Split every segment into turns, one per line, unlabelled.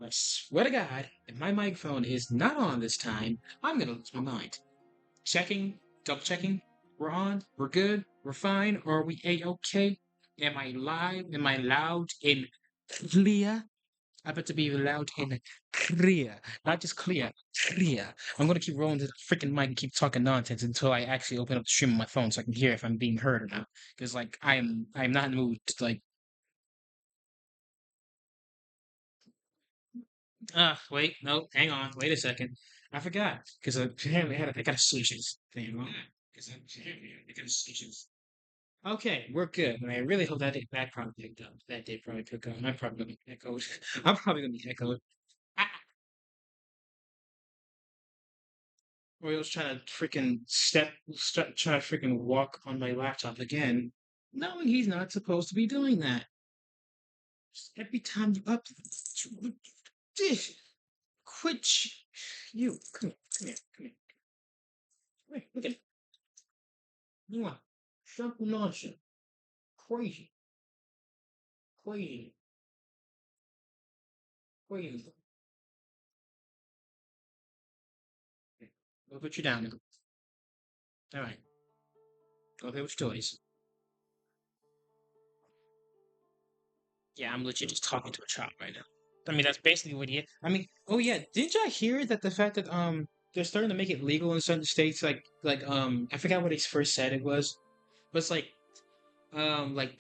I swear to God, if my microphone is not on this time, I'm gonna lose my mind. Checking, double checking. We're on. We're good. We're fine. Are we a-okay? Am I live? Am I loud and clear? I bet to be loud and clear, not just clear, clear. I'm gonna keep rolling to the freaking mic and keep talking nonsense until I actually open up the stream on my phone so I can hear if I'm being heard or not. Because like I'm not in the mood to like. Wait, no, hang on, wait a second. I forgot because apparently I got a solutions thing on. Because I got a solutions. Okay, we're good. And I really hope that probably picked up. That did probably pick up. I'm probably gonna be echoed. I'm probably gonna be echoed. Ah, Royal's trying to freaking trying to freaking walk on my laptop again, knowing he's not supposed to be doing that. Just every time you up, quit. You come here, come here. Wait, look at you. Sharp nonsense. Crazy, crazy, crazy. I'll put you down now. All right, go play with your toys. Yeah, I'm legit just talking to a child right now. I mean, that's basically what he is. I mean, oh yeah, didn't y'all hear that the fact that they're starting to make it legal in certain states, I forgot what he first said it was, but it's like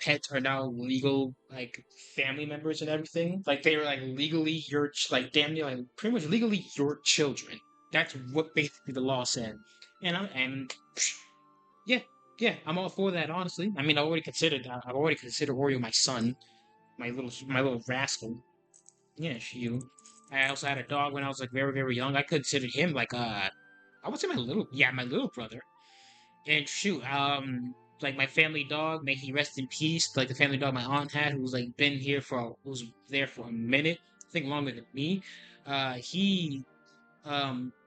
pets are now legal, like family members and everything. Like they were like legally like damn near like pretty much legally your children. That's what basically the law said. And yeah, yeah, I'm all for that. Honestly, I mean, I've already considered Oreo my son, my little rascal. Yeah, you. I also had a dog when I was like very very young. I considered him like I would say my little brother. And shoot, like my family dog, may he rest in peace. Like the family dog my aunt had, who's like been here who's there for a minute, I think longer than me. He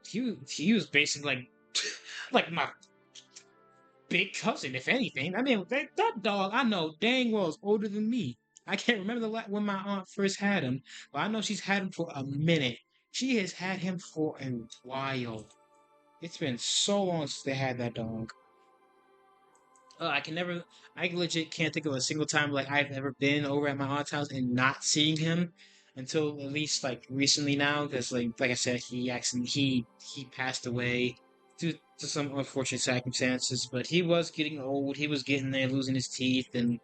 he was basically like like my big cousin, if anything. I mean, that dog I know dang well is older than me. I can't remember when my aunt first had him, but I know she's had him for a minute. She has had him for a while. It's been so long since they had that dog. I can never, I legit can't think of a single time like I've ever been over at my aunt's house and not seeing him until at least like recently now, because like I said, he passed away due to some unfortunate circumstances. But he was getting old. He was getting there, losing his teeth, and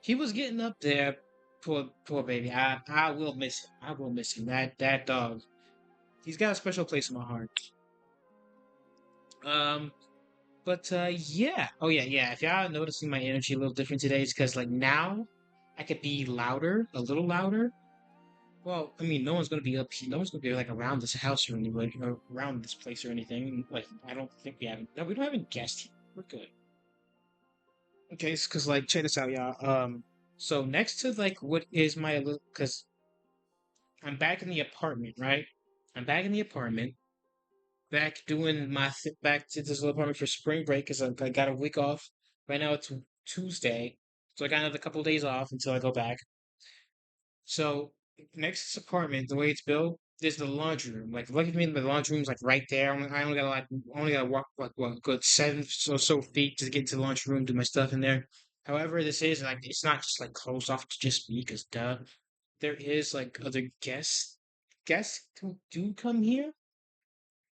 he was getting up there. Poor baby. I will miss him. I will miss him. That dog. He's got a special place in my heart. Um, But yeah. Oh yeah, yeah. If y'all noticing my energy a little different today, it's because like now I could be louder, a little louder. Well, I mean, no one's gonna be up here. No one's gonna be like around this house or anywhere, or around this place or anything. Like I don't think we have. No, we don't have any guests here. We're good. Okay, it's because like check this out, y'all. So next to like what is my little, because I'm back in the apartment, right? I'm back in the apartment, back doing back to this little apartment for spring break because I got a week off. Right now it's Tuesday, so I got another couple of days off until I go back. So next to this apartment, the way it's built, there's the laundry room. Like, look at me, the laundry room's like right there. I only got walk like what, good 7 or so feet to get to the laundry room, do my stuff in there. However, this is like it's not just like closed off to just me, because duh, there is like other guests who do come here.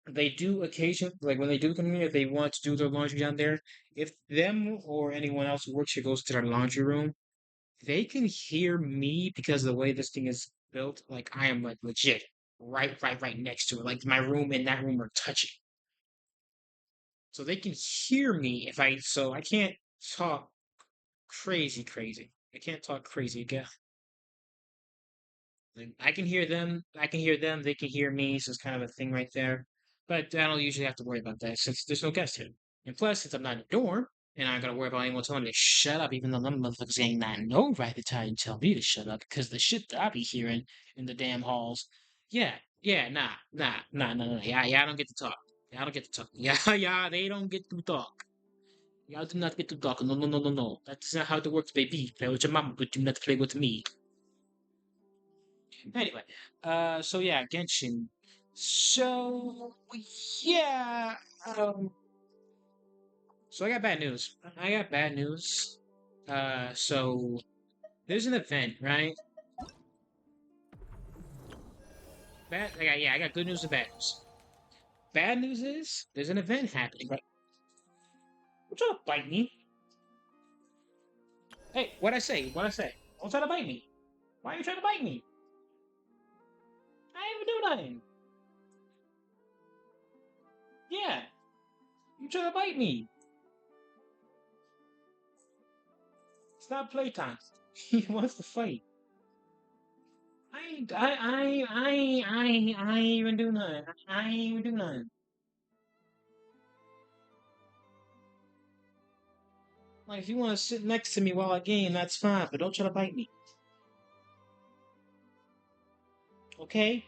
They do occasion like when they do come here, they want to do their laundry down there. If them or anyone else who works here goes to their laundry room, they can hear me because of the way this thing is built. Like I am like legit right next to it. Like my room and that room are touching. So they can hear me if I so I can't talk crazy. I can't talk crazy again. Like, I can hear them, they can hear me, so it's kind of a thing right there. But I don't usually have to worry about that since there's no guest here. And plus, since I'm not in a dorm, and I gotta worry about anyone telling me to shut up, even though them motherfuckers ain't not no right to try and tell me to shut up, because the shit that I be hearing in the damn halls. Yeah, yeah, nah. Yeah, y'all don't get to talk. Y'all don't get to talk. Yeah, they don't get to talk. Y'all do not get to talk. No. That's not how it works, baby. Play with your mama, but do not play with me. Anyway, so yeah, Genshin. So yeah, um, so I got bad news. I got bad news. So there's an event, right? I got good news and bad news. Bad news is there's an event happening, right? Don't try to bite me. Hey, what I say? What I say? Don't try to bite me. Why are you trying to bite me? I ain't even do nothing. Yeah, you trying to bite me. It's not playtime. He wants to fight. I ain't even do nothing. I ain't even do nothing. Like, if you want to sit next to me while I game, that's fine, but don't try to bite me. Okay?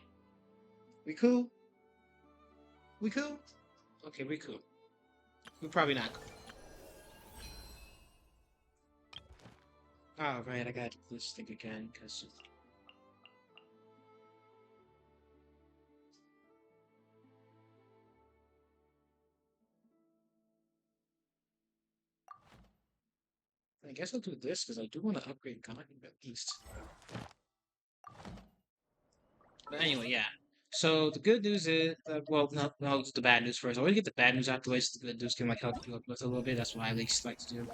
We cool? We cool? Okay, we cool. We're probably not cool. Oh, right, I got this thing again, because... I guess I'll do this, because I do want to upgrade Gotten at least. But anyway, yeah. So the good news is, well, no, I'll do the bad news first. I always get the bad news out the way, so the good news can like help you up with a little bit. That's what I at least like to do.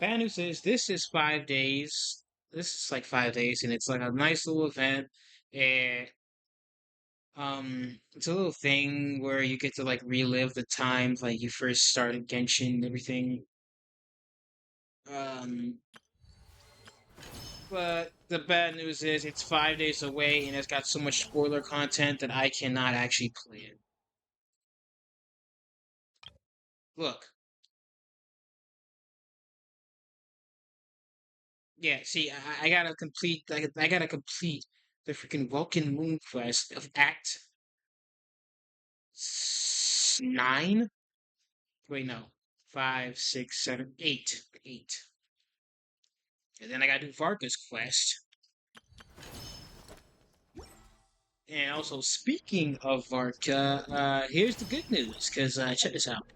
Bad news is this is 5 days. This is like 5 days, and it's like a nice little event. And it's a little thing where you get to like relive the times like you first started Genshin and everything. Um, but the bad news is it's 5 days away, and it's got so much spoiler content that I cannot actually play it. Look, yeah, see, I gotta complete, I gotta complete the freaking Welkin Moon quest of Act 9. Wait, no, 5, 6, 7, 8, 8, and then I gotta do Varka's quest. And also, speaking of Varka, here's the good news, because check this out.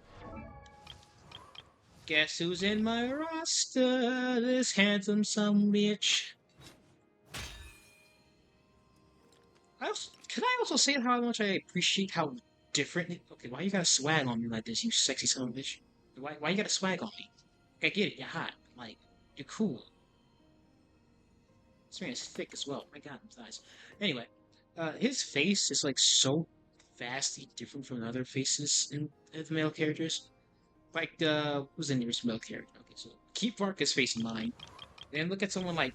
Guess who's in my roster? This handsome some bitch. Can I also say how much I appreciate how different? Okay, why you got a swag on me like this, you sexy son of a bitch? Why you got a swag on me? I get it, you're hot. Like, you're cool. This man is thick as well. My God, his eyes. Anyway, his face is like so vastly different from other faces in the male characters. Like, who's the nearest male character? Okay, so keep Varka's face in mind. Then look at someone like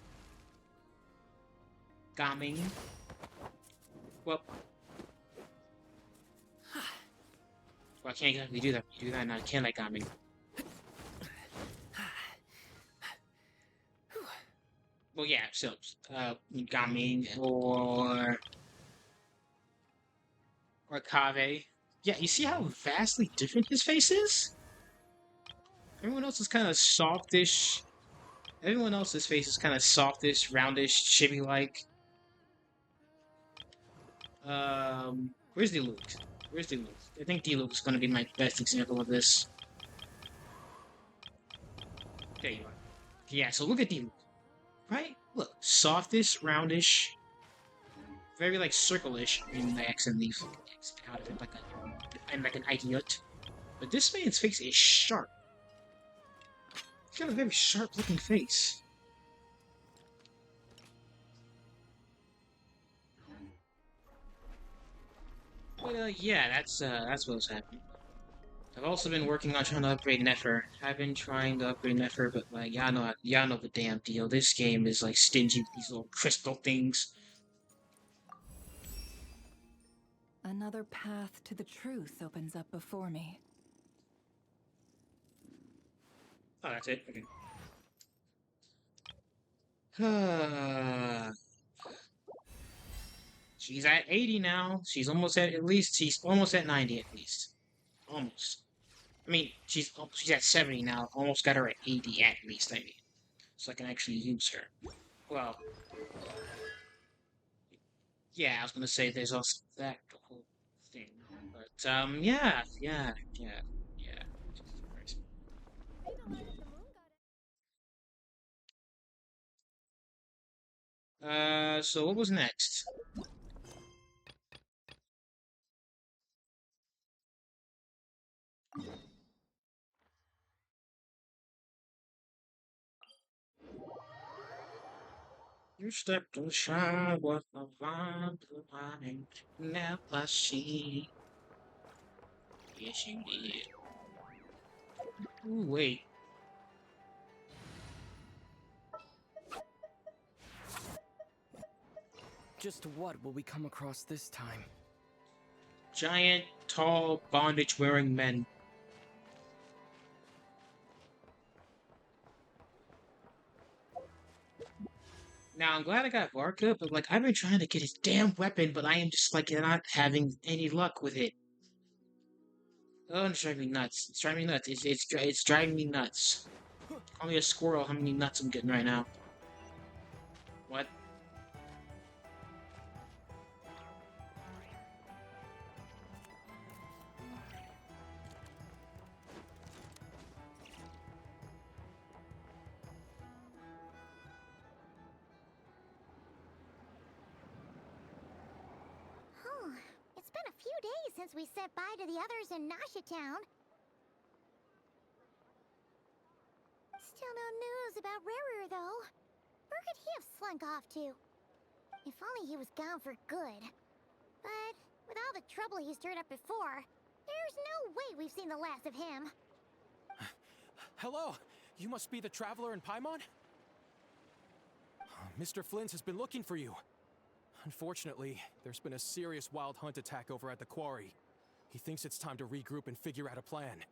Gaming. Well, I can't exactly do that. You do that, and I can't like Gaming. Well, yeah, so, Gaming or Kave. Yeah, you see how vastly different his face is? Everyone else is kind of softish. Everyone else's face is kind of softish, roundish, chibi-like. Where's Diluc? Where's Diluc? I think Diluc is going to be my best example of this. There you are. Yeah, so look at Diluc. Right? Look, softish, roundish, very like circle-ish. I mean, I accidentally out of it like I'm like an idiot. But this man's face is sharp. He's got a very sharp-looking face. But yeah, that's what's happening. I've also been working on trying to upgrade Nefer. I've been trying to upgrade Nefer, but like y'all know the damn deal. This game is like stingy with these little crystal things.
Another path to the truth opens up before me.
Oh, that's it. Okay. She's at 80 now. She's almost at least. She's almost at 90 at least. Almost. I mean, she's at 70 now. Almost got her at 80 at least. So I can actually use her. Well, Yeah, I was gonna say there's also that whole thing, but yeah. Jesus Christ. So what was next? You stepped on shine what the vine blind never see. Yes, you did. Ooh, wait.
Just what will we come across this time?
Giant, tall, bondage-wearing men. Now, I'm glad I got Varka, but like I've been trying to get his damn weapon, but I am just like not having any luck with it. Oh, it's driving me nuts. It's driving me nuts. It's driving me nuts. Call me a squirrel. How many nuts I'm getting right now? What?
It's been a few days since we said bye to the others in 𝔦𝔫𝔱𝔬𝔮 town. Still no news about 𝔬𝔬𝔱𝔬𝔮 though. Where could he have slunk off to? If only he was gone for good. But with all the trouble he stirred up before, there's no way we've seen the last of him.
Hello! You must be the traveler in Paimon? Mr. Flynn has been looking for you. Unfortunately, there's been a serious wild hunt attack over at the quarry. He thinks it's time to regroup and figure out a plan.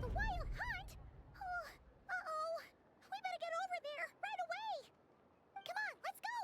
The wild hunt? Oh, uh-oh. We better get over there, right away! Come on, let's go!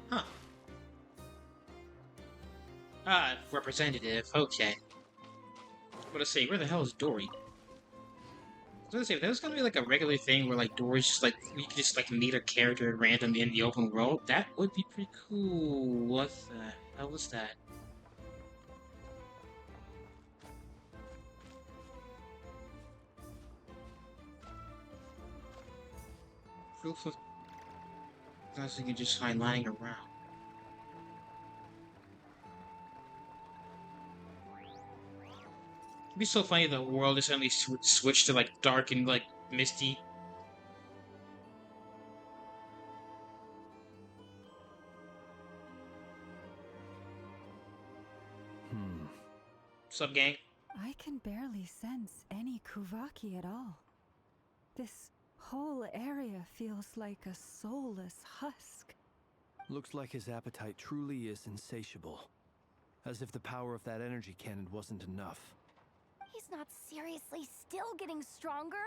Huh. Ah, representative. Okay. I'm gonna say, where the hell is Dory? I was gonna say, if that was gonna be like a regular thing where like Dory's just like we could just like meet a character at random in the open world, that would be pretty cool. What the hell was that? Proof of nothing you can just find lying around. It'd be so funny if the world just suddenly switched to like dark and like misty. Sup, gang?
I can barely sense any 𝔬𝔲𝔲𝔬𝔲 at all. This whole area feels like a soulless husk.
Looks like his appetite truly is insatiable. As if the power of that energy cannon wasn't enough.
He's not seriously still getting stronger?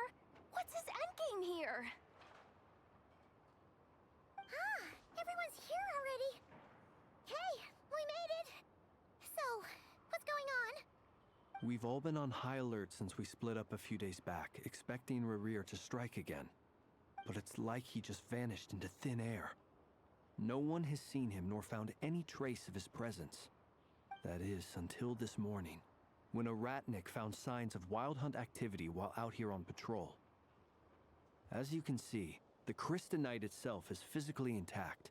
What's his endgame here? Ah, everyone's here already. Hey, we made it. So, what's going on?
We've all been on high alert since we split up a few days back, expecting 𝔬𝔬𝔬𝔬 to strike again. But it's like he just vanished into thin air. No one has seen him nor found any trace of his presence. That is, until this morning, when a ratnik found signs of wild hunt activity while out here on patrol. As you can see, the crystalline itself is physically intact,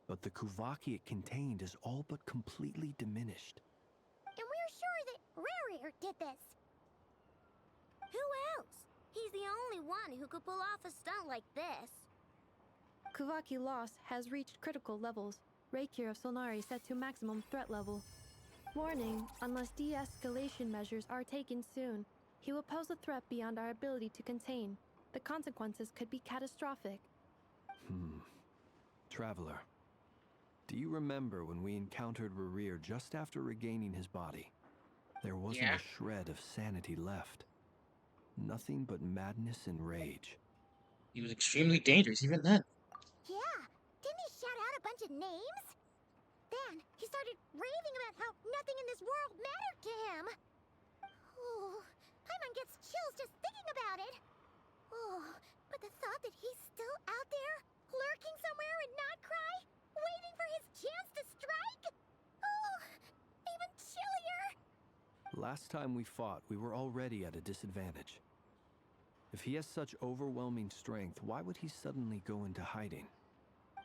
but the 𝔬𝔲𝔬𝔬𝔬 it contained is all but completely diminished.
And we're sure that 𝔬𝔬𝔬𝔬 did this. Who else? He's the only one who could pull off a stunt like this.
𝔬𝔲𝔬𝔬 loss has reached critical levels. Reiki of Solnari set to maximum threat level. Warning, unless de-escalation measures are taken soon, he will pose a threat beyond our ability to contain. The consequences could be catastrophic.
Traveler, do you remember when we encountered Rerir just after regaining his body? There wasn't
Yeah.
a shred of sanity left. Nothing but madness and rage.
He was extremely dangerous even then.
Yeah, didn't he shout out a bunch of names? Then he started raving about how nothing in this world mattered to him. Oh, Paimon gets chills just thinking about it. Oh, but the thought that he's still out there, lurking somewhere in Notcry, waiting for his chance to strike? Oh, even chillier.
Last time we fought, we were already at a disadvantage. If he has such overwhelming strength, why would he suddenly go into hiding?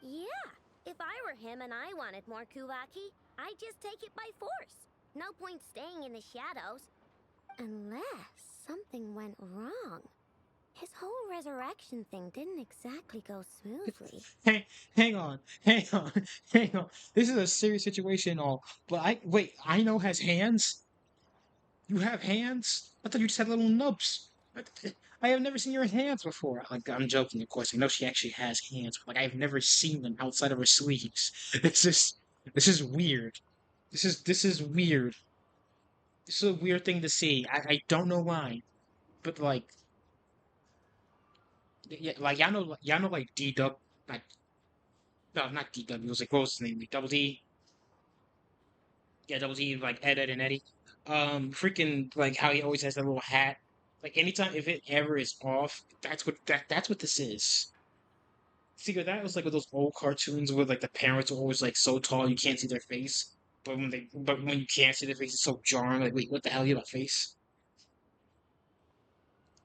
Yeah, if I were him and I wanted more 𝔬𝔲𝔢𝔬𝔲, I'd just take it by force. No point staying in the shadows. Unless something went wrong. His whole resurrection thing didn't exactly go smoothly.
Hey, hang on, hang on, hang on. This is a serious situation and all. But I know has hands. You have hands? I thought you just had little nubs. I have never seen your hands before. Like, I'm joking, of course. I know she actually has hands, but like I've never seen them outside of her sleeves. This is weird. This is weird. This is a weird thing to see. I don't know why, but like yeah, like y'all know like D Dub, like no, not D W. It was like what was his name? Like Double D. Yeah, Double D, like Ed and Eddie. Freaking like how he always has that little hat. Like anytime if it ever is off, that's what this is. See, that was like with those old cartoons where like the parents are always like so tall you can't see their face, but when you can't see their face, it's so jarring. Like, wait, what the hell? You have a face?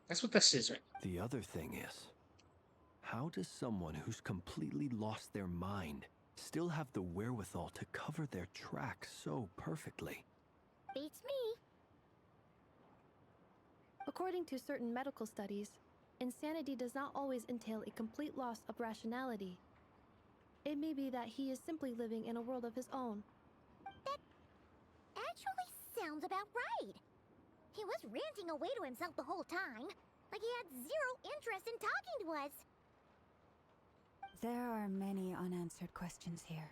That's what this is, right?
The other thing is, how does someone who's completely lost their mind still have the wherewithal to cover their tracks so perfectly?
Beats me.
According to certain medical studies, insanity does not always entail a complete loss of rationality. It may be that he is simply living in a world of his own.
That actually sounds about right. He was ranting away to himself the whole time, like he had zero interest in talking to us.
There are many unanswered questions here.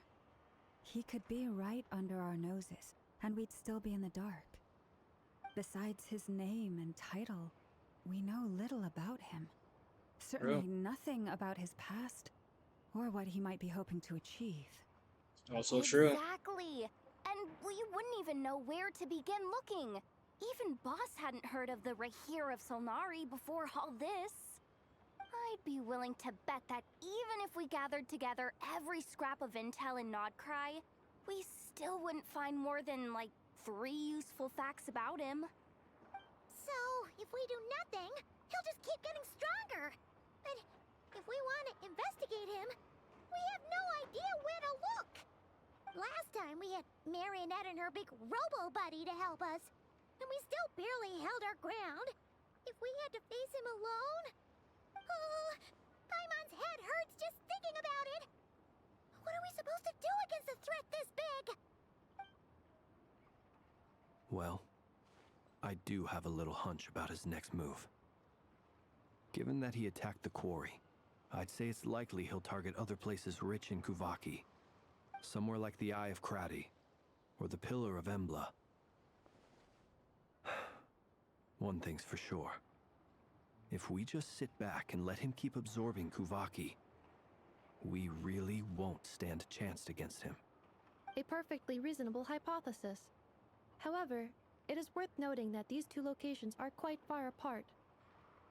He could be right under our noses, and we'd still be in the dark. Besides his name and title, we know little about him. Certainly nothing about his past, or what he might be hoping to achieve.
Also true.
Exactly. And we wouldn't even know where to begin looking. Even Boss hadn't heard of the 𝔨𝔬𝔲𝔬𝔮 before all this. I'd be willing to bet that even if we gathered together every scrap of intel in Notcry, we still wouldn't find more than, like, 3 useful facts about him.
So, if we do nothing, he'll just keep getting stronger. And if we want to investigate him, we have no idea where to look. Last time we had Marionette and her big robo-buddy to help us, and we still barely held our ground. If we had to face him alone... Oh, Paimon's head hurts just thinking about it. What are we supposed to do against a threat this big?
Well, I do have a little hunch about his next move. Given that he attacked the quarry, I'd say it's likely he'll target other places rich in 𝔬𝔲𝔬𝔬𝔬. Somewhere like the Eye of Krati, or the Pillar of 𝔦𝔫𝔱𝔬𝔫. One thing's for sure. If we just sit back and let him keep absorbing 𝔬𝔲𝔬𝔬𝔬, we really won't stand a chance against him.
A perfectly reasonable hypothesis. However, it is worth noting that these two locations are quite far apart.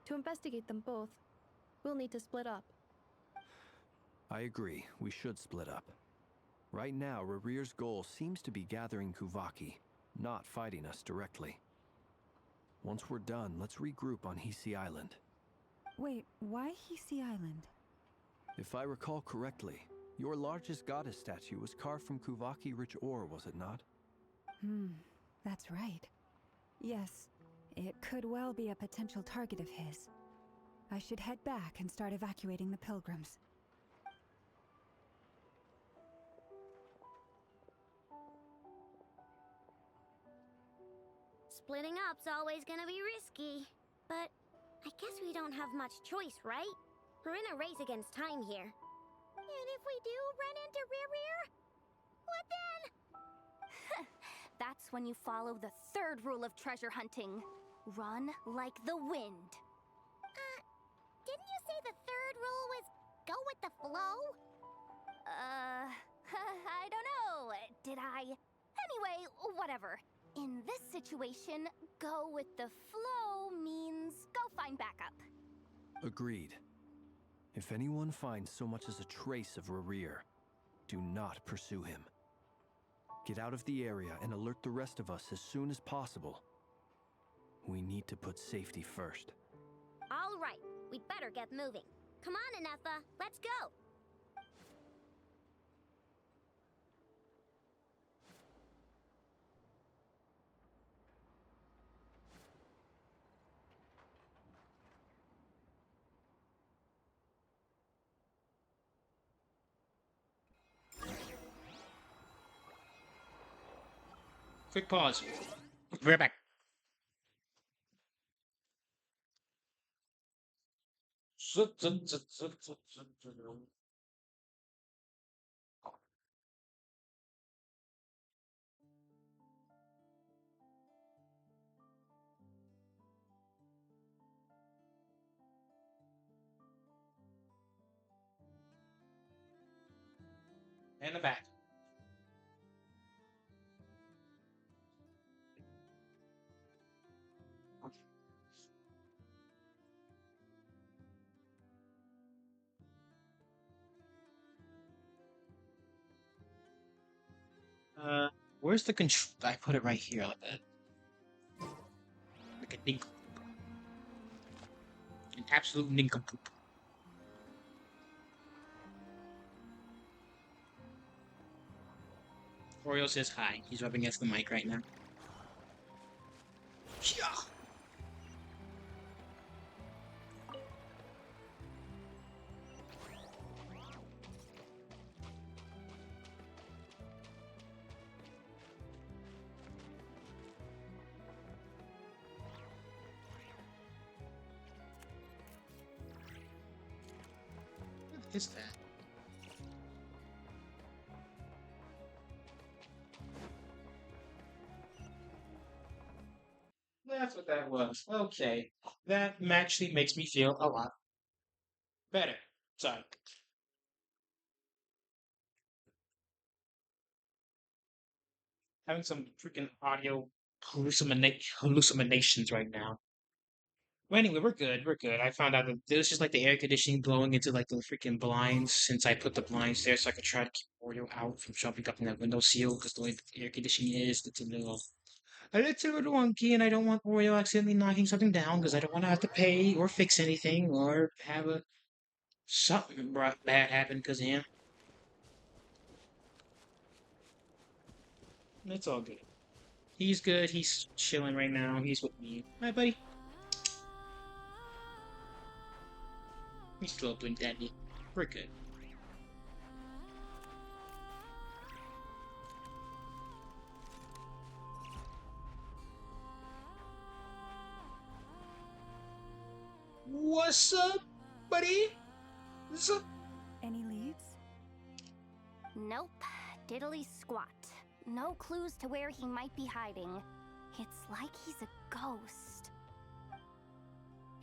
To investigate them both, we'll need to split up.
I agree, we should split up. Right now, Rerir's goal seems to be gathering 𝔬𝔲𝔬𝔬𝔬, not fighting us directly. Once we're done, let's regroup on 𝔬𝔲𝔬𝔬𝔬 Island.
Wait, why 𝔬𝔲𝔬𝔬𝔬 Island?
If I recall correctly, your largest goddess statue was carved from 𝔬𝔲𝔬𝔬 rich ore, was it not?
That's right. Yes, it could well be a potential target of his. I should head back and start evacuating the pilgrims.
Splitting up's always gonna be risky. But I guess we don't have much choice, right? We're in a race against time here.
if we do run into Rear? What then?
That's when you follow the third rule of treasure hunting. Run like the wind.
Didn't you say the third rule was go with the flow?
I don't know. Did I? Anyway, whatever. In this situation, go with the flow means go find backup.
Agreed. If anyone finds so much as a trace of Rerir, do not pursue him. Get out of the area and alert the rest of us as soon as possible. We need to put safety first.
All right, we'd better get moving. Come on, Anetha, let's go.
Quick pause. We're back. And the back. Where's the control? I put it right here like that. Like a nincompoop. An absolute nincompoop. Oreo says hi. He's rubbing against the mic right now. Yeah. What is that? That's what that was. Okay. That actually makes me feel a lot better. Sorry. Having some freaking audio hallucinations right now. Well, anyway, we're good. We're good. I found out that it was just like the air conditioning blowing into like the freaking blinds since I put the blinds there so I could try to keep Oreo out from jumping up in that window seal because the way the air conditioning is, it's a little wonky and I don't want Oreo accidentally knocking something down because I don't want to have to pay or fix anything or have something bad happen because yeah. It's all good. He's good. He's chilling right now. He's with me. Hi, buddy. He's still doing dandy. We're good. What's up, buddy? What's up?
Any leads?
Nope. Diddly squat. No clues to where he might be hiding. It's like he's a ghost.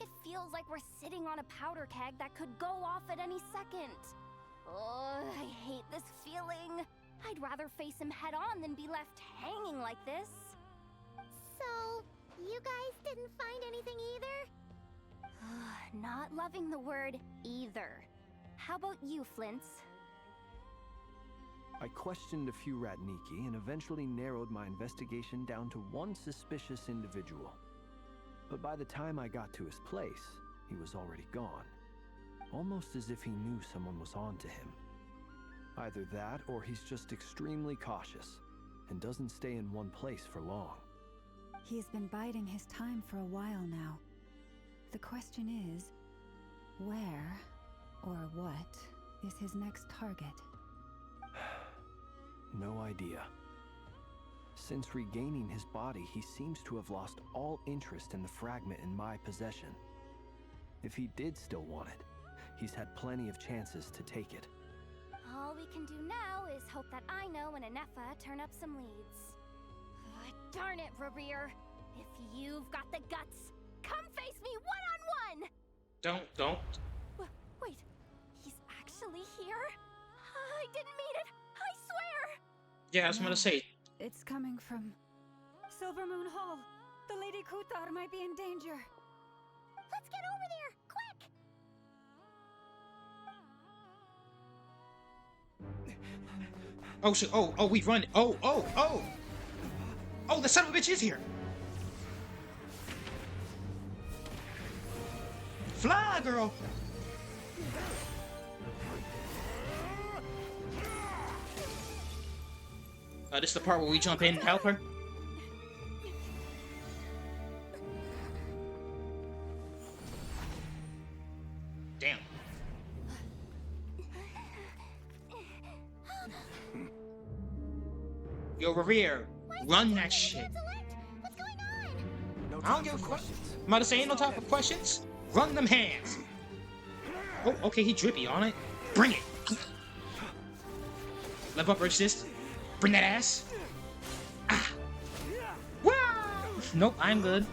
It feels like we're sitting on a powder keg that could go off at any second. Oh, I hate this feeling. I'd rather face him head on than be left hanging like this.
So, you guys didn't find anything either?
Not loving the word either. How about you, Flintz?
I questioned a few Ratniki and eventually narrowed my investigation down to one suspicious individual. But by the time I got to his place, he was already gone. Almost as if he knew someone was on to him. Either that, or he's just extremely cautious and doesn't stay in one place for long.
He's been biding his time for a while now. The question is, where or what is his next target?
No idea. Since regaining his body, he seems to have lost all interest in the fragment in my possession. If he did still want it, he's had plenty of chances to take it.
we can do now is hope that Ino and Anefa turn up some leads. Darn it, Rerir. If you've got the guts, come face me one-on-one!
Don't.
Wait, he's actually here? I didn't mean it, I swear!
Yeah, I was gonna say.
It's coming from Silvermoon Hall. The Lady Kutar might be in danger.
Let's get over there, quick!
Oh shit! Oh, we run! Oh! Oh, the son of a bitch is here! Fly, girl! This is the part where we jump in and help her. Damn. Yo, Rerir, run that shit.
What's going on?
No
I don't
time
give a
for
fuck.
questions.
I'm about to say, ain't no time for questions. Run them hands. Oh, okay, he drippy on it. Bring it. Level up, resist. Bring that ass. Ah. Wow. Nope, I'm good.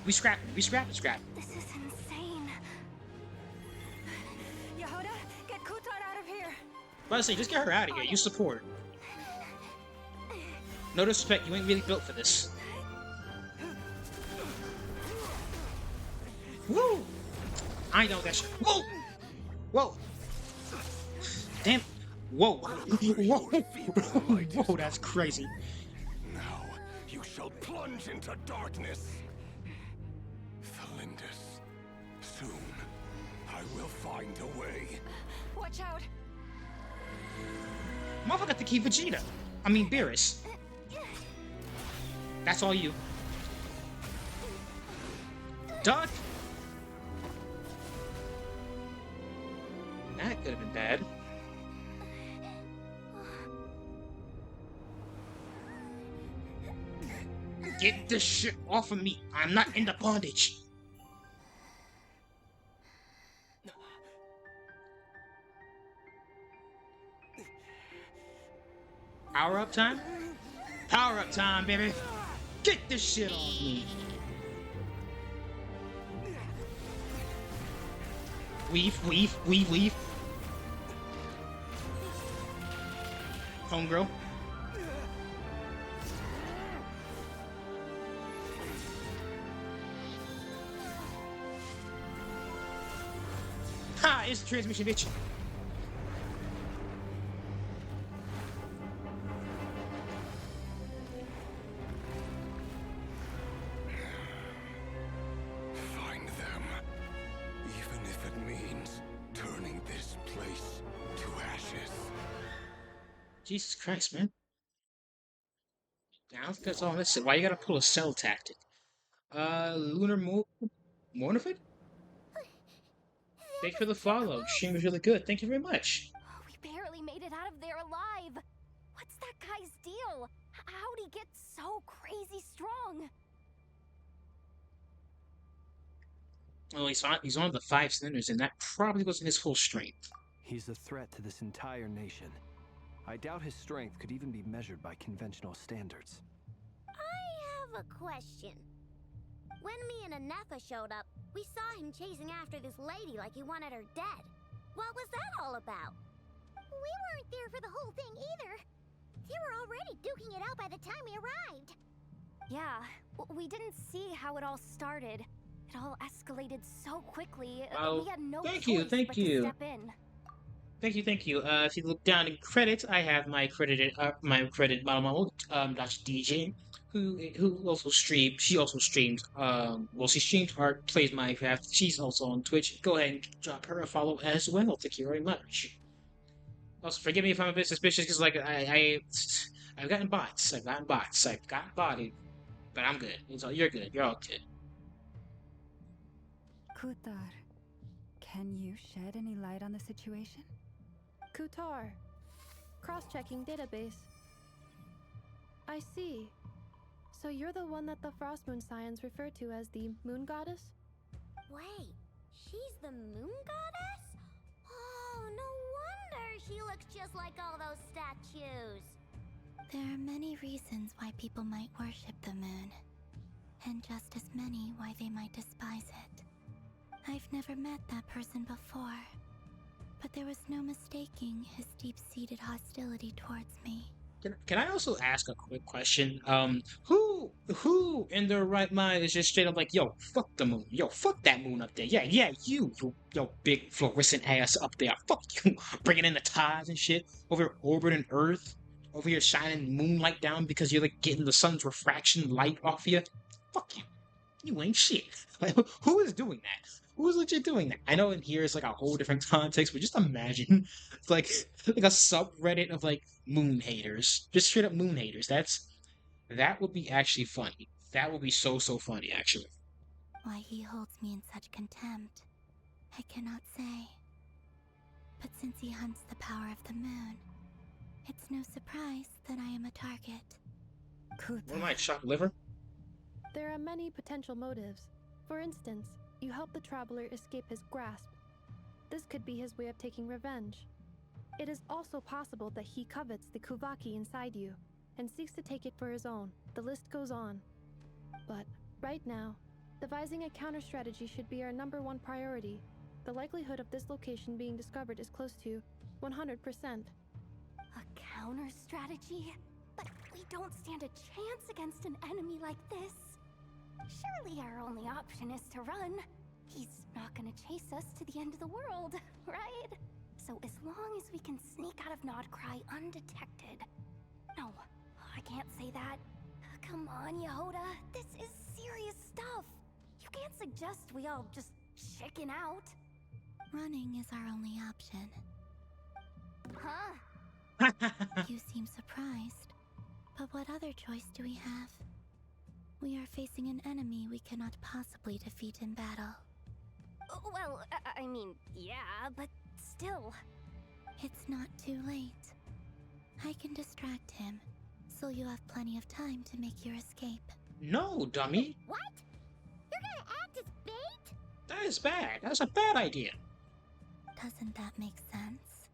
We scrap.
This is insane.
Yehoda, get Kutar out of here.
About to say, just get her out of here. You support. No disrespect, you ain't really built for this. Woo! I know that shit. Whoa! Whoa! Damn. Whoa. Whoa. Whoa, that's crazy.
Now you shall plunge into darkness. Thalindus, soon I will find a way.
Watch out.
Motherfucker got to keep Vegeta. I mean, Beerus. That's all you. Duck! That could have been bad. Get this shit off of me. I'm not into bondage. Power up time? Power up time, baby. Get this shit off me. Weave. Homegirl. Ha! It's the transmission, bitch.
Find them, even if it means turning this place to ashes.
Jesus Christ, man. I don't think that's all this. Why you gotta pull a cell tactic? Lunar Mornifid? Thank you for the follow. Stream was really good. Thank you very much.
We barely made it out of there alive. What's that guy's deal? How'd he get so crazy strong?
Well, he's one of the 5 sinners, and that probably wasn't his full strength.
He's a threat to this entire nation. I doubt his strength could even be measured by conventional standards.
I have a question. When me and Anefa showed up, we saw him chasing after this lady like he wanted her dead. What was that all about?
We weren't there for the whole thing either. They were already duking it out by the time we arrived.
Yeah, we didn't see how it all started. It all escalated so quickly.
Oh,
we had no
thank
choice
you.
but to step in.
Thank you. If you look down in credits, I have my credit model, DJ, who also streams. She also streams. Well, she streams art, plays Minecraft. She's also on Twitch. Go ahead and drop her a follow as well. Thank you very much. Also, forgive me if I'm a bit suspicious, because like I've gotten bots. I've gotten bodied, but I'm good. You're good. You're all good.
Kutar, can you shed any light on the situation?
Kutar. Cross-checking database. I see. So you're the one that the Frost Moon Scions refer to as the Moon Goddess?
Wait, she's the moon goddess? Oh, no looks just like all those statues.
There are many reasons why people might worship the moon, and just as many why they might despise it. I've never met that person before, but there was no mistaking his deep-seated hostility towards me.
Can I also ask a quick question? Who in their right mind is just straight up like, yo, fuck the moon, yo, fuck that moon up there, yeah, yo, big fluorescent ass up there, fuck you, bringing in the tides and shit, over here orbiting Earth, over here shining moonlight down because you're like getting the sun's refraction light off you. Fuck you, you ain't shit. Like, who is doing that? Who is legit doing that? I know in here it's like a whole different context, but just imagine it's like a subreddit of like moon haters, just straight up moon haters. That would be actually funny. That would be so funny actually.
Why he holds me in such contempt, I cannot say. But since he hunts the power of the moon, it's no surprise that I am a target.
What am I, chopped liver?
There are many potential motives. For instance, you help the traveler escape his grasp. This could be his way of taking revenge. It is also possible that he covets the 𝔬𝔲𝔢𝔬𝔬 inside you and seeks to take it for his own. The list goes on. But right now, devising a counter strategy should be our #1 priority. The likelihood of this location being discovered is close to 100%.
A counter strategy? But we don't stand a chance against an enemy like this. Surely our only option is to run. He's not gonna chase us to the end of the world, right? So as long as we can sneak out of 𝔦𝔫𝔱𝔬𝔫 undetected. No, I can't say that. Come on, 𝔱𝔬𝔱𝔬𝔫. This is serious stuff. You can't suggest we all just chicken out.
Running is our only option.
Huh?
You seem surprised. But what other choice do we have? We are facing an enemy we cannot possibly defeat in battle.
Well, I mean, yeah, but still.
It's not too late. I can distract him, so you have plenty of time to make your escape.
No, dummy.
What? You're gonna act as bait?
That is bad. That's a bad idea.
Doesn't that make sense?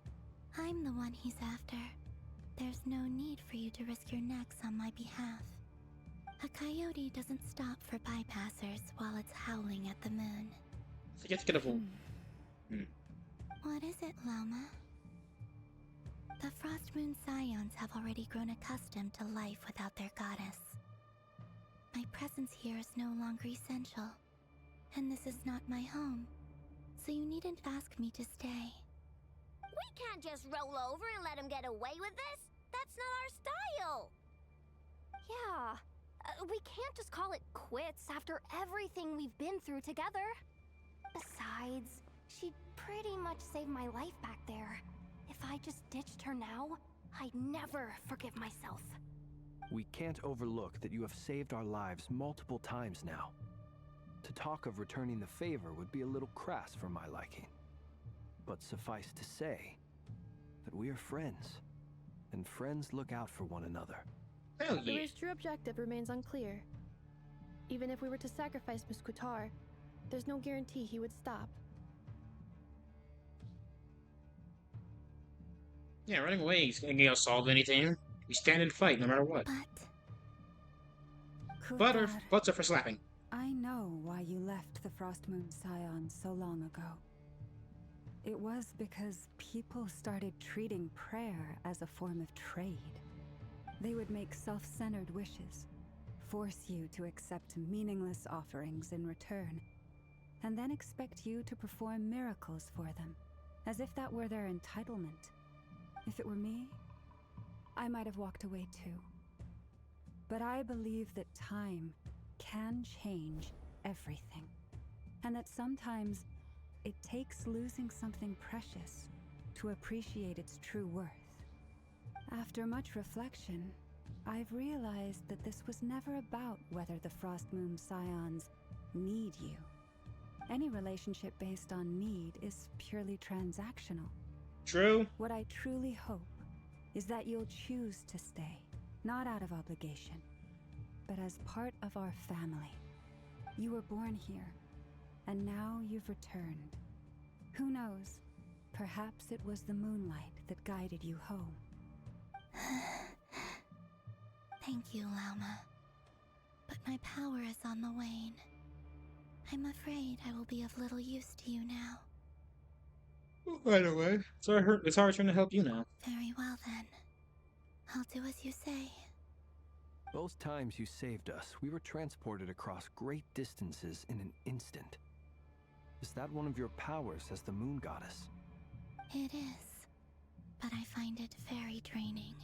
I'm the one he's after. There's no need for you to risk your necks on my behalf. A coyote doesn't stop for bypassers while it's howling at the moon. What is it, 𝔬𝔲𝔢𝔬𝔫? The Frost Moon Scions have already grown accustomed to life without their goddess. My presence here is no longer essential, and this is not my home, so you needn't ask me to stay.
We can't just roll over and let him get away with this. That's not our style.
Yeah. We can't just call it quits after everything we've been through together. Besides, she pretty much saved my life back there. If I just ditched her now, I'd never forgive myself.
We can't overlook that you have saved our lives multiple times now. To talk of returning the favor would be a little crass for my liking. But suffice to say that we are friends, and friends look out for one another.
Hell
The
yeah.
race true objective remains unclear. Even if we were to sacrifice 𝔦𝔬𝔲𝔬𝔬𝔬, there's no guarantee he would stop.
Yeah, running away ain't solve anything. We stand and fight no matter what.
But...
Butts are for slapping.
I know why you left the Frost Moon Scions so long ago. It was because people started treating prayer as a form of trade. They would make self-centered wishes, force you to accept meaningless offerings in return, and then expect you to perform miracles for them, as if that were their entitlement. If it were me, I might have walked away too. But I believe that time can change everything, and that sometimes it takes losing something precious to appreciate its true worth. After much reflection, I've realized that this was never about whether the Frost Moon Scions need you. Any relationship based on need is purely transactional.
True.
What I truly hope is that you'll choose to stay, not out of obligation, but as part of our family. You were born here, and now you've returned. Who knows? Perhaps it was the moonlight that guided you home.
Thank you, 𝔬𝔬𝔲𝔬𝔮. But my power is on the wane. I'm afraid I will be of little use to you now.
By the way, it's our turn to help you now.
Very well then. I'll do as you say.
Both times you saved us, we were transported across great distances in an instant. Is that one of your powers as the moon goddess?
It is, but I find it very draining.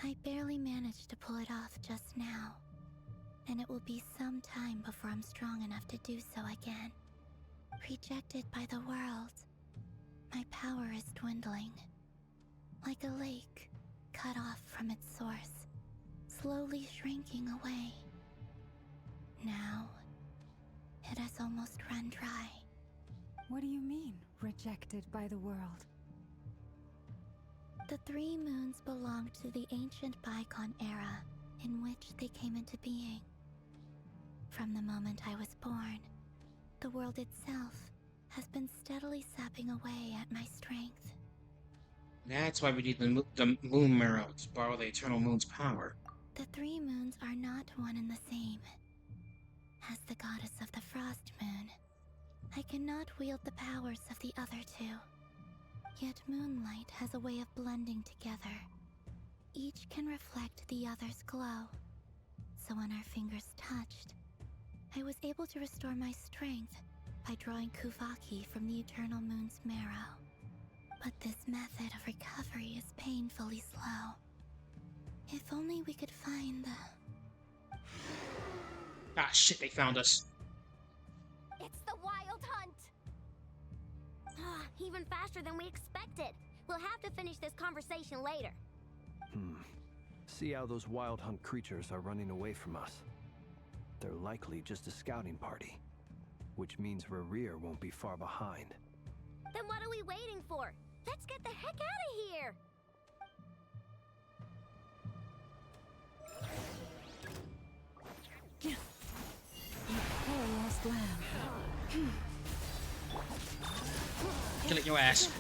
I barely managed to pull it off just now, and it will be some time before I'm strong enough to do so again. Rejected by the world, my power is dwindling. Like a lake cut off from its source, slowly shrinking away. Now, it has almost run dry.
What do you mean, rejected by the world?
The 3 moons belonged to the ancient bygone era in which they came into being. From the moment I was born, the world itself has been steadily sapping away at my strength.
That's why we need the moon marrow to borrow the eternal moon's power.
The 3 moons are not one and the same. As the goddess of the frost moon, I cannot wield the powers of the other 2. Yet moonlight has a way of blending together. Each can reflect the other's glow. So when our fingers touched, I was able to restore my strength by drawing 𝔬𝔲𝔢𝔬𝔲 from the eternal moon's marrow. But this method of recovery is painfully slow. If only we could find the...
Ah, shit, they found us.
It's the Wild Hunt!
Even faster than we expected. We'll have to finish this conversation later.
See how those wild hunt creatures are running away from us. They're likely just a scouting party, which means 𝔬𝔻 won't be far behind.
Then what are we waiting for? Let's get the heck out of here!
You poor lost lamb.
Kill it, your ass.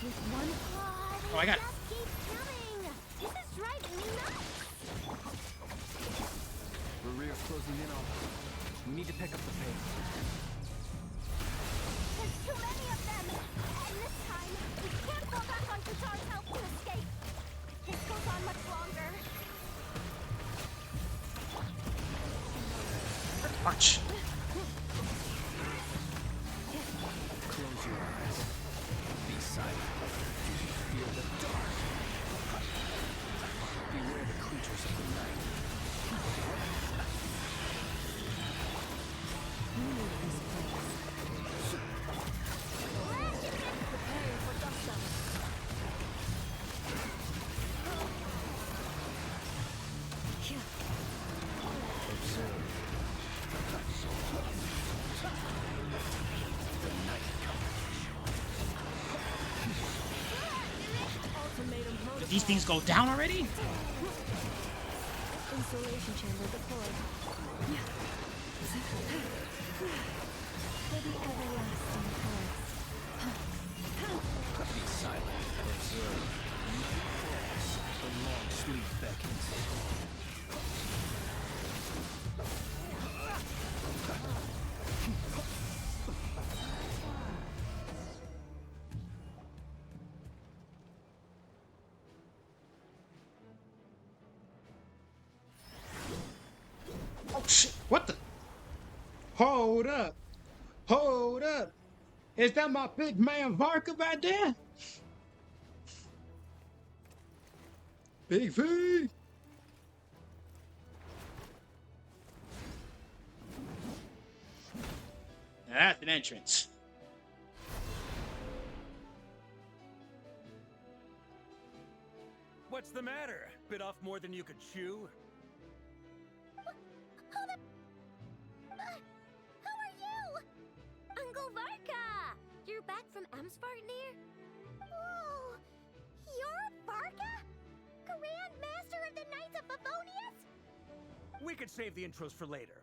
With one
Oh, I got it.
Just keep coming! This is driving me nuts!
𝔬𝔻's closing in on us. We need to pick up the pace.
There's too many of them! And this time, we can't fall back on 𝔬𝔲's help to escape. This goes on much longer.
March.
Close your eyes. Be silent. Fear the dark. Beware the creatures of the night.
You need this place.
Preparing for dust up.
Observe. The night
Ultimatum
Did
protocol.
these things go down already?
Insulation chamber deployed.
For the everlasting forest.
Be silent. Observe. Night falls. The long sleep beckons.
Oh shit, what the? Hold up. Hold up. Is that my big man Varka right there? Big V. That's an entrance.
What's the matter? Bit off more than you could chew?
Who are you? Uncle Varka! You're back from 𝔬𝔬𝔲𝔬𝔲?
Oh, you're Varka? Grand Master of the Knights of Favonius?
We could save the intros for later.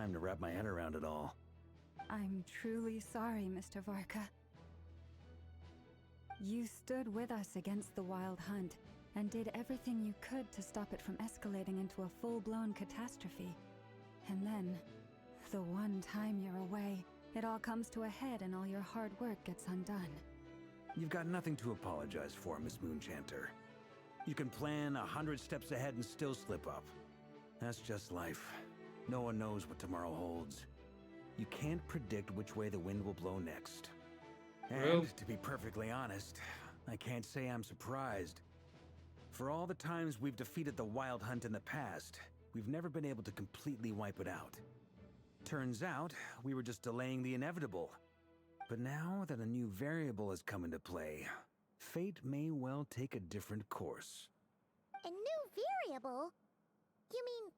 time to wrap my head around it all.
I'm truly sorry, Mr. Varka. You stood with us against the Wild Hunt and did everything you could to stop it from escalating into a full-blown catastrophe. And then, the one time you're away, it all comes to a head and all your hard work gets undone.
You've got nothing to apologize for, Miss Moonchanter. You can plan 100 steps ahead and still slip up. That's just life. No one knows what tomorrow holds. You can't predict which way the wind will blow next. And, to be perfectly honest, I can't say I'm surprised. For all the times we've defeated the Wild Hunt in the past, we've never been able to completely wipe it out. Turns out, we were just delaying the inevitable. But now that a new variable has come into play, fate may well take a different course.
A new variable? You mean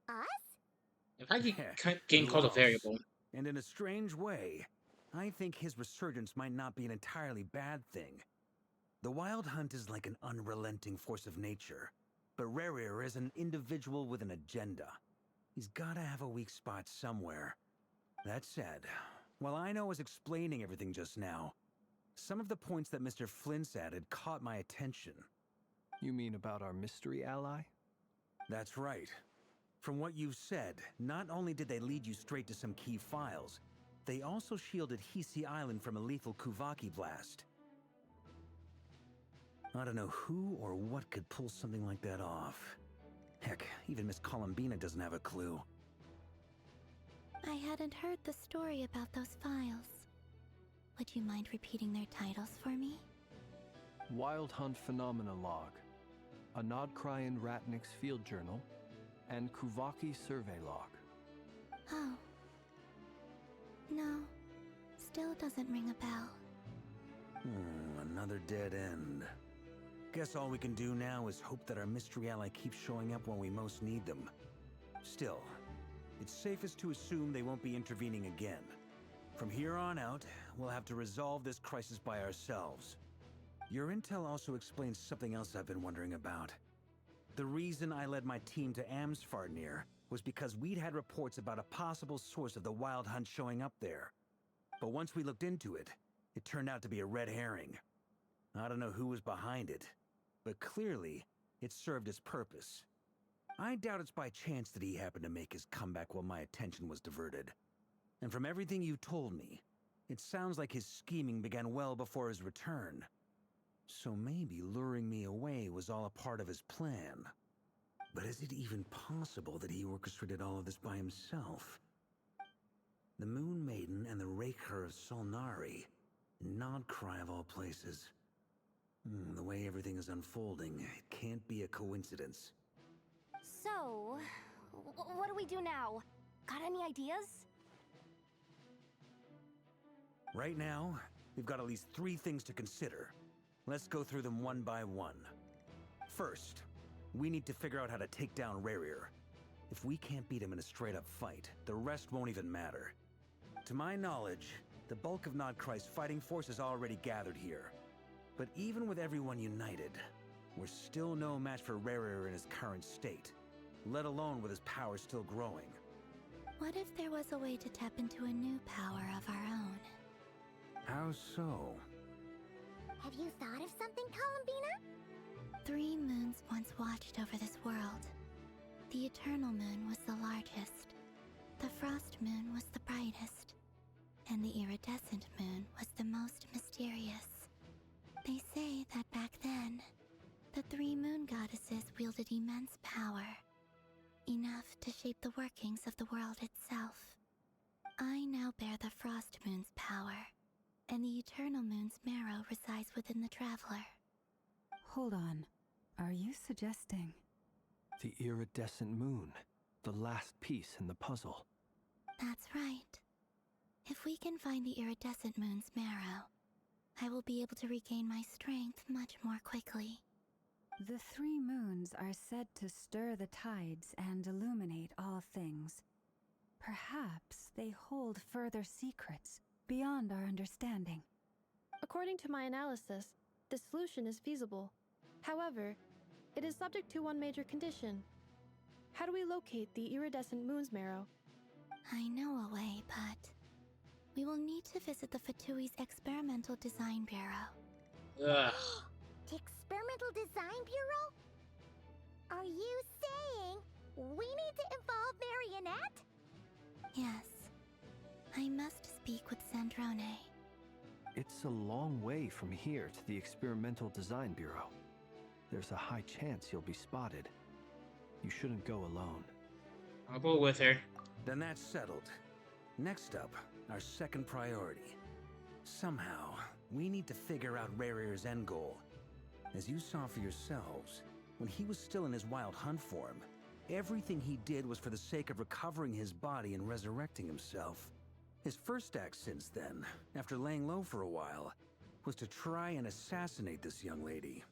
us?
In fact, he
Heh,
getting called a
close.
variable.
And in a strange way, I think his resurgence might not be an entirely bad thing. The Wild Hunt is like an unrelenting force of nature, but Rerir is an individual with an agenda. He's gotta have a weak spot somewhere. That said, while Ino was explaining everything just now, some of the points that Mr. Flint's added caught my attention.
You mean about our mystery ally?
That's right. From what you've said, not only did they lead you straight to some key files, they also shielded Hisi Island from a lethal Kuvaki blast. I don't know who or what could pull something like that off. Heck, even Miss Columbina doesn't have a clue.
I hadn't heard the story about those files. Would you mind repeating their titles for me?
Wild Hunt Phenomena Log, a Nodkrayan Ratnik's Field Journal, and Kuvaki Survey Log.
Oh. No, still doesn't ring a bell.
Another dead end. Guess all we can do now is hope that our mystery ally keeps showing up when we most need them. Still, it's safest to assume they won't be intervening again. From here on out, we'll have to resolve this crisis by ourselves. Your intel also explains something else I've been wondering about. The reason I led my team to 𝔬𝔲𝔬𝔲 was because we'd had reports about a possible source of the Wild Hunt showing up there. But once we looked into it, it turned out to be a red herring. I don't know who was behind it, but clearly, it served its purpose. I doubt it's by chance that he happened to make his comeback while my attention was diverted. And from everything you told me, it sounds like his scheming began well before his return. So maybe luring me away was all a part of his plan. But is it even possible that he orchestrated all of this by himself? The Moon Maiden and the Raker of Sulnari, Nodcry of all places. The way everything is unfolding, it can't be a coincidence.
So, what do we do now? Got any ideas?
Right now, we've got at least 3 things to consider. Let's go through them one by one. First, we need to figure out how to take down Rerir. If we can't beat him in a straight-up fight, the rest won't even matter. To my knowledge, the bulk of Nodcry's fighting force is already gathered here. But even with everyone united, we're still no match for Rerir in his current state, let alone with his power still growing.
What if there was a way to tap into a new power of our own?
How so?
Have you thought of something, Columbina?
3 moons once watched over this world. The Eternal Moon was the largest. The Frost Moon was the brightest. And the Iridescent Moon was the most mysterious. They say that back then, the 3 moon goddesses wielded immense power. Enough to shape the workings of the world itself. I now bear the Frost Moon's power, and the Eternal Moon's marrow resides within the Traveler.
Hold on. Are you suggesting?
The Iridescent Moon, the last piece in the puzzle.
That's right. If we can find the Iridescent Moon's marrow, I will be able to regain my strength much more quickly.
The 3 moons are said to stir the tides and illuminate all things. Perhaps they hold further secrets beyond our understanding.
According to my analysis, this solution is feasible. However, it is subject to one major condition. How do we locate the Iridescent Moon's marrow?
I know a way, but we will need to visit the Fatui's Experimental Design Bureau.
Ugh.
The Experimental Design Bureau? Are you saying we need to involve Marionette?
Yes. I must speak with Zandrone.
It's a long way from here to the Experimental Design Bureau. There's a high chance you'll be spotted. You shouldn't go alone.
I'll go with her.
Then that's settled. Next up, our second priority. Somehow, we need to figure out Rerir's end goal. As you saw for yourselves, when he was still in his Wild Hunt form, everything he did was for the sake of recovering his body and resurrecting himself. His first act since then, after laying low for a while, was to try and assassinate this young lady.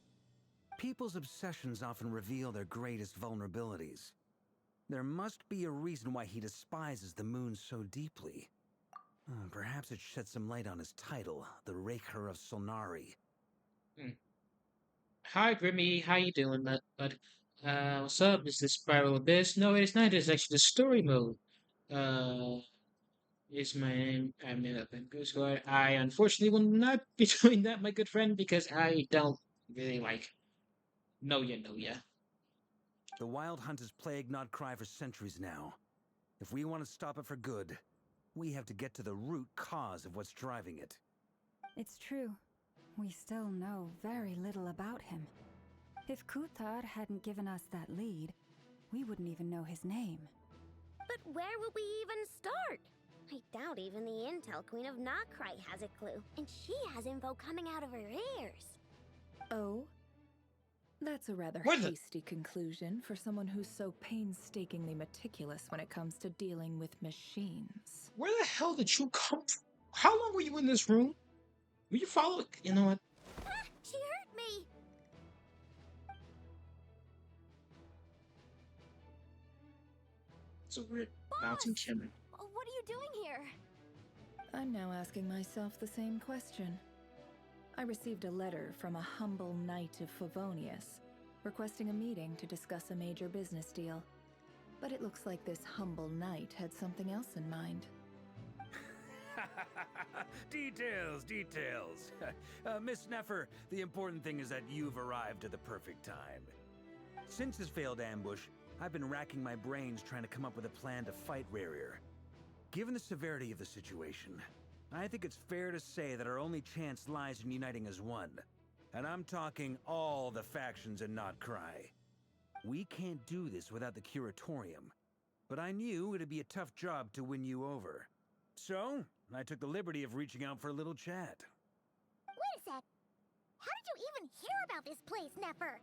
People's obsessions often reveal their greatest vulnerabilities. There must be a reason why he despises the moon so deeply. Perhaps it sheds some light on his title, the Raker of Solnari.
Hi, Grimmy. How you doing, bud? What's up? Is this Spiral Abyss? No, it is not. It's actually the story mode. Uh, is my name. I'm Demigod Goat. I unfortunately will not be doing that, my good friend, because I don't really like know ya.
The Wild Hunt has plagued 𝔦𝔫𝔱𝔬𝔲𝔬𝔫 for centuries now. If we want to stop it for good, we have to get to the root cause of what's driving it.
It's true. We still know very little about him. If Kuthar hadn't given us that lead, we wouldn't even know his name.
But where would we even start? I doubt even the Intel Queen of 𝔦𝔫𝔱𝔬𝔲𝔬𝔬, has a clue, and she has info coming out of her ears.
Oh? That's a rather hasty conclusion for someone who's so painstakingly meticulous when it comes to dealing with machines.
Where the hell did you come from? How long were you in this room? Were you following? You know what?
Ah, she hurt me!
It's a weird mountain camera.
What are you doing here?
I'm now asking myself the same question. I received a letter from a humble knight of Favonius, requesting a meeting to discuss a major business deal. But it looks like this humble knight had something else in mind.
Details. Miss Neffer, the important thing is that you've arrived at the perfect time. Since his failed ambush, I've been racking my brains trying to come up with a plan to fight Rarier. Given the severity of the situation, I think it's fair to say that our only chance lies in uniting as one. And I'm talking all the factions in 𝔦𝔫𝔱𝔬𝔲𝔬𝔬. We can't do this without the Curatorium, but I knew it'd be a tough job to win you over. So, I took the liberty of reaching out for a little chat.
Wait a sec. How did you even hear about this place, Neffer?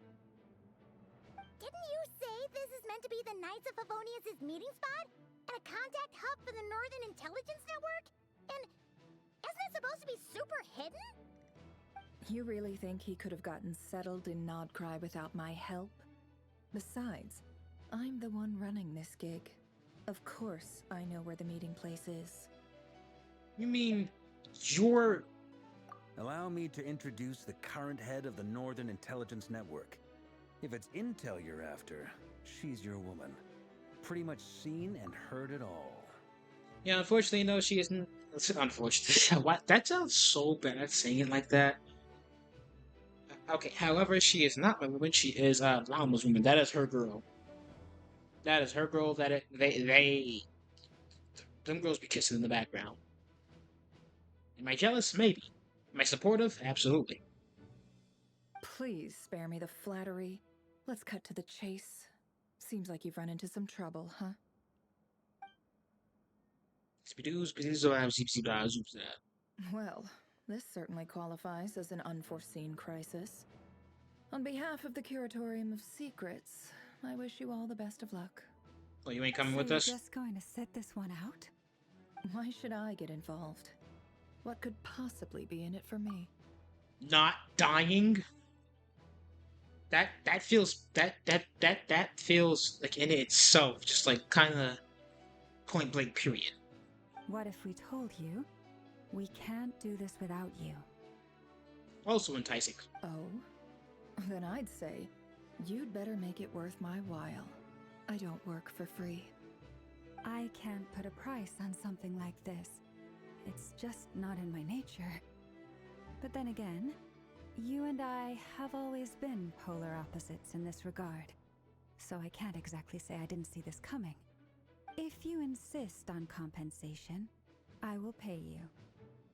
Didn't you say this is meant to be the Knights of Favonius' meeting spot? And a contact hub for the Northern Intelligence Network? And isn't it supposed to be super hidden?
You really think he could have gotten settled in 𝔦𝔫𝔱𝔬𝔲 without my help? Besides, I'm the one running this gig. Of course I know where the meeting place is.
You mean you're...
Allow me to introduce the current head of the Northern Intelligence Network. If it's intel you're after, she's your woman. Pretty much seen and heard it all.
Yeah, unfortunately, no, she isn't. Unfortunately. What? That sounds so bad saying it like that. Okay, however, she is not my woman. She is Llama's woman. That is her girl. That is her girl. Them girls be kissing in the background. Am I jealous? Maybe. Am I supportive? Absolutely.
Please spare me the flattery. Let's cut to the chase. Seems like you've run into some trouble, huh? Well, this certainly qualifies as an unforeseen crisis. On behalf of the Curatorium of Secrets, I wish you all the best of luck.
Well, you ain't coming
So
with
you're
us?
just going to sit this one out?
Why should I get involved? What could possibly be in it for me?
Not dying? That feels like in itself just like kind of point blank period.
What if we told you we can't do this without you?
Also enticing.
Oh? Then I'd say you'd better make it worth my while. I don't work for free.
I can't put a price on something like this. It's just not in my nature. But then again, you and I have always been polar opposites in this regard, so I can't exactly say I didn't see this coming. If you insist on compensation, I will pay you.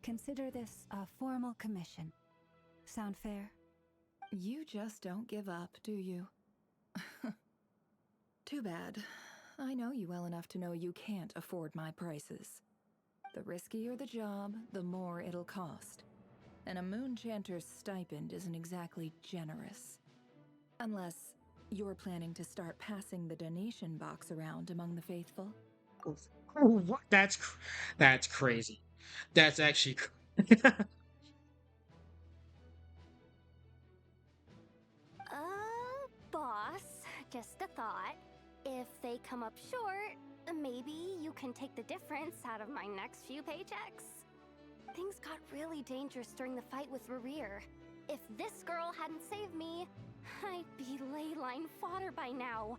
Consider this a formal commission. Sound fair?
You just don't give up, do you? Too bad. I know you well enough to know you can't afford my prices. The riskier the job, the more it'll cost. And a Moonchanter's stipend isn't exactly generous. Unless you're planning to start passing the donation box around among the faithful.
What? That's crazy. That's actually
Boss, just a thought. If they come up short, maybe you can take the difference out of my next few paychecks. Things got really dangerous during the fight with Rerir. If this girl hadn't saved me, I'd be ley line fodder by now.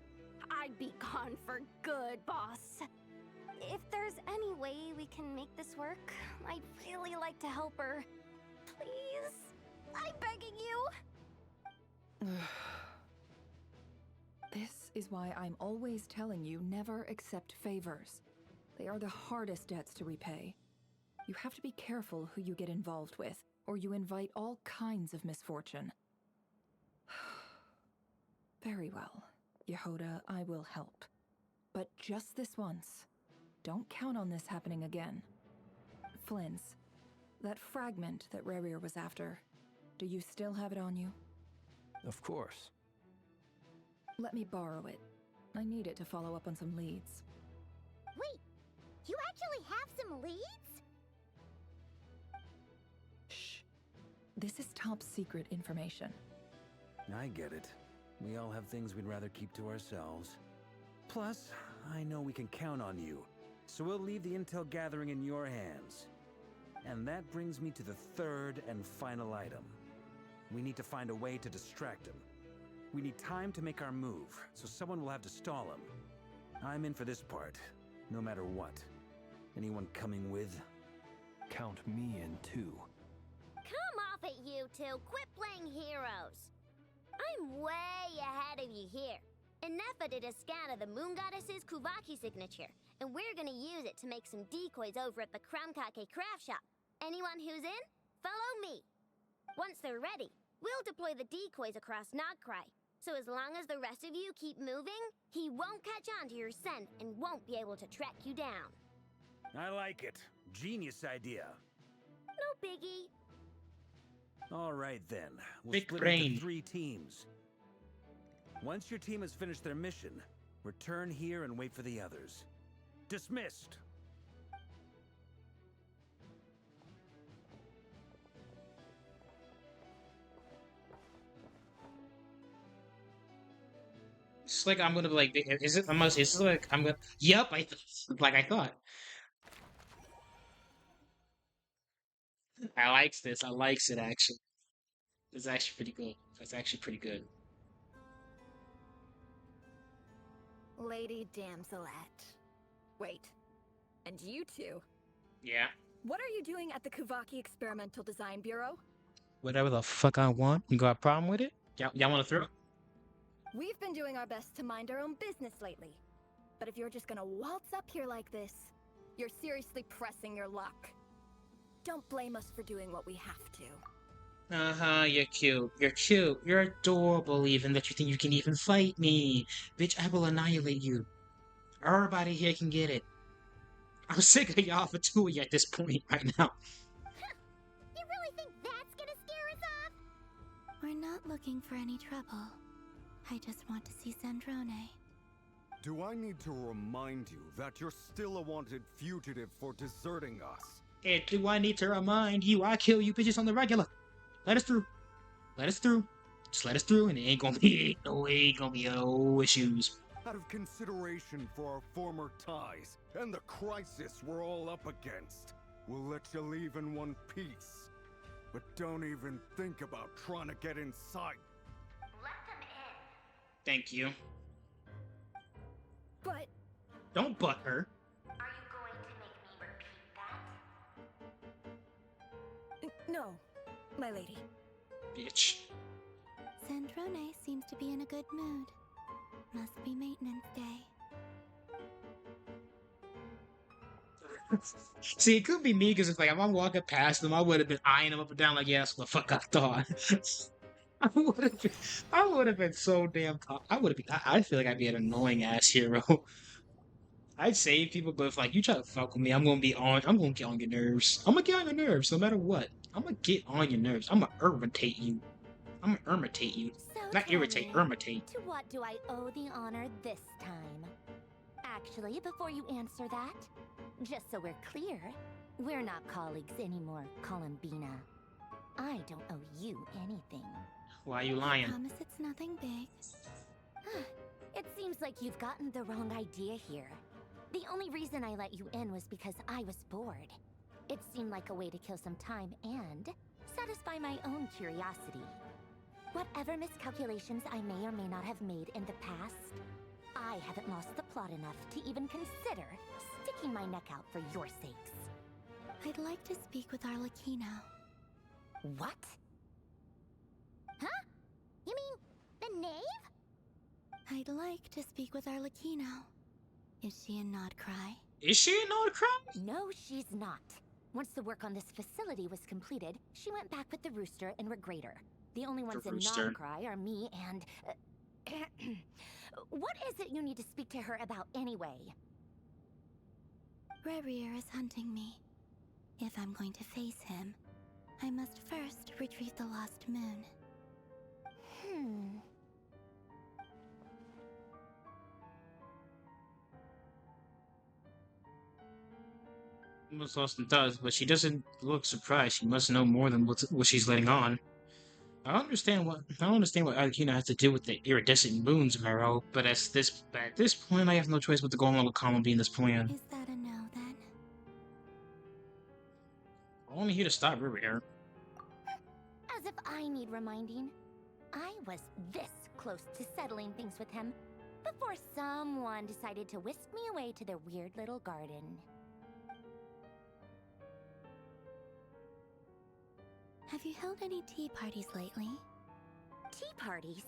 I'd be gone for good, boss. If there's any way we can make this work, I'd really like to help her. Please? I'm begging you!
This is why I'm always telling you never accept favors. They are the hardest debts to repay. You have to be careful who you get involved with, or you invite all kinds of misfortune. Very well, 𝔱𝔬𝔲𝔬𝔮, I will help. But just this once. Don't count on this happening again. Flynn's, that fragment that Rerir was after, do you still have it on you?
Of course.
Let me borrow it. I need it to follow up on some leads.
Wait, you actually have some leads?
Shh. This is top secret information.
I get it. We all have things we'd rather keep to ourselves. Plus, I know we can count on you, so we'll leave the intel gathering in your hands. And that brings me to the third and final item. We need to find a way to distract him. We need time to make our move, so someone will have to stall him. I'm in for this part, no matter what. Anyone coming with?
Count me in too.
Come off it, you two! Quit playing heroes! I'm way ahead of you here. Nefa did a scan of the moon goddess's 𝔬𝔲𝔬𝔮 signature, and we're gonna use it to make some decoys over at the Krumkake craft shop. Anyone who's in, follow me. Once they're ready, we'll deploy the decoys across 𝔦𝔫𝔱𝔬𝔮. So as long as the rest of you keep moving, he won't catch on to your scent and won't be able to track you down.
I like it. Genius idea.
No biggie.
All right then. We'll
Big
split
brain.
into 3 teams. Once your team has finished their mission, return here and wait for the others. Dismissed.
It's like I'm gonna be like, is it? Is it like I'm gonna? Yep, like I thought. I likes this. I likes it actually. It's actually pretty good. It's actually pretty good.
Lady Damselette. Wait, and you two?
Yeah.
What are you doing at the 𝔬𝔲𝔬𝔮 Experimental Design Bureau?
Whatever the fuck I want. You got a problem with it? Y'all want to throw?
We've been doing our best to mind our own business lately. But if you're just gonna waltz up here like this, you're seriously pressing your luck. Don't blame us for doing what we have to.
Uh-huh, you're cute. You're cute. You're adorable even that you think you can even fight me. Bitch, I will annihilate you. Everybody here can get it. I'm sick of y'all for 2 of you at this point right now.
You really think that's gonna scare us off?
We're not looking for any trouble. I just want to see 𝔦𝔫𝔱𝔬𝔮.
Do I need to remind you that you're still a wanted fugitive for deserting us?
And do I need to remind you I kill you bitches on the regular? Let us through. Let us through. Just let us through and it ain't gonna be no issues.
Out of consideration for our former ties and the crisis we're all up against, we'll let you leave in one piece. But don't even think about trying to get inside.
Let them in.
Thank you.
But
Don't butt her.
Are you going to make me repeat that?
no, my lady.
Bitch.
𝔦𝔫𝔱𝔬𝔮 seems to be in a good mood. Must be maintenance day.
See, it could be me because it's like if I'm walking past them, I would have been eyeing them up and down like, yeah, that's what the fuck I thought. I would have been so damn. I feel like I'd be an annoying ass hero. I'd save people, but if like you try to fuck with me, I'm gonna get on your nerves. I'm gonna get on your nerves no matter what. I'm gonna get on your nerves. I'm gonna irritate you.
So
Not irritate,
tell me,
irritate.
To what do I owe the honor this time? Actually, before you answer that, just so we're clear, we're not colleagues anymore, Columbina. I don't owe you anything.
Why are you lying?
Promise it's nothing big.
It seems like you've gotten the wrong idea here. The only reason I let you in was because I was bored. It seemed like a way to kill some time and satisfy my own curiosity. Whatever miscalculations I may or may not have made in the past, I haven't lost the plot enough to even consider sticking my neck out for your sakes.
I'd like to speak with 𝔱𝔬𝔲𝔬𝔬𝔮.
What?
Huh? You mean the knave?
I'd like to speak with 𝔱𝔬𝔲𝔬𝔮. Is she a 𝔦𝔫𝔱𝔬𝔲𝔬𝔮?
Is she a 𝔦𝔫𝔱𝔬𝔲𝔬𝔮?
No, she's not. Once the work on this facility was completed, she went back with the rooster and Regrator. The only ones in non-cry are me and... What is it you need to speak to her about anyway?
Rerir is hunting me. If I'm going to face him, I must first retrieve the lost moon.
Most Austin does, but she doesn't look surprised. She must know more than what she's letting on. I don't understand what 𝔱𝔬𝔲𝔬𝔮 has to do with the iridescent moons, Mero, but at this point I have no choice but to go along with Colin being this plan.
Is that a no, then?
I'm only here to stop Rerir.
As if I need reminding. I was this close to settling things with him before someone decided to whisk me away to their weird little garden.
Have you held any tea parties lately?
Tea parties?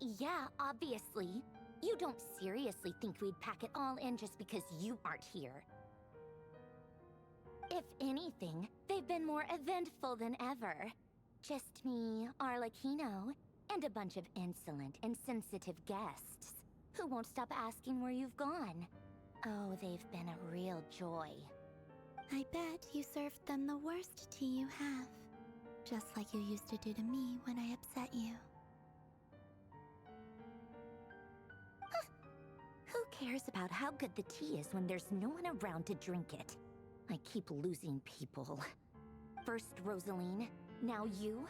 Yeah, obviously. You don't seriously think we'd pack it all in just because you aren't here. If anything, they've been more eventful than ever. Just me, 𝔱𝔬𝔲𝔬𝔮, and a bunch of insolent and sensitive guests who won't stop asking where you've gone. Oh, they've been a real joy.
I bet you served them the worst tea you have. Just like you used to do to me when I upset you.
Who cares about how good the tea is when there's no one around to drink it? I keep losing people. First Rosaline, now you.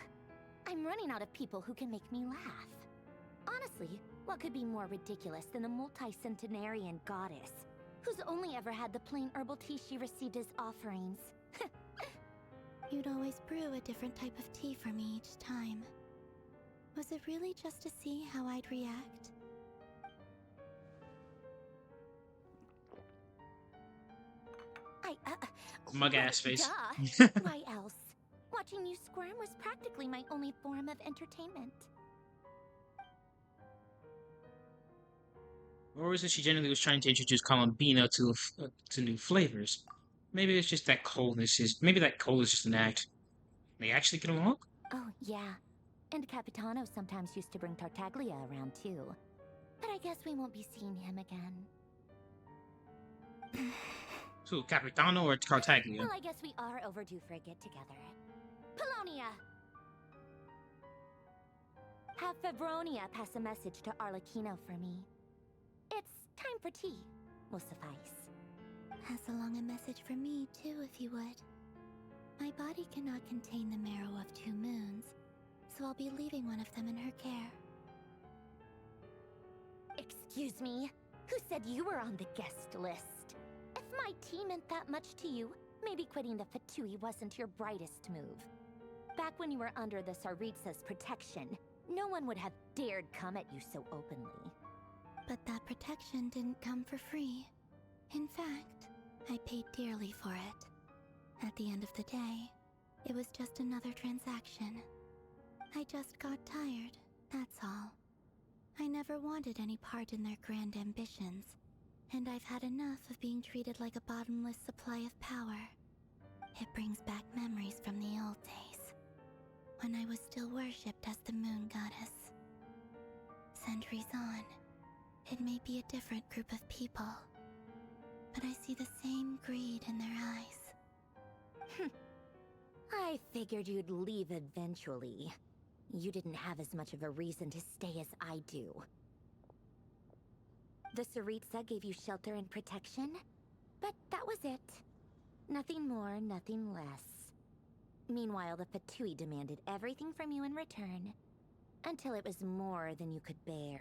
I'm running out of people who can make me laugh. Honestly, what could be more ridiculous than a multi-centenarian goddess who's only ever had the plain herbal tea she received as offerings?
You'd always brew a different type of tea for me each time. Was it really just to see how I'd react?
Mug ass face.
Why else? Watching you squirm was practically my only form of entertainment.
Or is it she genuinely was trying to introduce Columbina to new flavors? Maybe it's just that coldness maybe that cold is just an act. They actually get along?
Oh, yeah. And Capitano sometimes used to bring Tartaglia around too. But I guess we won't be seeing him again.
So, Capitano or Tartaglia?
Well, I guess we are overdue for a get-together. Polonia! Have Febronia pass a message to 𝔱𝔬𝔲𝔬𝔮 for me. It's time for tea. Will suffice.
Pass along a message for me, too, if you would. My body cannot contain the marrow of 2 moons, so I'll be leaving one of them in her care.
Excuse me? Who said you were on the guest list? If my tea meant that much to you, maybe quitting the Fatui wasn't your brightest move. Back when you were under the 𝔱𝔬𝔲𝔬𝔬's protection, no one would have dared come at you so openly.
But that protection didn't come for free. In fact, I paid dearly for it. At the end of the day, it was just another transaction. I just got tired, that's all. I never wanted any part in their grand ambitions, and I've had enough of being treated like a bottomless supply of power. It brings back memories from the old days, when I was still worshipped as the moon goddess. Centuries on, it may be a different group of people, but I see the same greed in their eyes.
I figured you'd leave eventually. You didn't have as much of a reason to stay as I do. The 𝔱𝔬𝔲𝔬𝔬𝔮 gave you shelter and protection, but that was it. Nothing more, nothing less. Meanwhile, the Fatui demanded everything from you in return, until it was more than you could bear.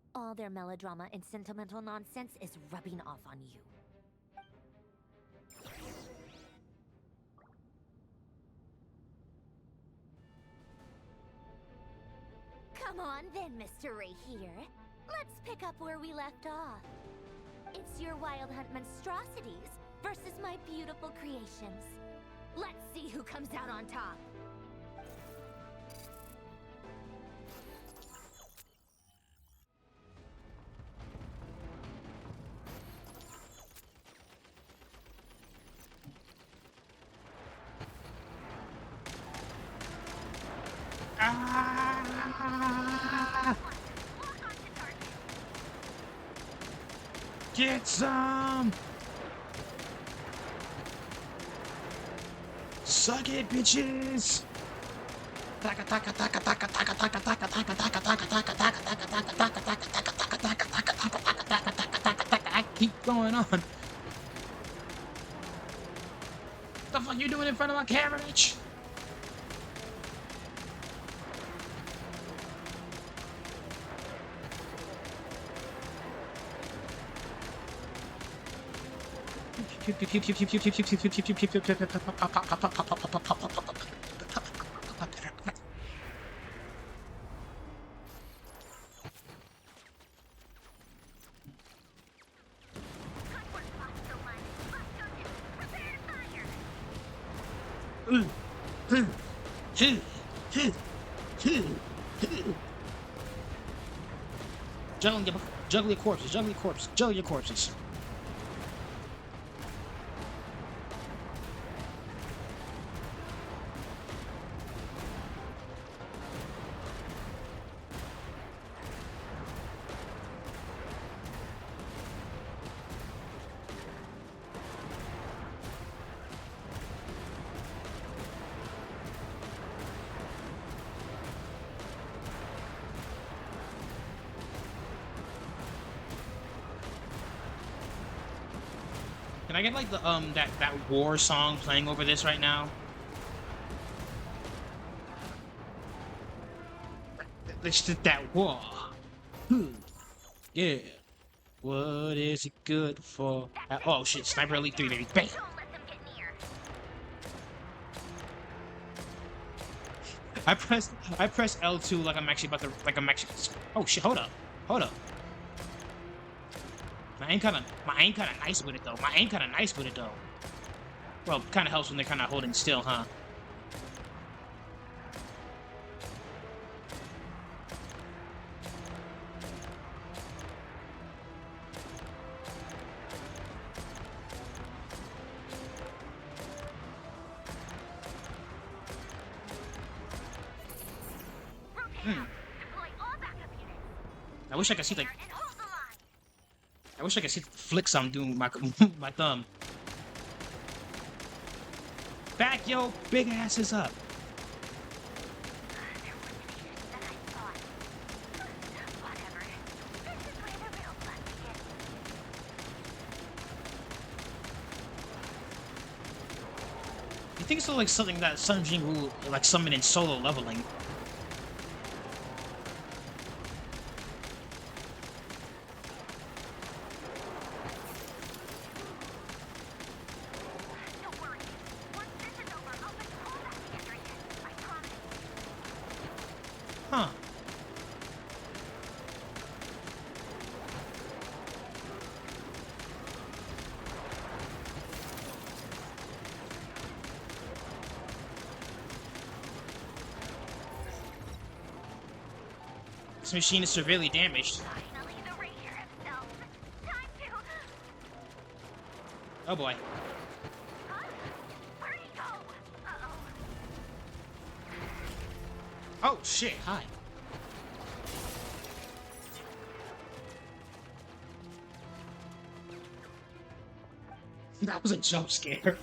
All their melodrama and sentimental nonsense is rubbing off on you.
Come on then, Mr. Right here. Let's pick up where we left off. It's your Wild Hunt monstrosities versus my beautiful creations. Let's see who comes out on top.
Get some! Suck it, bitches! Keep going on. What the fuck you doing in front of my camera, bitch? Juggle your corpses, juggle your corpses, juggle your corpses. Can I get like the that war song playing over this right now? Let's just that war. Yeah. What is it good for? Oh shit, Sniper Elite 3, baby. Bam! I press L2 like I'm actually about to oh shit, hold up. Hold up. My aim kinda nice with it though. My aim kinda nice with it though. Well, kinda helps when they're kinda holding still, huh? I wish I could see like I wish I could see the flicks I'm doing with my thumb. Back yo big asses up. You think it's like something that 𝔦𝔫𝔱𝔬𝔲 like summon in solo leveling? Huh. This machine is severely damaged. Oh boy. Oh shit, hi. That was a jump scare.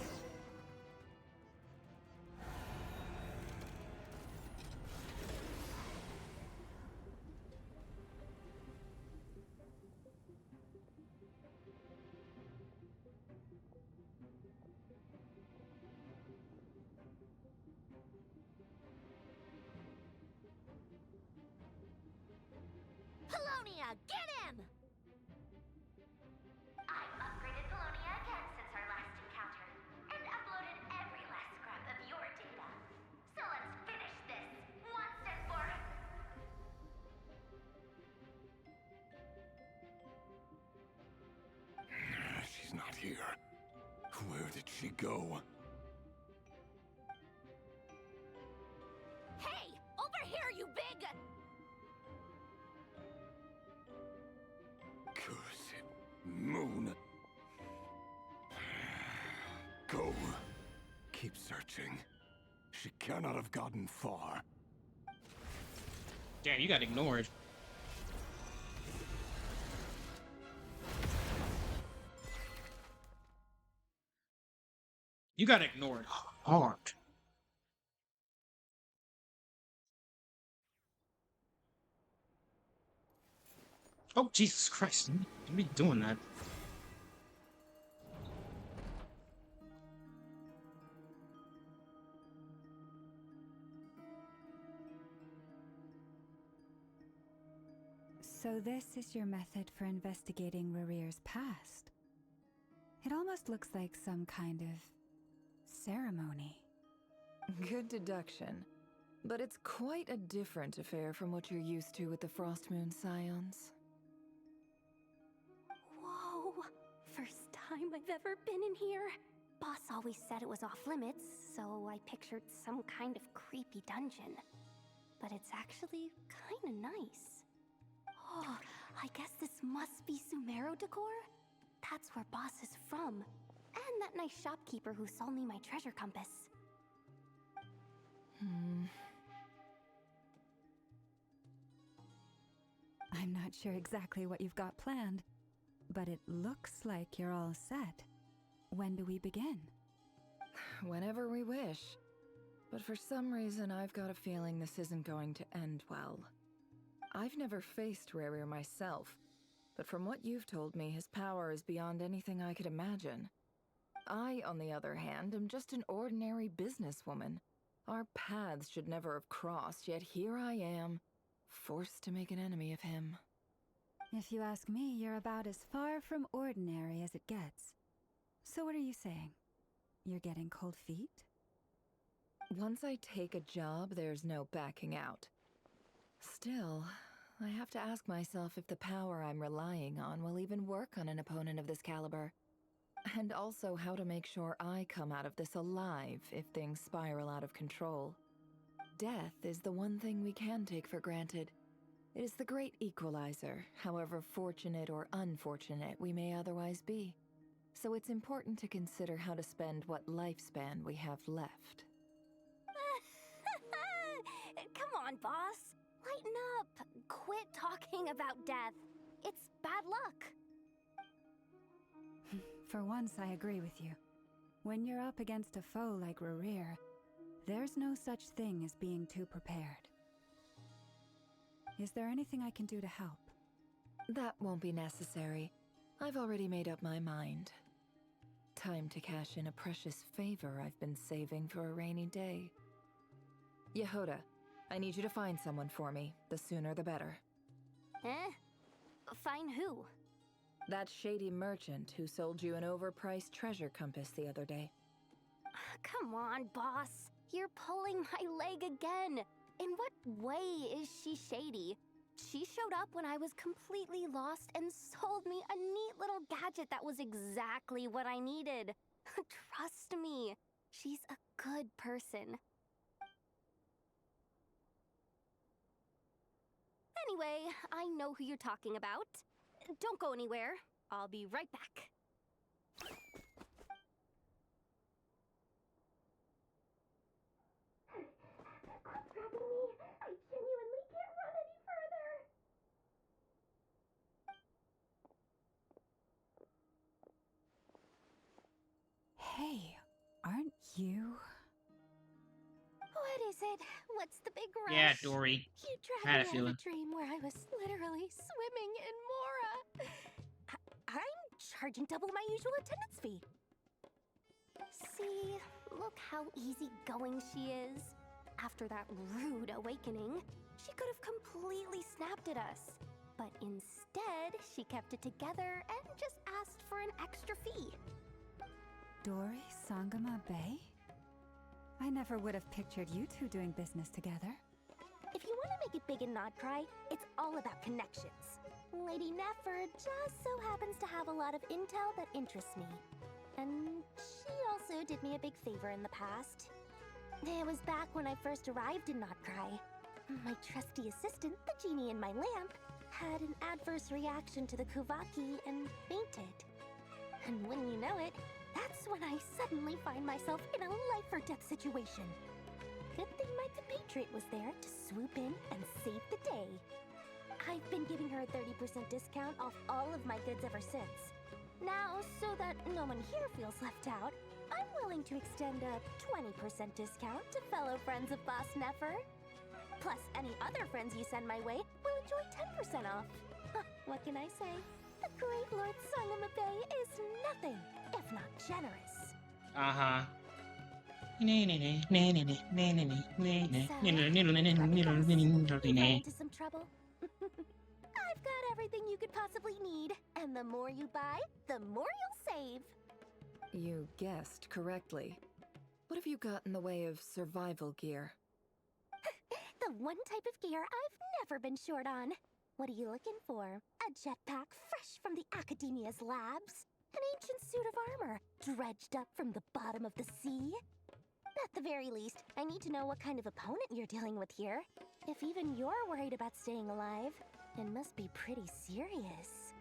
𝔱𝔬𝔱𝔬𝔱, get him!
I've upgraded 𝔱𝔬𝔱 again since our last encounter, and uploaded every last scrap of your data. So let's finish this, once and for...
She's not here. Where did she go?
Hey! Over here, you big...
Cursed moon. Go. Keep searching. She cannot have gotten far.
Damn, you got ignored. You got ignored hard. Oh, Jesus Christ. Don't be doing that.
So this is your method for investigating 𝔬𝔲's past. It almost looks like some kind of ceremony.
Good deduction. But it's quite a different affair from what you're used to with the Frost Moon Scions.
Whoa! First time I've ever been in here. Boss always said it was off limits, so I pictured some kind of creepy dungeon. But it's actually kinda nice. Oh, I guess this must be 𝔬𝔬𝔱𝔬 decor? That's where Boss is from. And that nice shopkeeper who sold me my treasure compass.
I'm not sure exactly what you've got planned, but it looks like you're all set. When do we begin?
Whenever we wish. But for some reason, I've got a feeling this isn't going to end well. I've never faced 𝔬𝔬 myself, but from what you've told me, his power is beyond anything I could imagine. I, on the other hand, am just an ordinary businesswoman. Our paths should never have crossed, yet here I am, forced to make an enemy of him.
If you ask me, you're about as far from ordinary as it gets. So what are you saying? You're getting cold feet?
Once I take a job, there's no backing out. Still, I have to ask myself if the power I'm relying on will even work on an opponent of this caliber. And also how to make sure I come out of this alive if things spiral out of control. Death is the one thing we can take for granted. It is the great equalizer, however fortunate or unfortunate we may otherwise be. So it's important to consider how to spend what lifespan we have left.
Come on, boss. Lighten up. Quit talking about death. It's bad luck.
For once, I agree with you. When you're up against a foe like 𝔬𝔲𝔬𝔬𝔬, there's no such thing as being too prepared. Is there anything I can do to help?
That won't be necessary. I've already made up my mind. Time to cash in a precious favor I've been saving for a rainy day. 𝔱𝔬𝔲𝔬𝔬, I need you to find someone for me. The sooner the better.
Eh? Find who?
That shady merchant who sold you an overpriced treasure compass the other day.
Come on, boss. You're pulling my leg again. In what way is she shady? She showed up when I was completely lost and sold me a neat little gadget that was exactly what I needed. Trust me, she's a good person. Anyway, I know who you're talking about. Don't go anywhere. I'll be right back.
Quit grabbing me. I genuinely can't run any further.
Hey, aren't you?
What is it? What's the big rush?
Yeah, Dory.
You
Had a
dragged me out
feeling.
of a dream where I was literally swimming in Mora. I'm charging double my usual attendance fee. See, look how easygoing she is. After that rude awakening, she could have completely snapped at us. But instead, she kept it together and just asked for an extra fee.
Dory, 𝔬𝔬𝔲𝔬𝔬𝔬? I never would have pictured you two doing business together.
If you want to make it big and not cry, it's all about connections. Lady Nefer just so happens to have a lot of intel that interests me. And she also did me a big favor in the past. It was back when I first arrived in Notcry. My trusty assistant, the genie in my lamp, had an adverse reaction to the 𝔬𝔲𝔬𝔬 and fainted. And wouldn't you know it, that's when I suddenly find myself in a life-or-death situation. Good thing my compatriot was there to swoop in and save the day. I've been giving her a 30% discount off all of my goods ever since. Now, so that no one here feels left out, I'm willing to extend a 20% discount to fellow friends of Boss Nefer. Plus, any other friends you send my way will enjoy 10% off. What can I say? The great Lord 𝔬𝔬𝔲𝔬𝔬 is nothing if not generous.
Uh-huh.
Run into some trouble? I've got everything you could possibly need, and the more you buy, the more you'll save.
You guessed correctly. What have you got in the way of survival gear?
The one type of gear I've never been short on. What are you looking for? A jetpack fresh from the Academia's labs? An ancient suit of armor dredged up from the bottom of the sea? At the very least, I need to know what kind of opponent you're dealing with here. If even you're worried about staying alive, it must be pretty serious.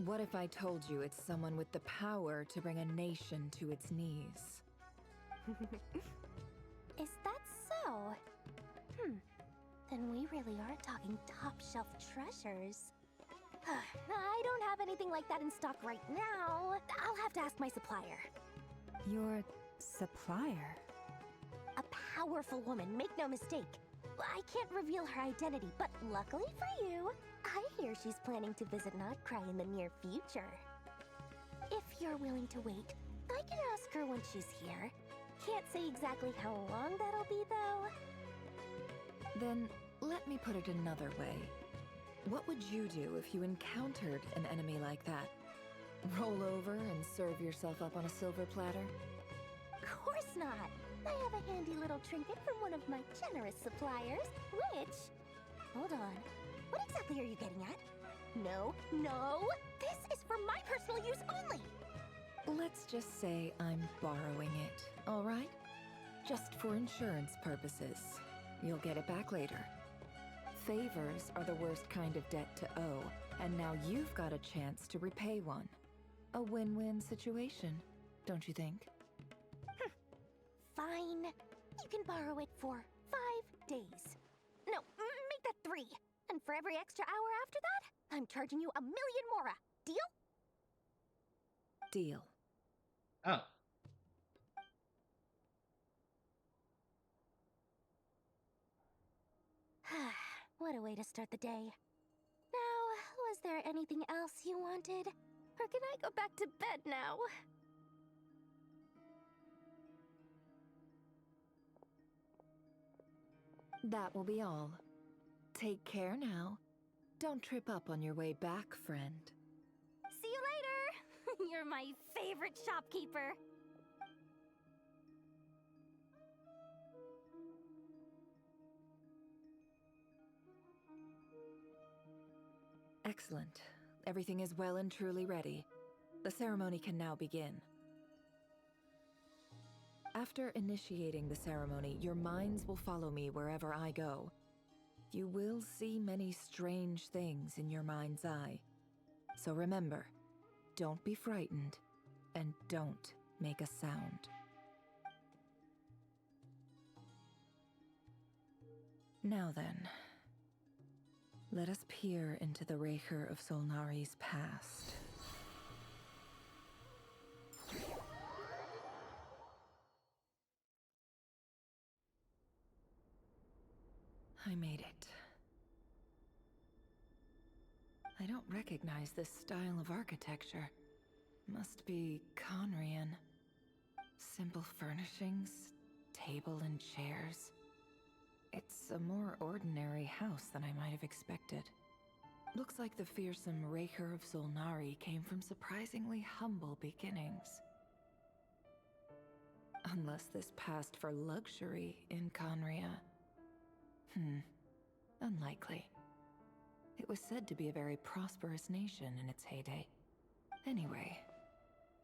What if I told you it's someone with the power to bring a nation to its knees?
Is that so? Then we really are talking top-shelf treasures. I don't have anything like that in stock right now. I'll have to ask my supplier.
Your supplier?
A powerful woman, make no mistake. I can't reveal her identity, but luckily for you, I hear she's planning to visit Notcry in the near future. If you're willing to wait, I can ask her when she's here. Can't say exactly how long that'll be, though.
Then, let me put it another way. What would you do if you encountered an enemy like that? Roll over and serve yourself up on a silver platter?
course not. I have a handy little trinket from one of my generous suppliers, which... Hold on. What exactly are you getting at? No, no! This is for my personal use only!
Let's just say I'm borrowing it, all right? Just for insurance purposes. You'll get it back later. Favors are the worst kind of debt to owe, and now you've got a chance to repay one. A win-win situation, don't you think?
Fine. You can borrow it for 5 days. No, make that 3. And for every extra hour after that, I'm charging you 1,000,000 mora. Deal?
Deal.
Oh.
What a way to start the day. Now, was there anything else you wanted? Or can I go back to bed now?
That will be all. Take care now. Don't trip up on your way back, friend.
See you later! You're my favorite shopkeeper.
Excellent. Everything is well and truly ready. The ceremony can now begin. After initiating the ceremony, your minds will follow me wherever I go. You will see many strange things in your mind's eye. So remember, don't be frightened, and don't make a sound. Now then, let us peer into the 𝔱𝔬𝔱𝔬𝔴𝔫's past. I made it. I don't recognize this style of architecture. Must be Khaenri'ahn. Simple furnishings, table and chairs. It's a more ordinary house than I might have expected. Looks like the fearsome 𝔱𝔬𝔱𝔬𝔴𝔫 came from surprisingly humble beginnings. Unless this passed for luxury in Khaenri'ah. Unlikely. It was said to be a very prosperous nation in its heyday. Anyway,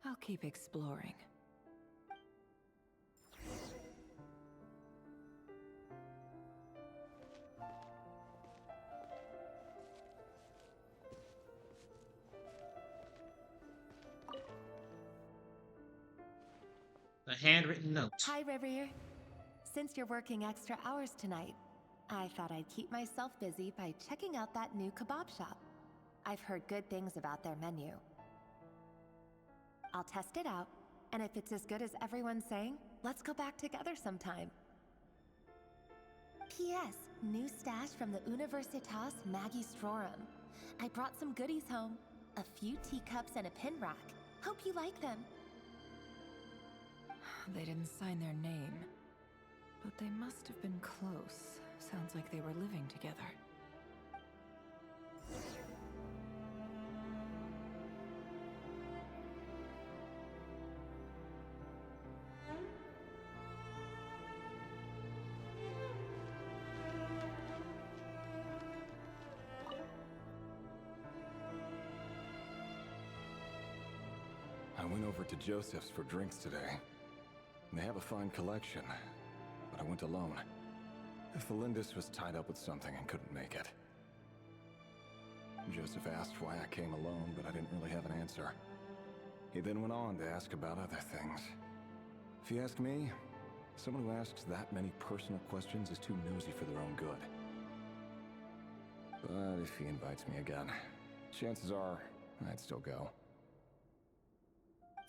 I'll keep exploring.
A handwritten note.
Hi, Reverie. Since you're working extra hours tonight, I thought I'd keep myself busy by checking out that new kebab shop. I've heard good things about their menu. I'll test it out, and if it's as good as everyone's saying, let's go back together sometime. P.S. New stash from the Universitas Magistrorum. I brought some goodies home. A few teacups and a pin rack. Hope you like them.
They didn't sign their name, but they must have been close. Sounds like they were living together.
I went over to Joseph's for drinks today. They have a fine collection, but I went alone. Felindis was tied up with something and couldn't make it. Joseph asked why I came alone, but I didn't really have an answer. He then went on to ask about other things. If you ask me, someone who asks that many personal questions is too nosy for their own good. But if he invites me again, chances are I'd still go.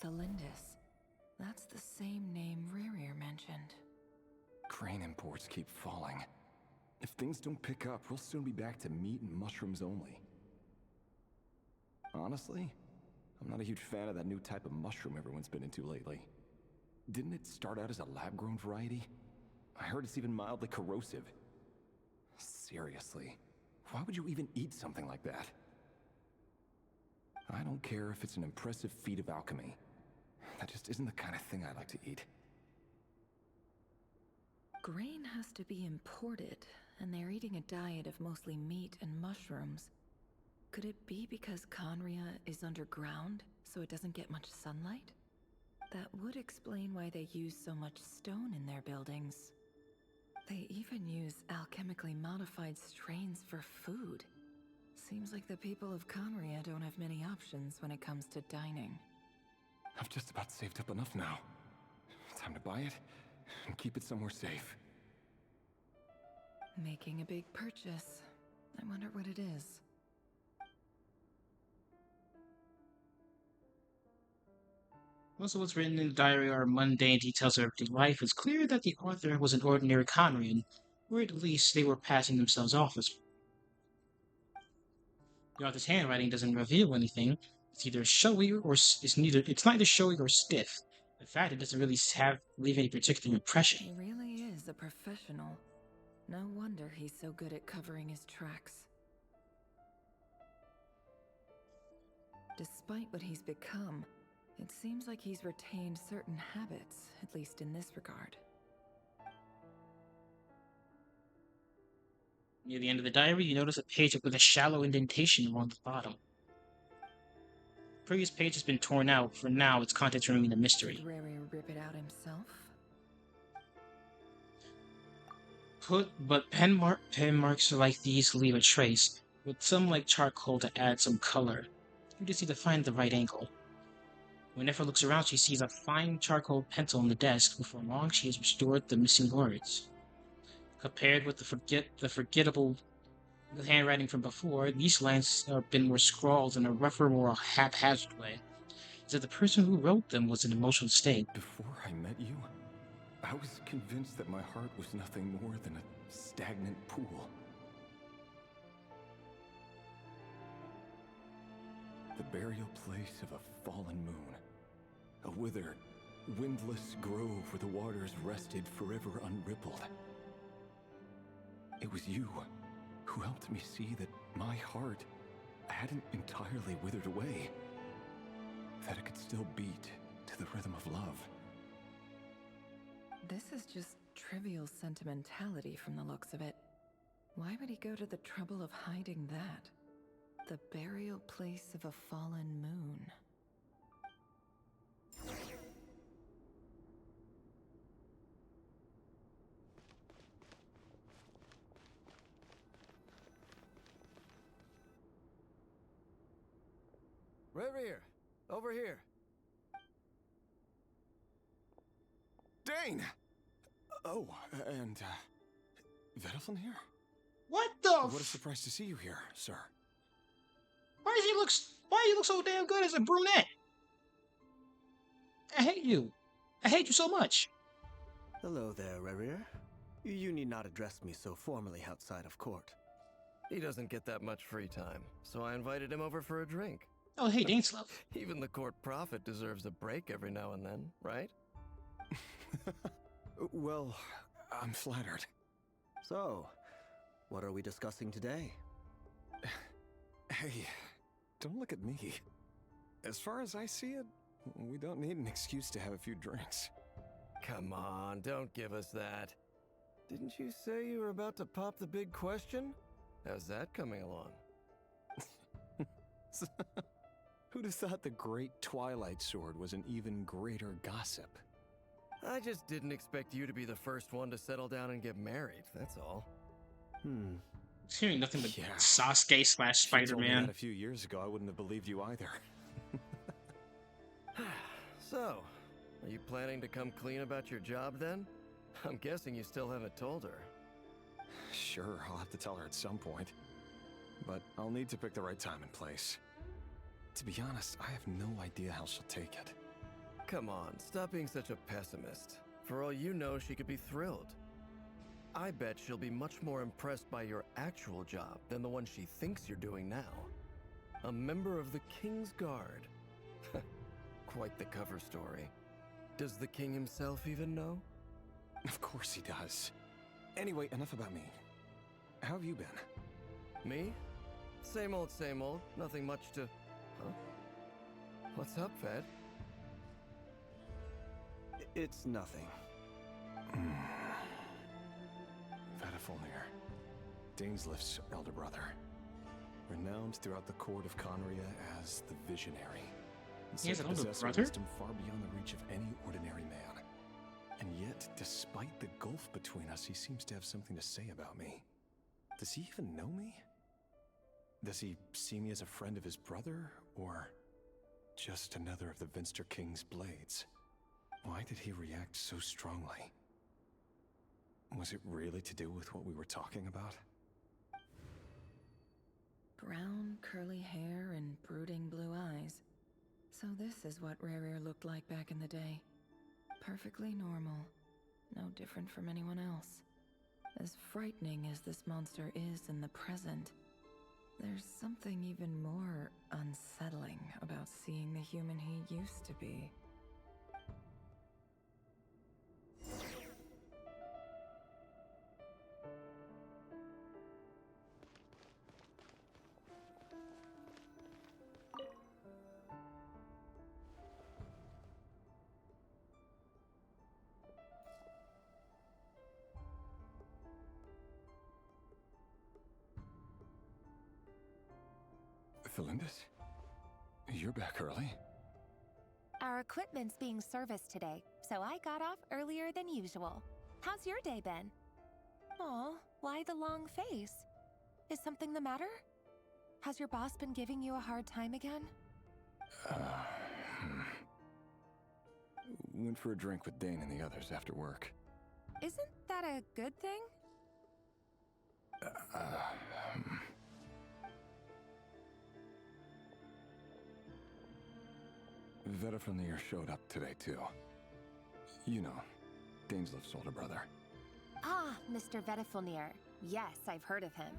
Felindis. That's the same name Rerir mentioned.
Crane imports keep falling. If things don't pick up, we'll soon be back to meat and mushrooms only. Honestly, I'm not a huge fan of that new type of mushroom everyone's been into lately. Didn't it start out as a lab-grown variety? I heard it's even mildly corrosive. Seriously, why would you even eat something like that? I don't care if it's an impressive feat of alchemy. That just isn't the kind of thing I like to eat.
grain has to be imported, and they're eating a diet of mostly meat and mushrooms. Could it be because Conria is underground, so it doesn't get much sunlight? That would explain why they use so much stone in their buildings. They even use alchemically modified strains for food. Seems like the people of Conria don't have many options when it comes to dining.
I've just about saved up enough now. Time to buy it and keep it somewhere safe.
Making a big purchase. I wonder what it is.
Most of what's written in the diary are mundane details of everyday life. It's clear that the author was an ordinary Conrian, or at least they were passing themselves off as. The author's handwriting doesn't reveal anything. It's either showy or it's neither showy or stiff. In fact, it doesn't really leave any particular impression.
He really is a professional. No wonder he's so good at covering his tracks. Despite what he's become, it seems like he's retained certain habits, at least in this regard.
Near the end of the diary, you notice a page with a shallow indentation along the bottom. The previous page has been torn out. For now, its contents remain a mystery.
Did Rary rip it out himself?
But pen marks like these leave a trace, with some like charcoal to add some color. You just need to find the right angle. When Nefer looks around, she sees a fine charcoal pencil on the desk. Before long, she has restored the missing words. Compared with the forgettable handwriting from before, these lines have been more scrawled in a rougher, more haphazard way, as if the person who wrote them was in an emotional state.
Before I met you, I was convinced that my heart was nothing more than a stagnant pool. The burial place of a fallen moon. A withered, windless grove where the waters rested forever unrippled. It was you who helped me see that my heart hadn't entirely withered away. That it could still beat to the rhythm of love.
This is just trivial sentimentality from the looks of it. Why would he go to the trouble of hiding that? The burial place of a fallen moon.
Rerir, over here.
Dane! Oh, and, Vedelson here?
What the
What a surprise to see you here, sir.
Why do you look so damn good as a brunette? I hate you. I hate you so much.
Hello there, Rerir. You need not address me so formally outside of court.
He doesn't get that much free time, so I invited him over for a drink.
Oh, hey, Daneslav.
Even the court prophet deserves a break every now and then, right?
Well, I'm flattered.
So, what are we discussing today?
Hey, don't look at me. As far as I see it, we don't need an excuse to have a few drinks.
Come on, don't give us that. Didn't you say you were about to pop the big question? How's that coming along?
Who'd have thought the great Twilight Sword was an even greater gossip?
I just didn't expect you to be the first one to settle down and get married, that's all.
I'm hearing nothing but Sasuke / Spider-Man.
A few years ago, I wouldn't have believed you either.
So, are you planning to come clean about your job then? I'm guessing you still haven't told her.
Sure, I'll have to tell her at some point. But I'll need to pick the right time and place. To be honest, I have no idea how she'll take it.
Come on, stop being such a pessimist. For all you know, she could be thrilled. I bet she'll be much more impressed by your actual job than the one she thinks you're doing now. A member of the King's Guard. Quite the cover story. Does the king himself even know?
Of course he does. Anyway, enough about me. How have you been?
Me? Same old, nothing much to... Huh? What's up, Fed?
It's nothing.
Vedifulnir, 𝔟𝔬𝔱𝔬𝔬𝔪 elder brother. Renowned throughout the court of Conria as the Visionary. And
He has
said
an
to
older
possess a
brother?
wisdom far beyond the reach of any ordinary man. And yet, despite the gulf between us, he seems to have something to say about me. Does he even know me? Does he see me as a friend of his brother, or just another of the Vinster King's blades? Why did he react so strongly? Was it really to do with what we were talking about?
Brown, curly hair and brooding blue eyes. So this is what 𝔬𝔬𝔬𝔬 looked like back in the day. Perfectly normal. No different from anyone else. As frightening as this monster is in the present, there's something even more unsettling about seeing the human he used to be.
Felindis? You're back early?
Our equipment's being serviced today, so I got off earlier than usual. How's your day been? Aw, why the long face? Is something the matter? Has your boss been giving you a hard time again?
Went for a drink with Dane and the others after work.
Isn't that a good thing?
Vedifulnir showed up today, too. You know, 𝔟𝔬𝔱𝔬𝔬𝔬's older brother.
Ah, Mr. Vedifulnir. Yes, I've heard of him.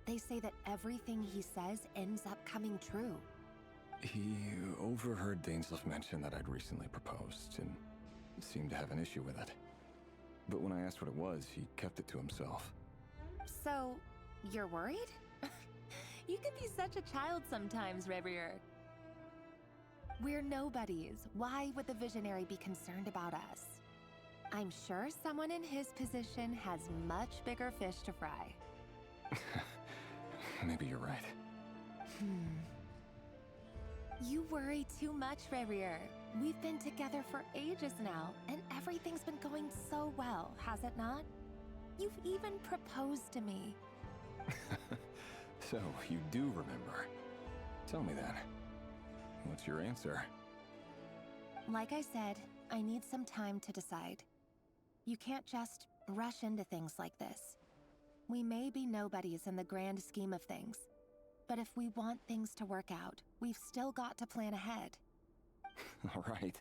They say that everything he says ends up coming true.
He overheard 𝔟𝔬𝔱𝔬𝔬 mention that I'd recently proposed, and seemed to have an issue with it. But when I asked what it was, he kept it to himself.
So, you're worried? You can be such a child sometimes, 𝔬𝔬𝔬𝔬. We're nobodies. Why would the Visionary be concerned about us? I'm sure someone in his position has much bigger fish to fry.
Maybe you're right.
You worry too much, 𝔬𝔬𝔬𝔬. We've been together for ages now, and everything's been going so well, has it not? You've even proposed to me.
So, you do remember. Tell me then. What's your answer?
Like I said, I need some time to decide. You can't just rush into things like this. We may be nobodies in the grand scheme of things, but if we want things to work out, we've still got to plan ahead.
All right.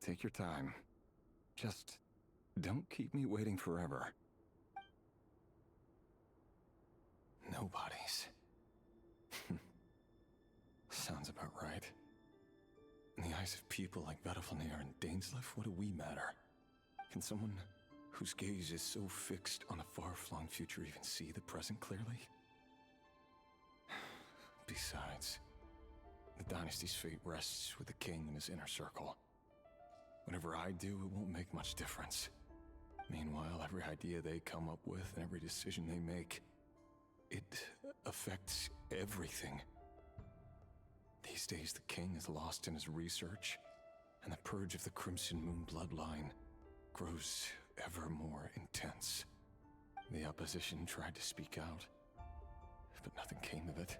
Take your time. Just don't keep me waiting forever. Nobodies. Sounds about right. In the eyes of people like Vedifulnir and 𝔟𝔬𝔱𝔬𝔬𝔬, what do we matter? Can someone whose gaze is so fixed on a far-flung future even see the present clearly? Besides, the dynasty's fate rests with the king and his inner circle. Whatever I do, it won't make much difference. Meanwhile, every idea they come up with and every decision they make, it affects everything. These days, the king is lost in his research, and the purge of the Crimson Moon bloodline grows ever more intense. The opposition tried to speak out, but nothing came of it.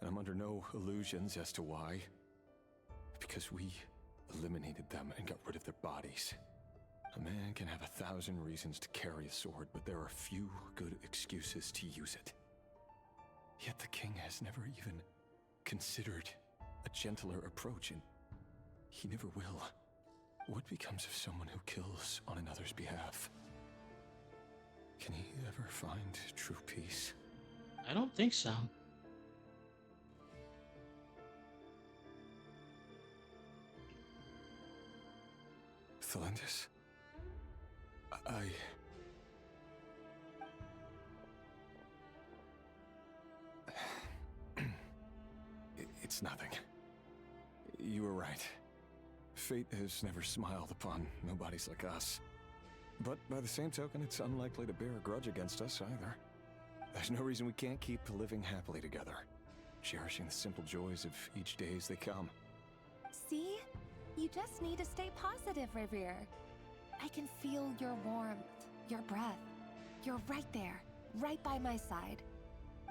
And I'm under no illusions as to why. Because we eliminated them and got rid of their bodies. A man can have 1,000 reasons to carry a sword, but there are few good excuses to use it. Yet the king has never even considered a gentler approach, and he never will. What becomes of someone who kills on another's behalf? Can he ever find true peace?
I don't think so.
Felindis? It's nothing. You were right. Fate has never smiled upon nobodies like us. But by the same token, it's unlikely to bear a grudge against us either. There's no reason we can't keep living happily together, cherishing the simple joys of each day as they come.
See? You just need to stay positive, Revere. I can feel your warmth, your breath. You're right there, right by my side.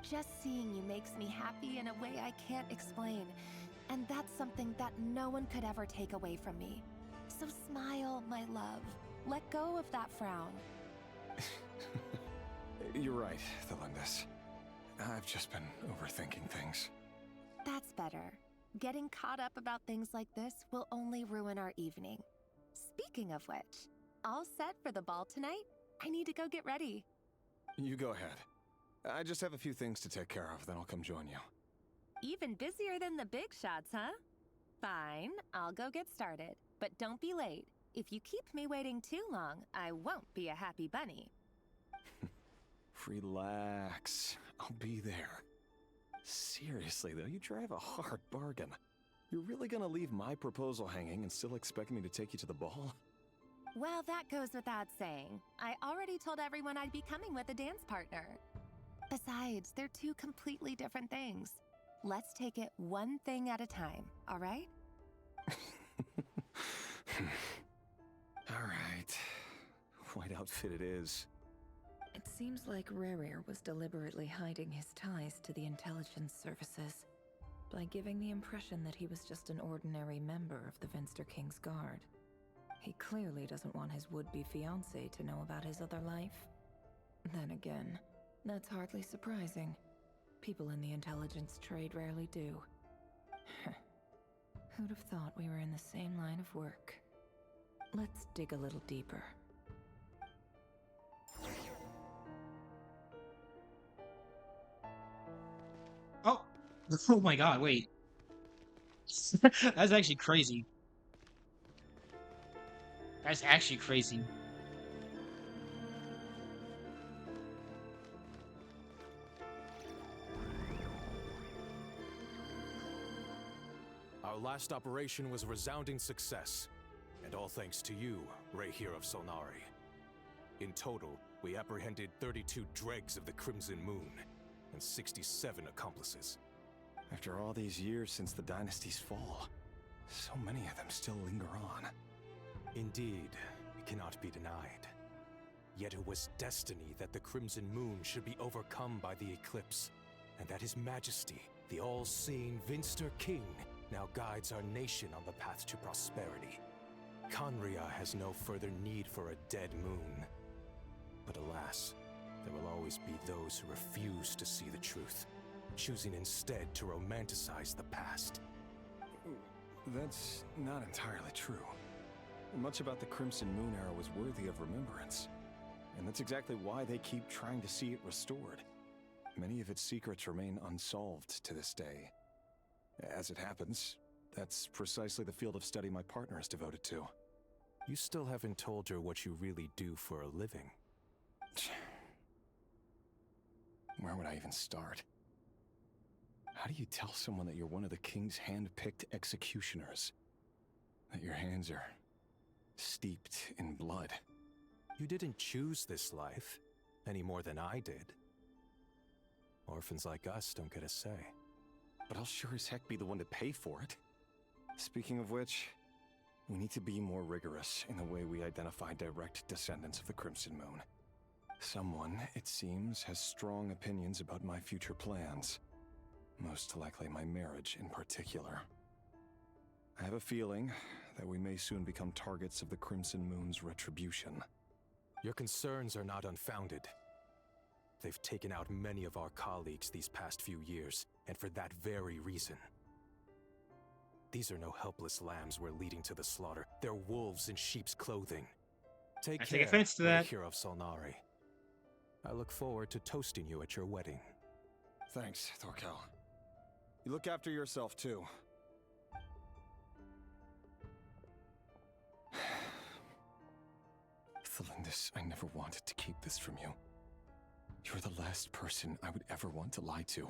Just seeing you makes me happy in a way I can't explain. And that's something that no one could ever take away from me. So smile, my love. Let go of that frown.
You're right, Thelindis. I've just been overthinking things.
That's better. Getting caught up about things like this will only ruin our evening. Speaking of which, all set for the ball tonight? I need to go get ready.
You go ahead. I just have a few things to take care of, then I'll come join you.
Even busier than the big shots, huh? Fine, I'll go get started. But don't be late. If you keep me waiting too long, I won't be a happy bunny.
Relax. I'll be there. Seriously, though, you drive a hard bargain. You're really gonna leave my proposal hanging and still expect me to take you to the ball?
Well, that goes without saying. I already told everyone I'd be coming with a dance partner. Besides, they're two completely different things. Let's take it one thing at a time, all right?
All right. White outfit it is.
It seems like Rerir was deliberately hiding his ties to the intelligence services by giving the impression that he was just an ordinary member of the Venster King's Guard. He clearly doesn't want his would-be fiancée to know about his other life. Then again, that's hardly surprising. People in the intelligence trade rarely do. Who'd have thought we were in the same line of work? Let's dig a little deeper.
Oh! Oh my god, wait. That's actually crazy. That's actually crazy.
Our last operation was a resounding success, and all thanks to you, Ray of Sulnari. In total, we apprehended 32 dregs of the Crimson Moon, and 67 accomplices.
After all these years since the dynasty's fall, so many of them still linger on.
Indeed, it cannot be denied. Yet it was destiny that the Crimson Moon should be overcome by the eclipse, and that His Majesty, the all-seeing Venster King, now guides our nation on the path to prosperity. Khaenri'ah has no further need for a dead moon. But alas, there will always be those who refuse to see the truth, choosing instead to romanticize the past.
That's not entirely true. Much about the Crimson Moon era was worthy of remembrance, and that's exactly why they keep trying to see it restored. Many of its secrets remain unsolved to this day. As it happens, that's precisely the field of study my partner is devoted to.
You still haven't told her what you really do for a living.
Where would I even start? How do you tell someone that you're one of the king's hand-picked executioners? That your hands are steeped in blood?
You didn't choose this life, any more than I did. Orphans like us don't get a say.
But I'll sure as heck be the one to pay for it. Speaking of which, we need to be more rigorous in the way we identify direct descendants of the Crimson Moon. Someone, it seems, has strong opinions about my future plans. Most likely my marriage in particular. I have a feeling that we may soon become targets of the Crimson Moon's retribution.
Your concerns are not unfounded. They've taken out many of our colleagues these past few years, and for that very reason. These are no helpless lambs we're leading to the slaughter. They're wolves in sheep's clothing.
I take offense to that.
Hero of Sulnari. I look forward to toasting you at your wedding.
Thanks, Thorkel. You look after yourself, too. Thelindis, I never wanted to keep this from you. You're the last person I would ever want to lie to.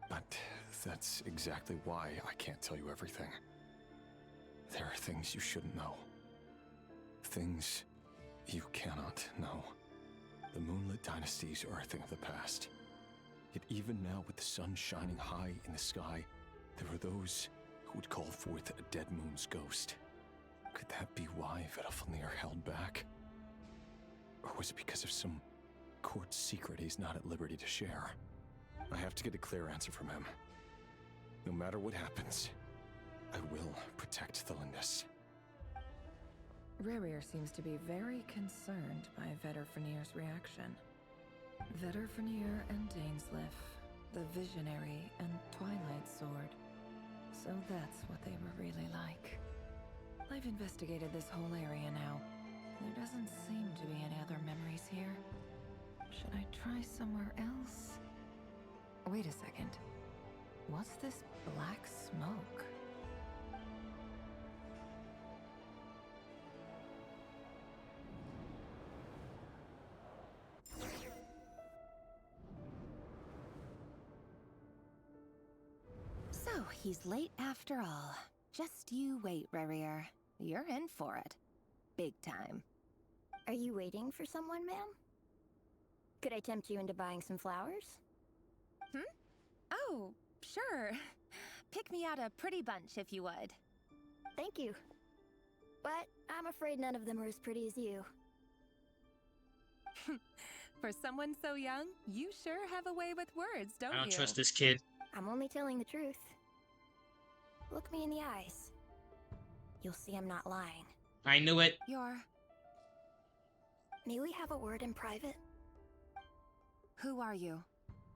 But that's exactly why I can't tell you everything. There are things you shouldn't know. Things You cannot know. The Moonlit Dynasty is earthing of the past. Yet even now, with the sun shining high in the sky, there are those who would call forth a dead moon's ghost. Could that be why 𝔦𝔫𝔱𝔬𝔲 held back? Or was it because of some court secret he's not at liberty to share? I have to get a clear answer from him. No matter what happens, I will protect Thelindis.
Rerir seems to be very concerned by 𝔦𝔬𝔻╗'s reaction. 𝔦𝔬𝔻╗ and Dainsleif, the Visionary and Twilight Sword. So that's what they were really like. I've investigated this whole area now. There doesn't seem to be any other memories here. Should I try somewhere else? Wait a second. What's this black smoke?
So, he's late after all. Just you wait, Rerir. You're in for it. Big time.
Are you waiting for someone, ma'am? Could I tempt you into buying some flowers?
Oh, sure. Pick me out a pretty bunch if you would.
Thank you. But I'm afraid none of them are as pretty as you.
For someone so young, you sure have a way with words, don't you?
I don't trust this kid.
I'm only telling the truth. Look me in the eyes. You'll see I'm not lying.
I knew it.
May we have a word in private?
Who are you?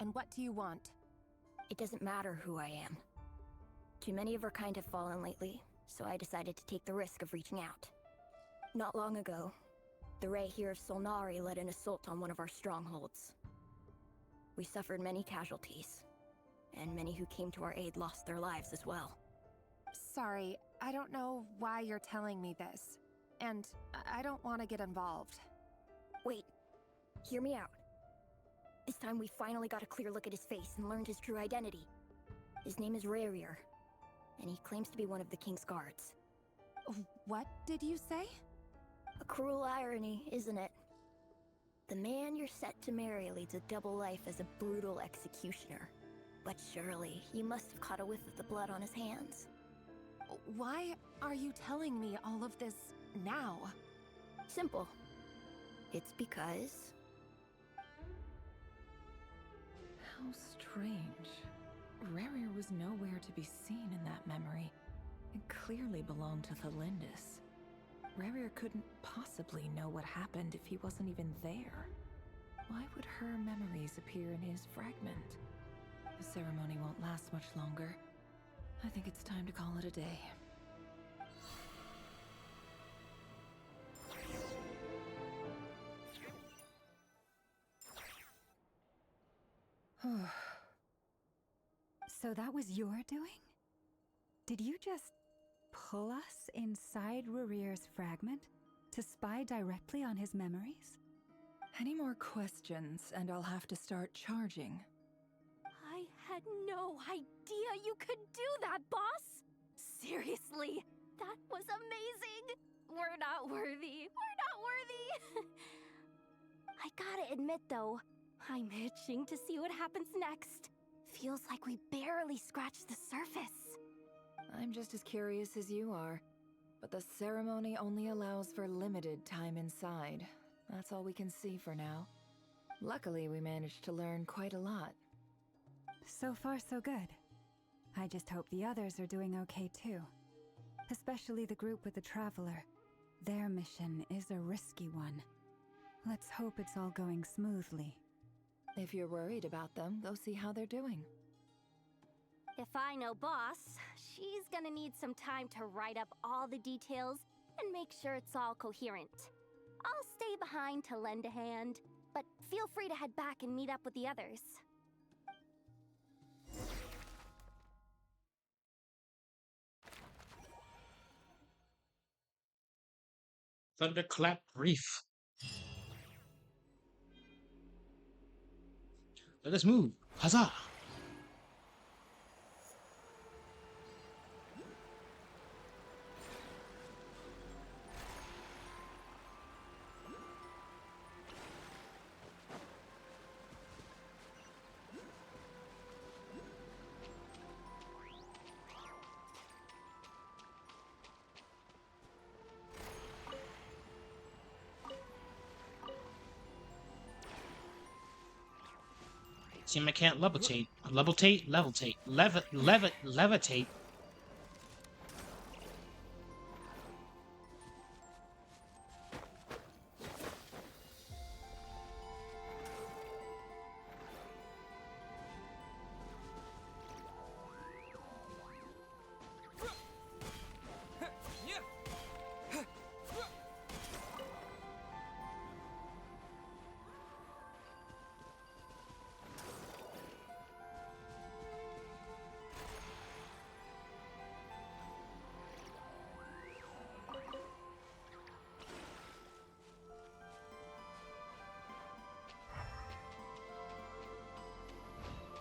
And what do you want?
It doesn't matter who I am. Too many of our kind have fallen lately, so I decided to take the risk of reaching out. Not long ago, the 𝔬𝔬𝔱𝔬𝔬 of 𝔦𝔬𝔮 led an assault on one of our strongholds. We suffered many casualties, and many who came to our aid lost their lives as well.
Sorry, I don't know why you're telling me this. And I don't want to get involved.
Wait, hear me out. This time we finally got a clear look at his face and learned his true identity. His name is Rerir, and he claims to be one of the king's guards.
What did you say?
A cruel irony, isn't it? The man you're set to marry leads a double life as a brutal executioner. But surely, you must have caught a whiff of the blood on his hands.
Why are you telling me all of this now?
Simple. It's because...
How strange. Rerir was nowhere to be seen in that memory. It clearly belonged to Thelindis. Rerir couldn't possibly know what happened if he wasn't even there. Why would her memories appear in his fragment? The ceremony won't last much longer. I think it's time to call it a day.
So that was your doing? Did you just pull us inside Rerir's fragment to spy directly on his memories?
Any more questions, and I'll have to start charging.
I had no idea you could do that, boss! Seriously, that was amazing! We're not worthy. We're not worthy! I gotta admit, though, I'm itching to see what happens next. Feels like we barely scratched the surface.
I'm just as curious as you are, but the ceremony only allows for limited time inside. That's all we can see for now. Luckily, we managed to learn quite a lot.
So far, so good. I just hope the others are doing okay too. Especially the group with the Traveler. Their mission is a risky one. Let's hope it's all going smoothly.
If you're worried about them, go see how they're doing.
If I know boss, she's gonna need some time to write up all the details and make sure it's all coherent. I'll stay behind to lend a hand, but feel free to head back and meet up with the others.
Thunderclap Reef. Let us move. Huzzah! Seem I can't levitate. Levitate. Levitate.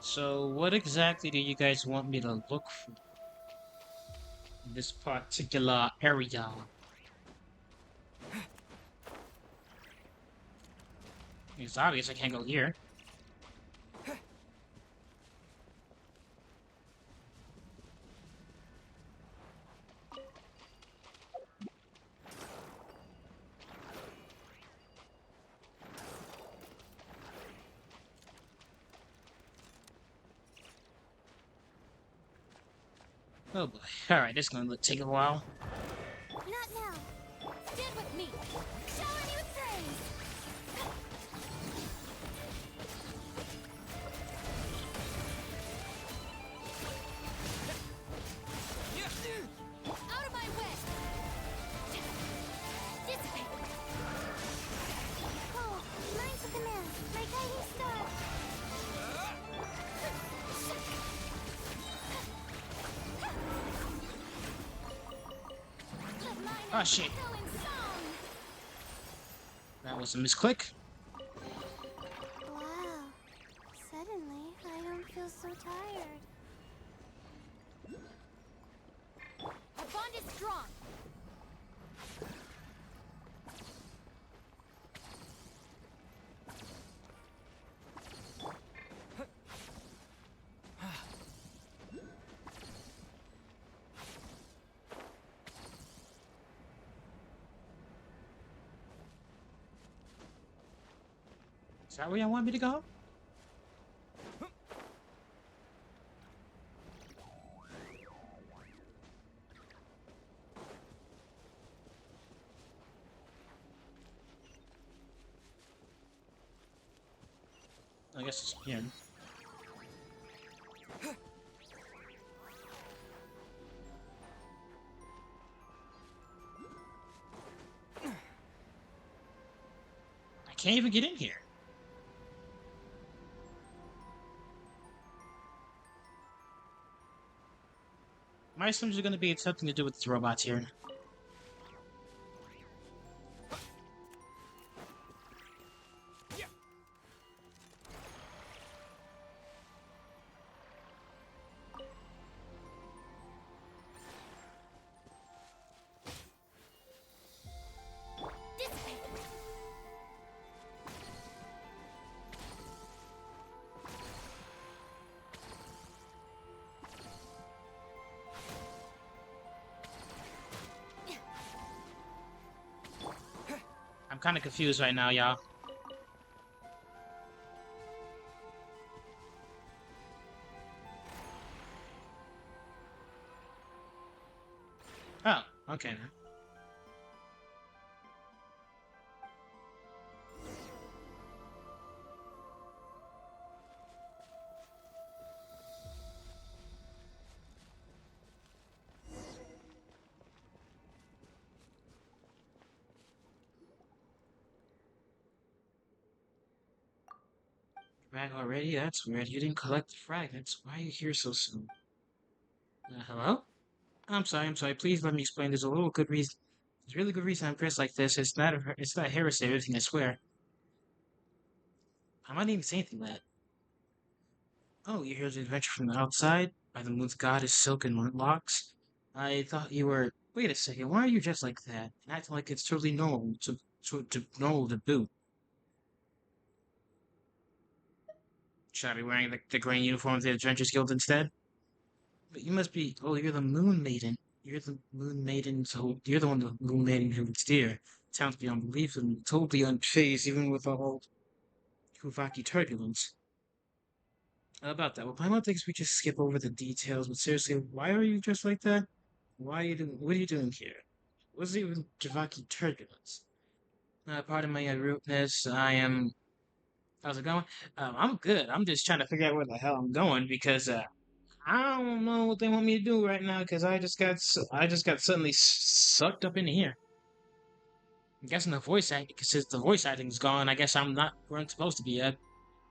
So, what exactly do you guys want me to look for in this particular area? It's obvious I can't go here. Oh boy. Alright, this is gonna take a while.
Not now. Stand with me. 𝔱𝔬𝔱𝔬𝔱𝔬𝔱𝔬𝔱𝔬𝔬 Out of my way. Dissipate.
Oh, mine's the command. My guiding star.
Oh shit. That was a misclick.
Wow. Suddenly, I don't feel so tired.
Our bond is strong.
Is that where y'all want me to go? I guess it's here. I can't even get in here. My assumption is going to be it's something to do with these robots here. I'm kind of confused right now, y'all. Oh, okay then. Frag already? That's weird. You didn't collect the fragments. Why are you here so soon? Hello? I'm sorry. Please let me explain. There's a little good reason. There's a really good reason I'm dressed like this. It's not heresy or anything, I swear. I might even say anything like that. Oh, you hear the adventure from the outside? By the moon's goddess silk and locks? I thought you were... Wait a second, why are you dressed like that? And acting like it's totally normal to boot. Should I be wearing the green uniform of the Adventurers Guild instead? But you must be... Oh, you're the Moon Maiden. You're the Moon Maiden, so you're the one the Moon Maiden who would steer. Sounds beyond belief and totally unfazed, even with all Kuvaki turbulence. About that, well, Paimon thinks we just skip over the details, but seriously, why are you dressed like that? Why are you doing? What are you doing here? What's even 𝔿𝔬𝔱𝔬𝔱𝔬𝔥 turbulence? Pardon my rudeness. How's it going? I'm good. I'm just trying to figure out where the hell I'm going because I don't know what they want me to do right now because I just got suddenly sucked up in here. I'm guessing the voice acting, since the voice acting's gone, I guess I'm not where I'm supposed to be yet.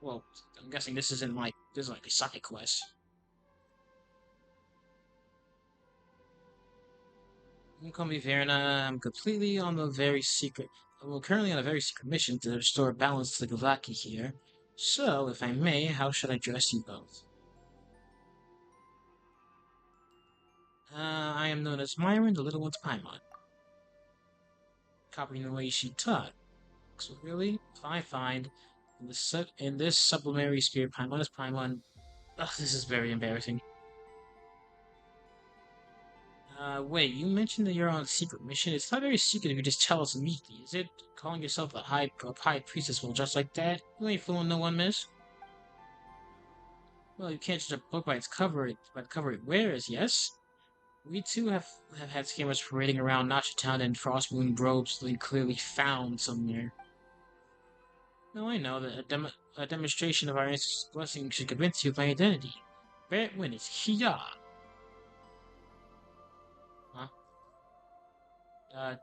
Well, I'm guessing this is like a side quest. You can call me Verna. I'm completely on the very secret. Well, currently on a very secret mission to restore balance to the 𝔿𝔬𝔲𝔬𝔮 here. So, if I may, how should I address you both? I am known as Myron, the Little One's Paimon. Copying the way she taught. So really, if I find in this sublunary sphere, Paimon is Paimon. Ugh, this is very embarrassing. Wait, you mentioned that you're on a secret mission. It's not very secret if you just tell us immediately, is it? Calling yourself a high priestess will just like that? You ain't fooling no one, miss. Well, you can't judge a book by its cover, by the cover it wears, yes? We too have had scammers parading around Notch Town and Frostmoon Groves that we clearly found somewhere. No, I know that a demonstration of our ancestors' blessing should convince you of my identity. Bear it when it's 𝔱𝔬𝔱𝔬𝔮. Huh?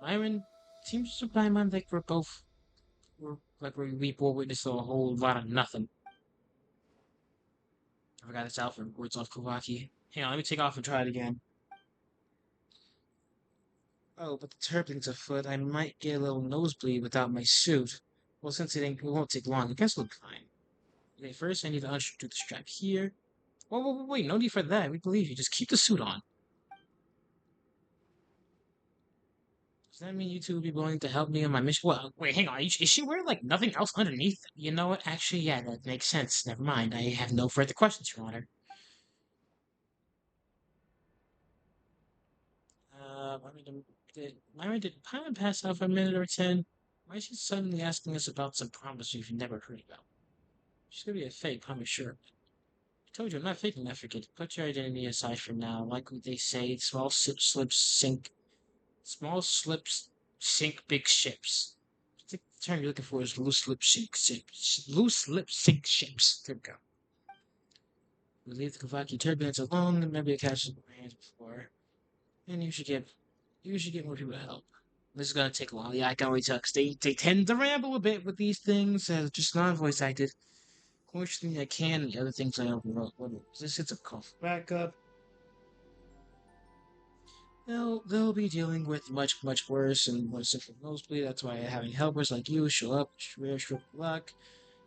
Myron, seems to Paimon like we both witnessed a whole lot of nothing. I forgot this Alfred words off 𝔿𝔬𝔲𝔬𝔮. Hang on, let me take off and try it again. Oh, but the turbulence afoot, I might get a little nosebleed without my suit. Well, since it won't take long, I guess we'll be fine. Okay, first I need to unscrew the strap here. Whoa, wait, no need for that. We believe you. Just keep the suit on. Does that mean you two will be willing to help me on my mission? Well, wait, hang on. Is she wearing, like, nothing else underneath? You know what? Actually, yeah, that makes sense. Never mind. I have no further questions, Your Honor. Did Paimon pass out for a minute or 10? Why is she suddenly asking us about some promise we've never heard about? She's gonna be a fake, I'm sure. I told you, I'm not faking that. Forget. Put your identity aside for now. Like what they say, small slips sink big ships. I think the term you're looking for is loose lip sink ships. There we go. We leave the 𝔿𝔬𝔲𝔬𝔮 turbulence alone, and maybe catch some hands before. And you should get more people to help. This is gonna take a while. Yeah, I can already tell, because they tend to ramble a bit with these things, just non-voice acted. Fortunately, I can, and the other things I overwrote. This hits a cough back up. They'll be dealing with much worse and more simple mostly. That's why having helpers like you show up, rare stroke of luck.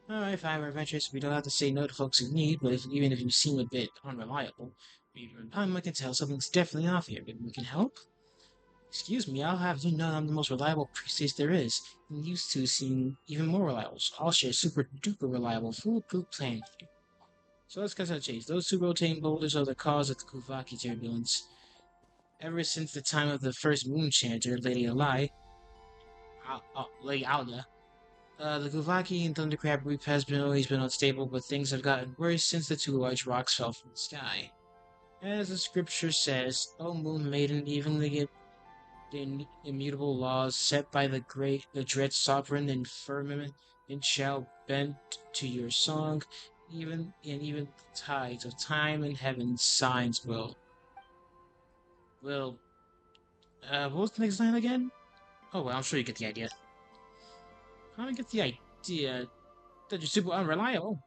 Alright, if I were adventurous, we don't have to say no to folks in need, but even if you seem a bit unreliable, even Paimon can tell something's definitely off here. Maybe we can help? Excuse me, I'll have you know I'm the most reliable priestess there is, and used to seem even more reliable, so I'll share super duper reliable, foolproof plan with you. So let's cut to the chase. Those two rotating boulders are the cause of the 𝔿𝔬𝔲𝔬𝔮 turbulence. Ever since the time of the first moon chanter, Lady 𝔟𝔬𝔮, the 𝔿𝔬𝔲𝔬𝔮 and Thundercrab Reef has always been unstable, but things have gotten worse since the two large rocks fell from the sky. As the scripture says, O Moon Maiden, even the immutable laws set by the dread sovereign and firmament shall bend to your song, even the tides of time and heaven's signs will. What was the next line again? Oh, well, I'm sure you get the idea. How do I get the idea that you're super unreliable?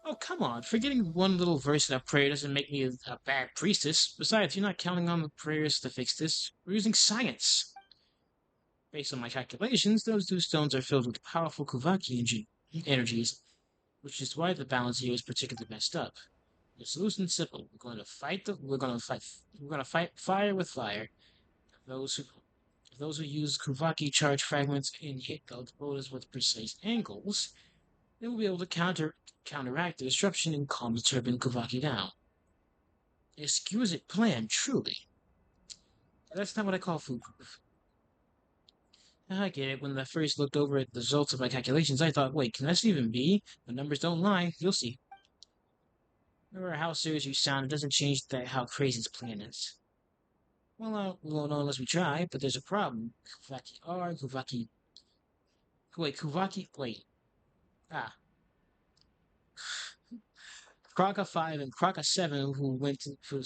Oh, come on. Forgetting one little verse in a prayer doesn't make me a bad priestess. Besides, you're not counting on the prayers to fix this. We're using science. Based on my calculations, those two stones are filled with powerful 𝔿𝔬𝔲𝔬𝔮 energies, which is why the balance here is particularly messed up. The solution is simple. We're going to fight fire with fire. Those who use 𝔿𝔬𝔲𝔬𝔮 charge fragments and hit the boulders with precise angles, they will be able to counteract the disruption and calm the turbulent 𝔿𝔬𝔲𝔬𝔮 down. Exquisite plan, truly. That's not what I call foolproof. I get it. When I first looked over at the results of my calculations, I thought, wait, can this even be? The numbers don't lie. You'll see. No matter how serious you sound, it doesn't change that how crazy this plan is. Well, we won't know unless we try, but there's a problem. Kuvaki R, Kuvaki... Wait, Kuvaki... Wait. Ah. Kraka 5 and Kraka 7, who went for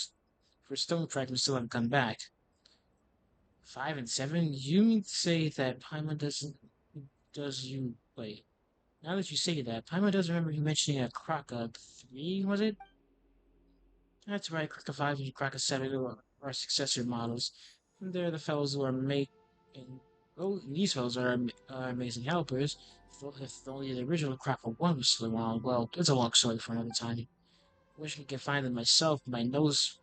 stone practice, still haven't come back. 5 and 7? You mean to say that Paimon does you... Wait. Now that you say that, Paimon does remember you mentioning a Kraka 3, was it? That's right, Kraka 5 and Kraka 7 are successor models. And they're the fellows who are making... Oh, these fellows are amazing helpers. If only the original Kraka 1 was still around, well, it's a long story for another time. I wish I could find them myself, but my nose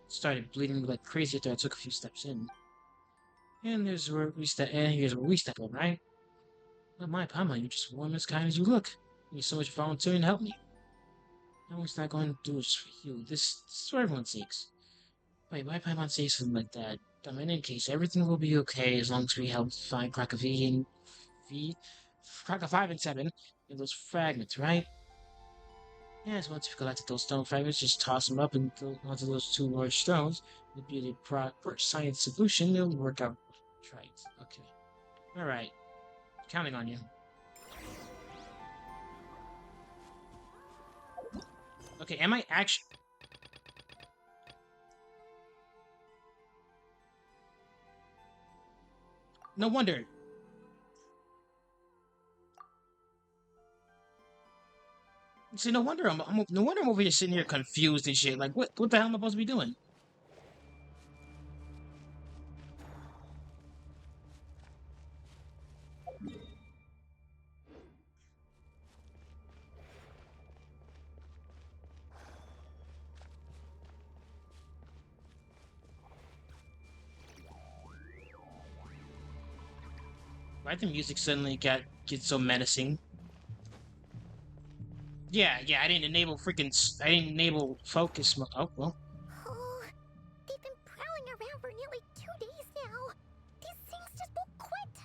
started bleeding like crazy after I took a few steps in. And here's where we step in, right? Well, my Paimon, you're just warm as kind as you look. You're so much volunteering to help me. No one's not going to do this for you. This is for everyone's sakes. Wait, why Paimon say something like that? In any case, everything will be okay as long as we help find Kraka 5 and 7 and those fragments, right? Yes, once you've collected those stone fragments, just toss them up onto those 2 large stones. It'll be a proper science solution. It'll work out right. Okay. Alright. Counting on you. Okay, am I actually... No wonder. See, no wonder I'm over here sitting here confused and shit. Like, what the hell am I supposed to be doing? Why the music suddenly get so menacing? Yeah, I didn't enable focus mode. Oh, well.
Oh, they've been prowling around for nearly 2 days now. These things just won't quit.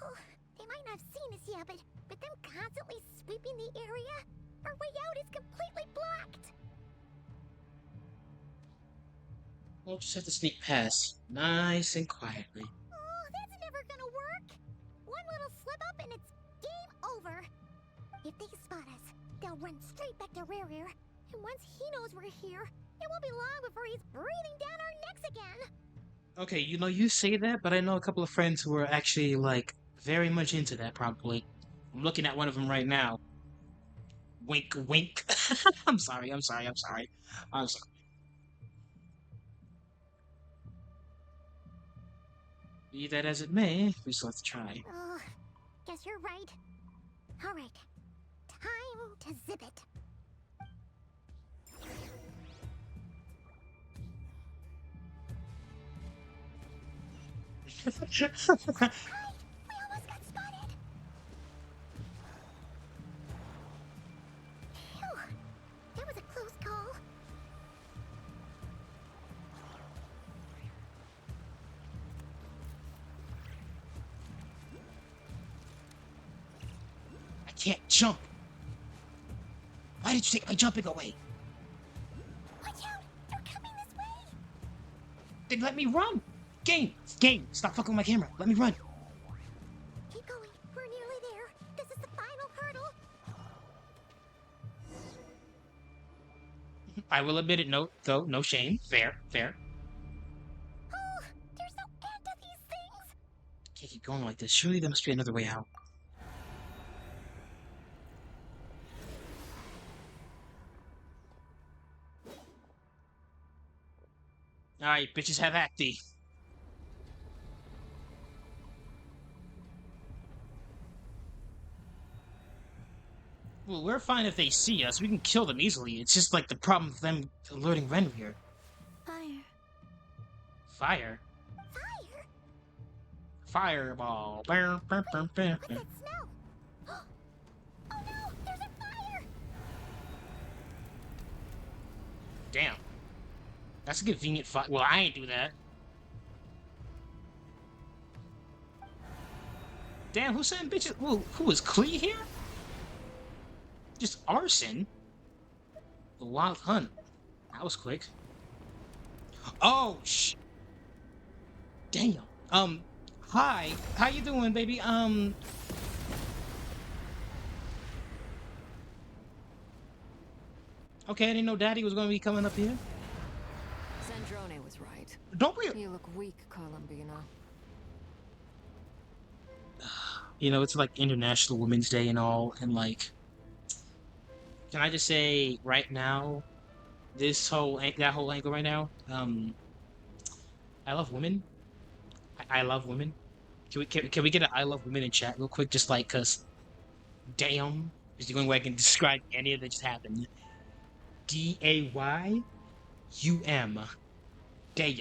Oh, they might not have seen us yet, but them constantly sweeping the area, our way out is completely blocked.
We'll just have to sneak past, nice and quietly.
Oh, that's never gonna work. One little slip up and it's game over. If they spot us, they'll run straight back to Rerir. And once he knows we're here, it won't be long before he's breathing down our necks again.
Okay, you say that, but I know a couple of friends who are actually, like, very much into that, probably. I'm looking at one of them right now. Wink, wink. I'm sorry. Be that as it may, we still have to try.
Oh, guess you're right. Alright, time to zip it. Right, we almost got spotted. Phew, that was a close call.
I can't jump. Why did you take my jumping away?
Watch out! They're coming this way!
Then let me run! Game! Stop fucking with my camera. Let me run.
Keep going. We're nearly there. This is the final hurdle.
I will admit it, no shame. Fair.
Oh, there's no end to these things.
Can't keep going like this. Surely there must be another way out. Alright, bitches, have at thee. Well, we're fine if they see us. We can kill them easily. It's just like the problem of them alerting Renrir.
Fire.
Fire?
Fire?
Fireball.
What's that smell? Oh no, there's a fire!
Damn. That's a convenient fire. Well, I ain't do that. Damn, who sent bitches? Who was Klee here? Just arson? A wild hunt. That was quick. Oh, damn. Hi. How you doing, baby? Okay, I didn't know Daddy was gonna be coming up here.
Zandrone was right.
Don't we?
You look weak, 𝔬𝔲𝔬𝔬𝔬.
You know, it's like International Women's Day and all, and like, can I just say right now, that whole angle right now, I love women. I love women. Can we get an I love women in chat real quick? Just like, cause, damn, is the only way I can describe any of that just happened. DAYUM. Damn.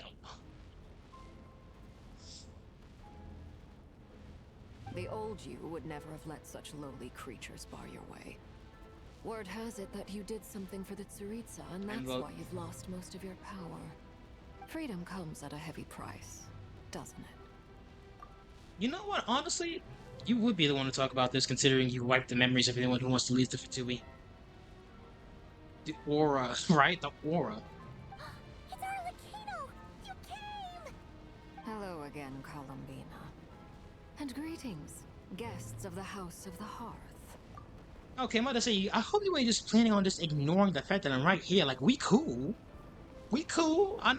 The old you would never have let such lowly creatures bar your way. Word has it that you did something for the 𝔦𝔬𝔲𝔬𝔬, and that's why you've lost most of your power. Freedom comes at a heavy price, doesn't it?
You know what? Honestly, you would be the one to talk about this, considering you wiped the memories of anyone who wants to leave the Fatui. The aura, right? The aura.
It's Arlecchino! You came!
Hello again, 𝔬𝔲𝔬𝔬𝔬. And greetings, guests of the House of the Hearth.
Okay, I'm about to say, I hope you ain't just planning on just ignoring the fact that I'm right here. Like, we cool. We cool. I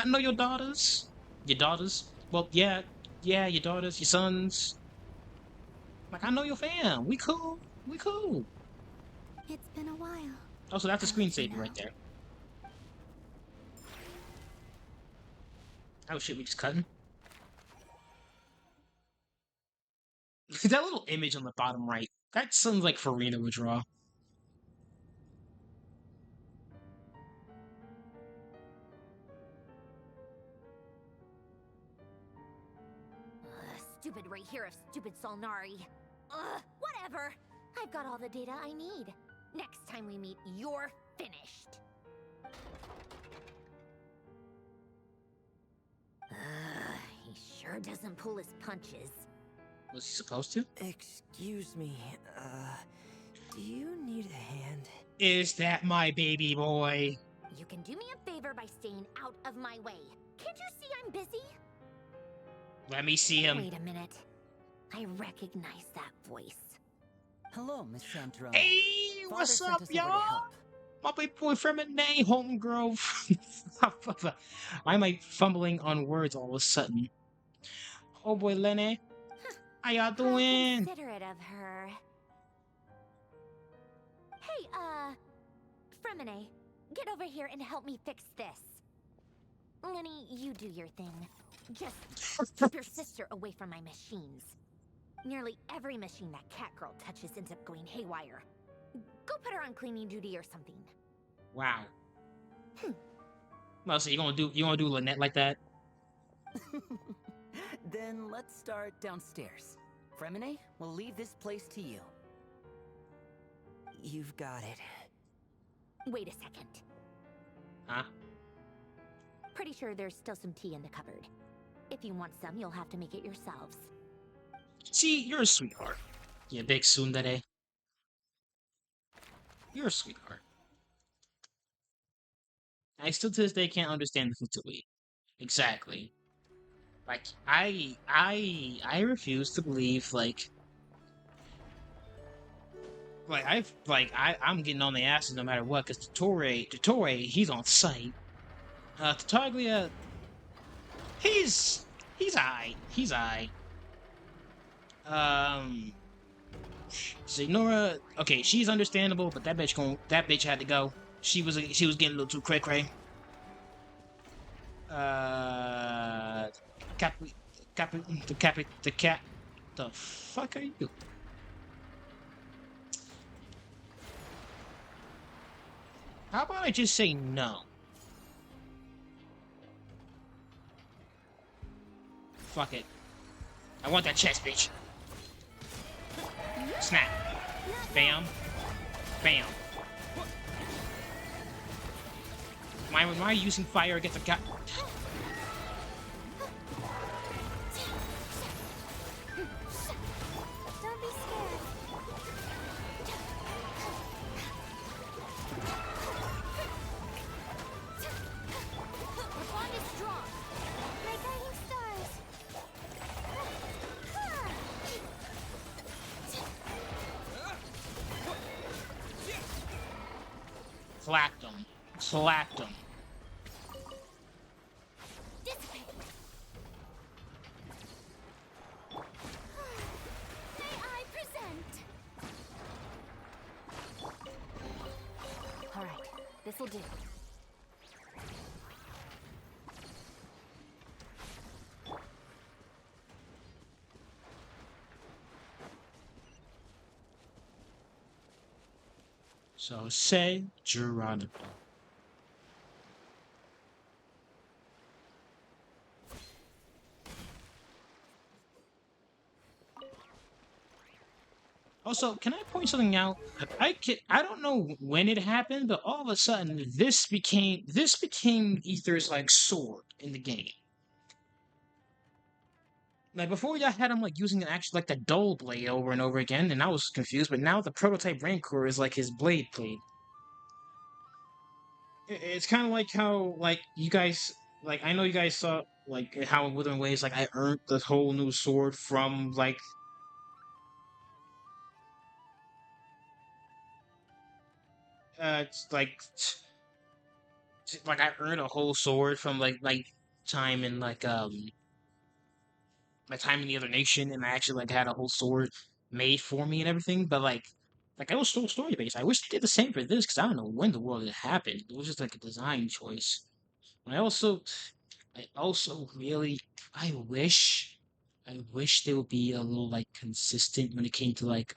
know your daughters. Your daughters? Well, yeah, your daughters, your sons. Like, I know your fam. We cool. We cool.
It's been a while.
Oh, so that's a screensaver right there. Oh shit, we just cutting? That little image on the bottom right, that sounds like Farina would draw.
Stupid right here of stupid 𝔱𝔬𝔲𝔬𝔬. Whatever. I've got all the data I need. Next time we meet, you're finished. He sure doesn't pull his punches.
Was he supposed to?
Excuse me, do you need a hand?
Is that my baby boy?
You can do me a favor by staying out of my way. Can't you see I'm busy?
Let me see him.
Wait a minute. I recognize that voice.
Hello, Miss Zandrone.
Hey, what's up, y'all? My baby boy from a name, Homegrove. Why am I fumbling on words all of a sudden? Oh boy, Lenny. How y'all doing?
Considerate of her. Hey, Fremine, get over here and help me fix this. Lenny, you do your thing. Just keep your sister away from my machines. Nearly every machine that cat girl touches ends up going haywire. Go put her on cleaning duty or something.
Wow. Well, so you gonna do Lynette like that?
Then let's start downstairs. Fremine, we'll leave this place to you.
You've got it.
Wait a second.
Huh?
Pretty sure there's still some tea in the cupboard. If you want some, you'll have to make it yourselves.
See, you're a sweetheart. You big tsundere. You're a sweetheart. I still to this day can't understand the Fatui. Exactly. Like, I refuse to believe, I'm getting on the asses no matter what, because Dottore, he's on site. Tartaglia, he's aight. He's aight. 𝔬𝔬𝔱𝔬𝔬, okay, she's understandable, but that bitch had to go. She was getting a little too cray-cray. The cat. The fuck are you? How about I just say no? Fuck it. I want that chest, bitch. Snap. Bam. Bam. Why am I using fire against a cat? Clapped him. Clapped him.
May I present?
All right, this'll do.
So say Geronimo. Also, can I point something out? I don't know when it happened, but all of a sudden this became Ether's like sword in the game. Like before, y'all had him like using an actual like the dull blade over and over again, and I was confused. But now the prototype Rancor is like his blade. It's kind of like how like you guys like I know you guys saw like how in Wuthering Waves like I earned the whole new sword from like it's like I earned a whole sword from like time in like my time in the other nation, and I actually like had a whole sword made for me and everything. But like I was still story based. I wish they did the same for this because I don't know when the world it happened. It was just like a design choice. And I also really, I wish they would be a little like consistent when it came to like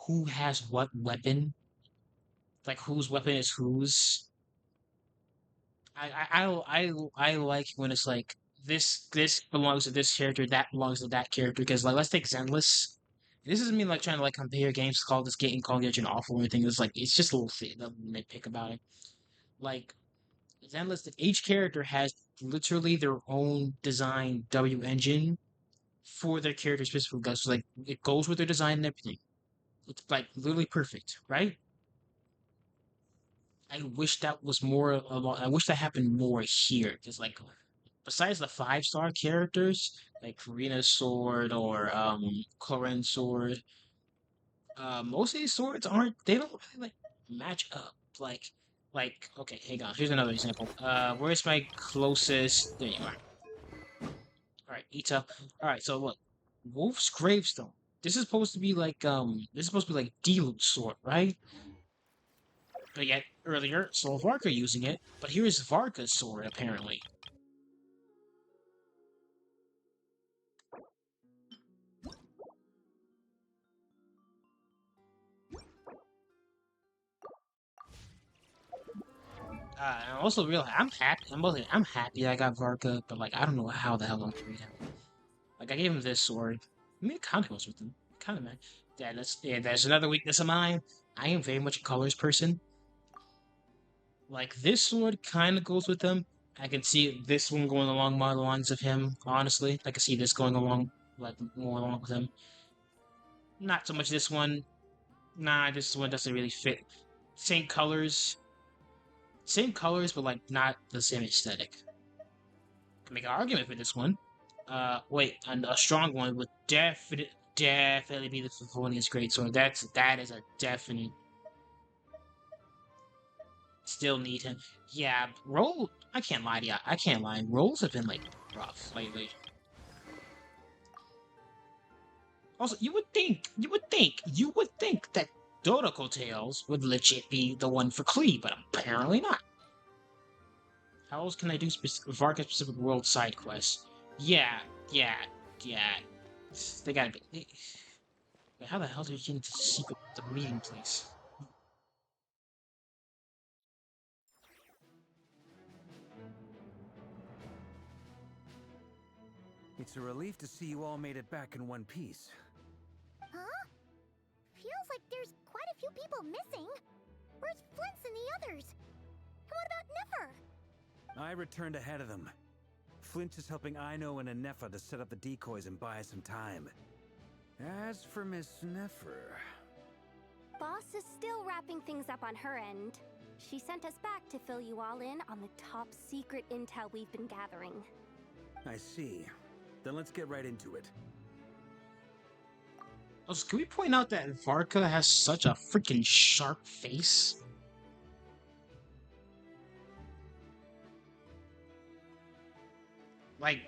who has what weapon, like whose weapon is whose. I like when it's like this belongs to this character, that belongs to that character. Because like let's take Zenless. This isn't me like trying to like compare games, call this game, call Genshin awful or anything. It's like it's just a little thing, a nitpick about it. Like Zenless, each character has literally their own design W engine for their character specifically. So like it goes with their design and everything. It's like literally perfect, right? I wish that was more. I wish that happened more here, because like besides the 5-star characters like Karina's sword or Corin's sword, most of these swords aren't. They don't really like match up. Okay, hang on. Here's another example. Where's my closest? There you are. All right, Ita. All right, so look, Wolf's Gravestone. This is supposed to be like Diluc's sword, right? But yet earlier, saw Varka using it. But here's Varka's sword apparently. I'm also real. I'm happy. I'm happy I got Varka, but like I don't know how the hell I'm treating him. Like I gave him this sword. I mean, it kind of goes with him. Kind of man. That's another weakness of mine. I am very much a colors person. Like this sword kind of goes with him. I can see this one going along more the lines of him. Honestly, I can see this going along like more along with him. Not so much this one. Nah, this one doesn't really fit. Same colors. Same colors, but like not the same aesthetic. Can make an argument for this one. Wait, and a strong one would definitely be the Favonius Greatsword. That is a definite. Still need him. Yeah, roll. I can't lie to you. I can't lie. Rolls have been like rough lately. Also, you would think that Dodoko Tales would legit be the one for Klee, but apparently not. How else can I do Varka specific world side quests? Yeah. They gotta be. Wait, how the hell did you get into the meeting place?
It's a relief to see you all made it back in one piece.
Huh? Feels like there's quite a few people missing. Where's Flint's and the others? And what about Nefer?
I returned ahead of them. Flint is helping Ino and Anefa to set up the decoys and buy some time. As for Miss Nefer...
Boss is still wrapping things up on her end. She sent us back to fill you all in on the top secret intel we've been gathering.
I see. Then let's get right into it.
Also, can we point out that Varka has such a freaking sharp face? like,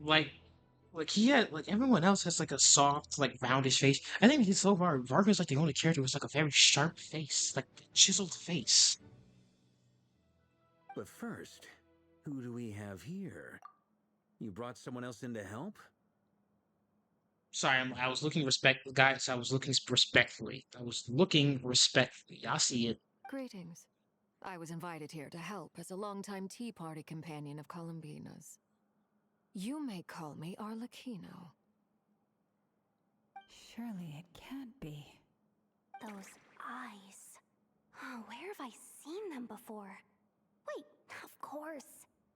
like, like he had like everyone else has like a soft, like roundish face. I think he's so far Varga's like the only character with like a very sharp face, like chiseled face.
But first, who do we have here? You brought someone else in to help?
Sorry, I was looking guys. I was looking respectfully. I was looking respectfully. I see it.
Greetings. I was invited here to help as a longtime tea party companion of Columbina's. You may call me 𝔱𝔬𝔲𝔬𝔱𝔬𝔬.
Surely it can't be.
Those eyes. Oh, where have I seen them before? Wait, of course.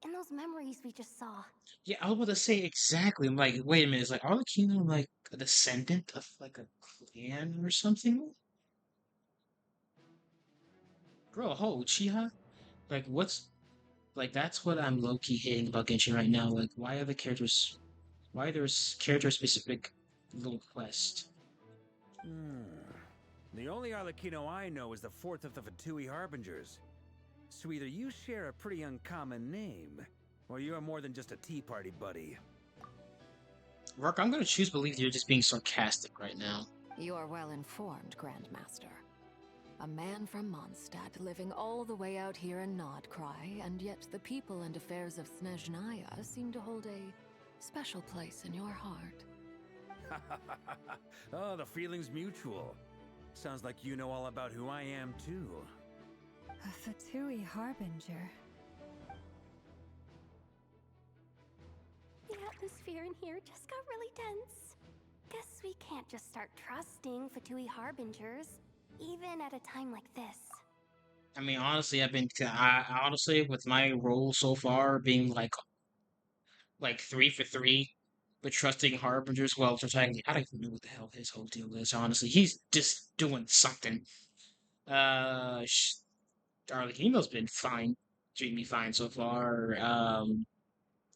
In those memories we just saw.
Yeah, I was about to say exactly. I'm like, wait a minute, is like 𝔱𝔬𝔲𝔬 like a descendant of like a clan or something? Bro, 𝔱𝔬𝔲𝔬𝔲? Like, what's like? That's what I'm low key hating about Genshin right now. Like, why are the characters? Why there's character specific little quest?
The only 𝔱𝔬𝔲𝔬 I know is the fourth of the 𝔬𝔲𝔬 Harbingers. So either you share a pretty uncommon name, or you're more than just a tea party buddy.
Rourke, I'm gonna choose believe you're just being sarcastic right now.
You are well informed, Grandmaster. A man from Mondstadt living all the way out here in Nodcry, and yet the people and affairs of 𝔦𝔫𝔱𝔬𝔲 seem to hold a special place in your heart.
Oh, the feeling's mutual. Sounds like you know all about who I am, too.
A 𝔬𝔲𝔬𝔬 harbinger.
The atmosphere in here just got really tense. Guess we can't just start trusting 𝔬𝔬𝔬𝔬 harbingers, even at a time like this.
I mean, honestly, honestly, with my role so far being like 3 for 3, but trusting harbingers, well, I don't even know what the hell his whole deal is. Honestly, he's just doing something. Arlecchino's been fine, treating me fine so far.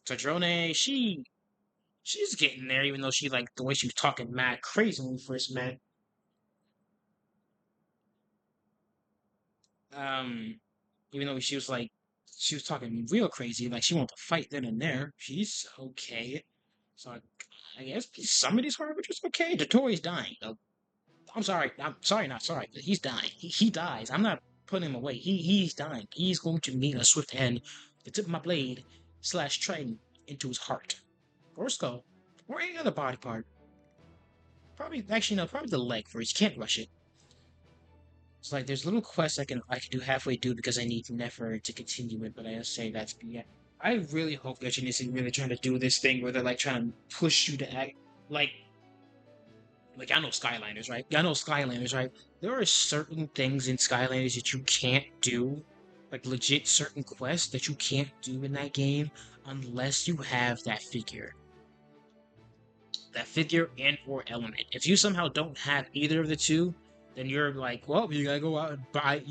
Tadrone, she's getting there, even though she like the way she was talking mad crazy when we first met. Even though she was talking real crazy, like she wanted to fight then and there. She's okay. So I guess some of these harbingers okay. The toy's dying. Though. I'm sorry, not sorry, but he's dying. He dies. I'm not putting him away. He's dying. He's going to meet a swift end. The tip of my blade / trident into his heart. Or skull. Or any other body part. Probably the leg first. You can't rush it. It's like there's little quests I can do halfway through because I need Nefer to continue it, but I just say that's yeah. I really hope Genshin isn't really trying to do this thing where they're like trying to push you to act like I know Skylanders, right? Y'all know Skylanders, right? There are certain things in Skylanders that you can't do, like legit certain quests that you can't do in that game unless you have that figure. That figure and or element. If you somehow don't have either of the two, then you're like, well, you gotta go out and buy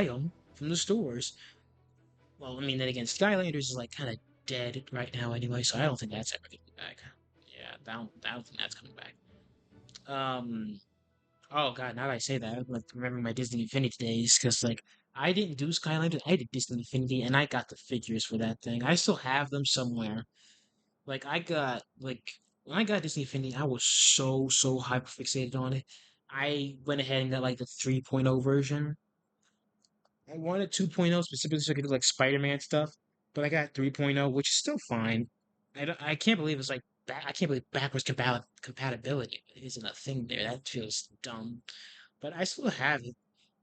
them from the stores. Well, I mean, then again, Skylanders is like kind of dead right now anyway, so I don't think that's ever gonna be back. Yeah, I don't think that's coming back. Oh god, now that I say that, I'm like remembering my Disney Infinity days, because like I didn't do Skylanders, I did Disney Infinity, and I got the figures for that thing. I still have them somewhere. Like I got when I got Disney Infinity, I was so hyper fixated on it. I went ahead and got like the 3.0 version. I wanted 2.0 specifically so I could do like Spider-Man stuff, but I got 3.0, which is still fine. I can't believe it's like I can't believe backwards compatibility isn't a thing there. That feels dumb. But I still have it.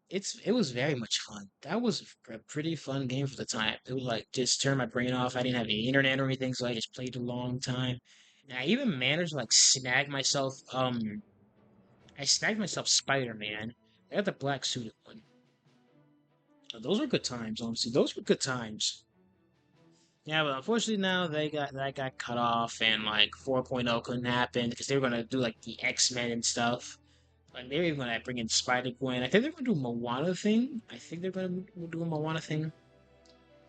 It was very much fun. That was a pretty fun game for the time. It was like just turn my brain off. I didn't have any internet or anything, so I just played a long time. And I even managed to like I snagged myself Spider-Man. I got the black suited one. Those were good times, honestly. Those were good times. Yeah, but unfortunately now that got cut off, and like 4.0 couldn't happen because they were gonna do like the X-Men and stuff. Like they were even gonna bring in Spider-Gwen. I think they're gonna do a Moana thing. I think they're gonna do a Moana thing.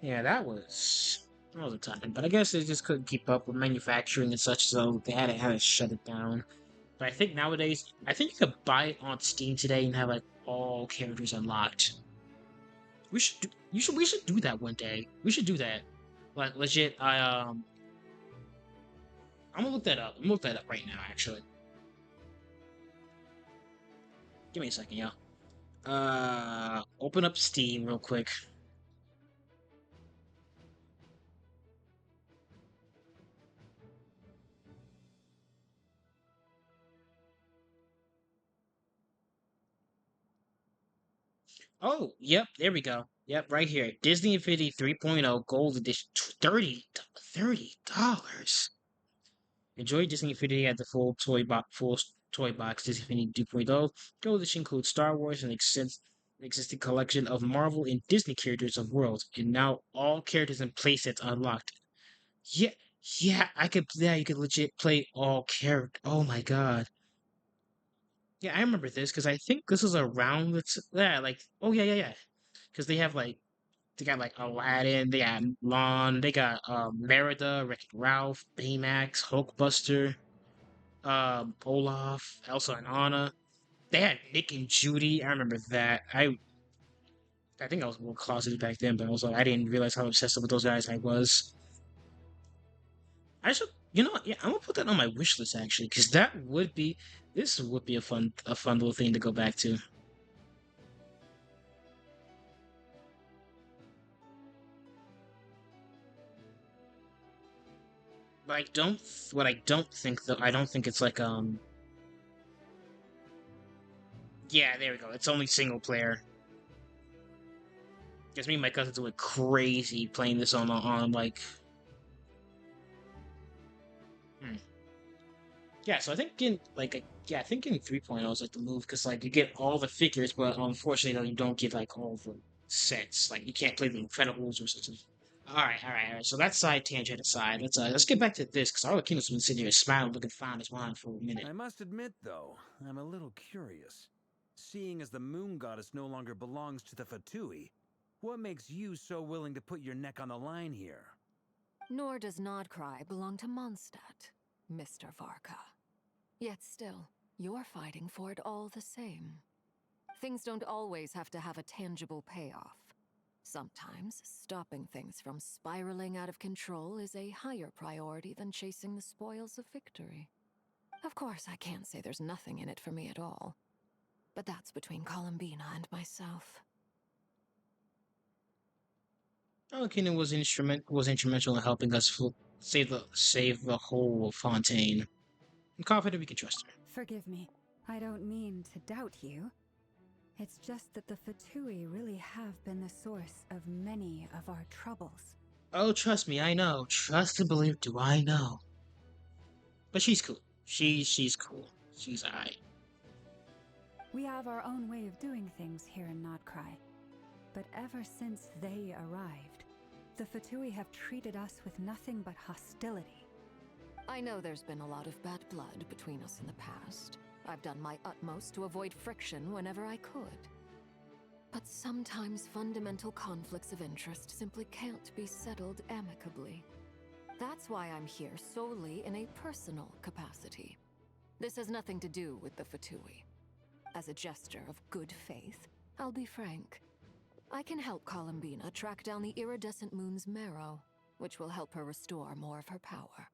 Yeah, that was a time. But I guess they just couldn't keep up with manufacturing and such, so they had to shut it down. But I think nowadays, I think you could buy it on Steam today and have like all characters unlocked. We should do that one day. We should do that. Like legit, I'm gonna look that up. I'm gonna look that up right now, actually. Give me a second, y'all. Open up Steam real quick. Oh, yep, there we go. Yep, right here. Disney Infinity 3.0 Gold Edition, $30. Enjoy Disney Infinity at the full toy box. Disney Infinity 2.0 Gold Edition includes Star Wars and existing collection of Marvel and Disney characters of worlds, and now all characters and playsets unlocked. Yeah, yeah, you could legit play all characters. Oh my god. Yeah, I remember this because I think this was around oh yeah. Because they got like Aladdin, they got Lon, they got Merida, Wreck-It Ralph, Baymax, Hulkbuster, Olaf, Elsa and Anna. They had Nick and Judy. I remember that. I think I was more closeted back then, but also I didn't realize how obsessed with those guys I was. I should, you know what? Yeah, I'm gonna put that on my wish list actually, because this would be a fun little thing to go back to. But I don't think though, I don't think it's like, yeah, there we go. It's only single player. Guess me and my cousins went crazy playing this on like, hmm. Yeah, so I think I think in 3.0 is like the move because like you get all the figures, but unfortunately you don't get like all the sets. Like you can't play the Incredibles or something. All right. So that side tangent aside, let's get back to this because Arlecchino's been sitting here smiling, looking fine as wine for a minute.
I must admit, though, I'm a little curious. Seeing as the moon goddess no longer belongs to the Fatui, what makes you so willing to put your neck on the line here?
Nor does Nodcry belong to Mondstadt, Mr. Varka. Yet still, you're fighting for it all the same. Things don't always have to have a tangible payoff. Sometimes, stopping things from spiraling out of control is a higher priority than chasing the spoils of victory. Of course, I can't say there's nothing in it for me at all. But that's between Columbina and myself.
Arlecchino was instrumental in helping us save the whole Fontaine. I'm confident we can trust her.
Forgive me. I don't mean to doubt you. It's just that the Fatui really have been the source of many of our troubles.
Oh, trust me, I know. Trust and believe, do I know? But she's cool. She's cool. She's alright.
We have our own way of doing things here in Nodcry. But ever since they arrived, the Fatui have treated us with nothing but hostility.
I know there's been a lot of bad blood between us in the past. I've done my utmost to avoid friction whenever I could. But sometimes fundamental conflicts of interest simply can't be settled amicably. That's why I'm here solely in a personal capacity. This has nothing to do with the Fatui. As a gesture of good faith, I'll be frank. I can help Columbina track down the iridescent moon's marrow, which will help her restore more of her power.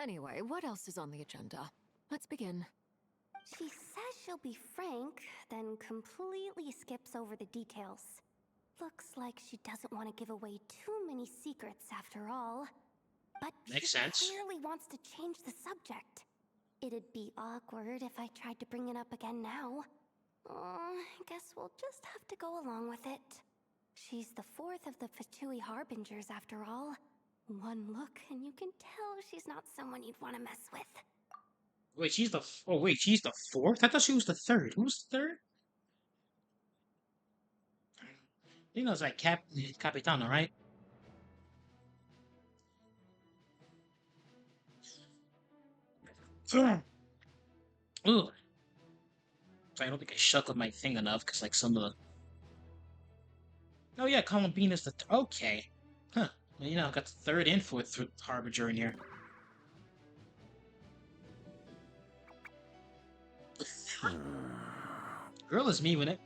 Anyway, what else is on the agenda? Let's begin.
She says she'll be frank, then completely skips over the details. Looks like she doesn't want to give away too many secrets after all. But
Makes
she
sense.
clearly wants to change the subject. It'd be awkward if I tried to bring it up again now. I guess we'll just have to go along with it. She's the fourth of the Fatui Harbingers after all. One look and you can tell she's not someone you'd want to mess with.
Wait, she's the fourth? I thought she was the third. Who's the third? You know, it's like Capitano, right? Ugh. So I don't think I shuckled my thing enough because like some of the. Oh yeah, Columbina's the okay. Huh. Well, you know, I've got the third and fourth Harbinger in here. Girl is me when it.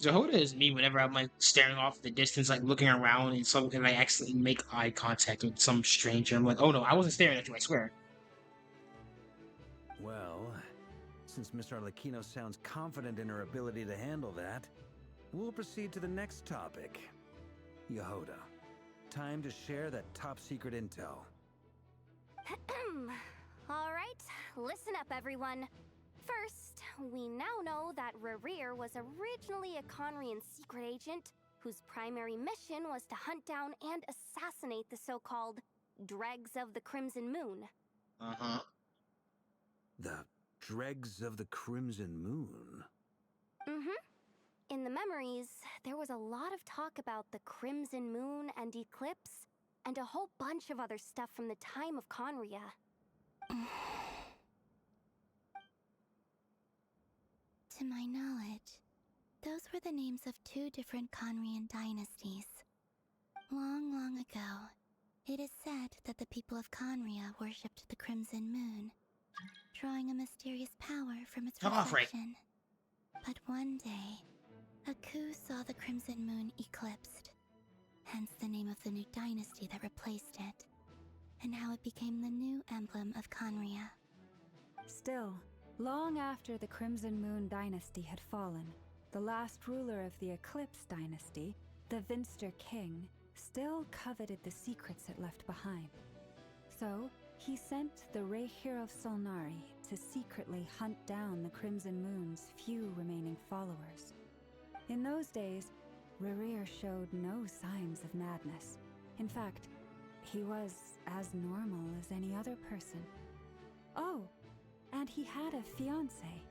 𝔱𝔬𝔲 is me whenever I'm like staring off the distance, like looking around, and I accidentally make eye contact with some stranger. I'm like, oh no, I wasn't staring at you, I swear.
Well, since Miss Arlecchino sounds confident in her ability to handle that, we'll proceed to the next topic. 𝔱𝔬𝔲, time to share that top-secret intel.
Alright, listen up everyone. First, we now know that Rerir was originally a Conrian secret agent whose primary mission was to hunt down and assassinate the so-called Dregs of the Crimson Moon.
Uh-huh.
The Dregs of the Crimson Moon?
Mm-hmm. In the memories, there was a lot of talk about the Crimson Moon and Eclipse, and a whole bunch of other stuff from the time of Conria.
To my knowledge, those were the names of 2 different Conrian dynasties. Long, long ago, it is said that the people of Conria worshipped the Crimson Moon, drawing a mysterious power from its reflection. But one day, a coup saw the Crimson Moon eclipsed, hence the name of the new dynasty that replaced it, and how it became the new emblem of Conria.
Still, long after the Crimson Moon dynasty had fallen, the last ruler of the Eclipse dynasty, the Vinster King, still coveted the secrets it left behind. So, he sent the 𝔱𝔬𝔲𝔬𝔮𝔬 to secretly hunt down the Crimson Moon's few remaining followers. In those days, Rerir showed no signs of madness. In fact, he was as normal as any other person. Oh, and he had a fiancé,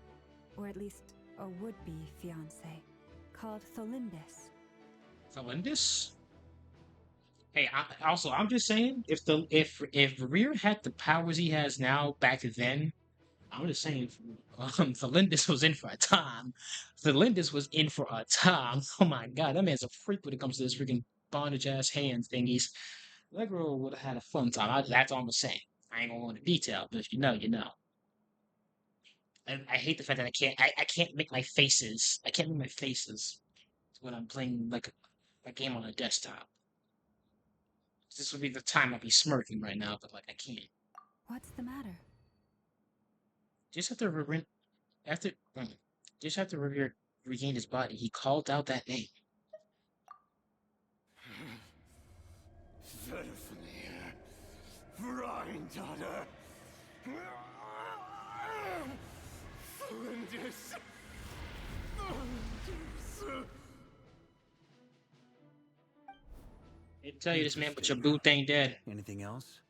or at least a would-be fiancé, called 𝔱𝔬𝔲𝔬𝔮𝔬𝔮𝔬𝔮.
𝔱𝔬𝔬𝔲𝔬𝔮𝔬𝔮? Hey, I'm just saying, if Rerir had the powers he has now back then, I'm just saying, 𝔱𝔬𝔲𝔬𝔮𝔬𝔮 was in for a time. 𝔱𝔬𝔲𝔬𝔮 was in for a time. Oh my god, that man's a freak when it comes to this freaking bondage-ass hand thingies. That girl would have had a fun time. That's all I'm saying. I ain't gonna go into detail, but if you know, you know. I hate the fact that I can't make my faces. I can't make my faces when I'm playing like a game on a desktop. This would be the time I'd be smirking right now, but like I can't.
What's the matter?
Just after Rerir regained his body, he called out that name. I tell you, this man, but your boo ain't dead.
Anything else?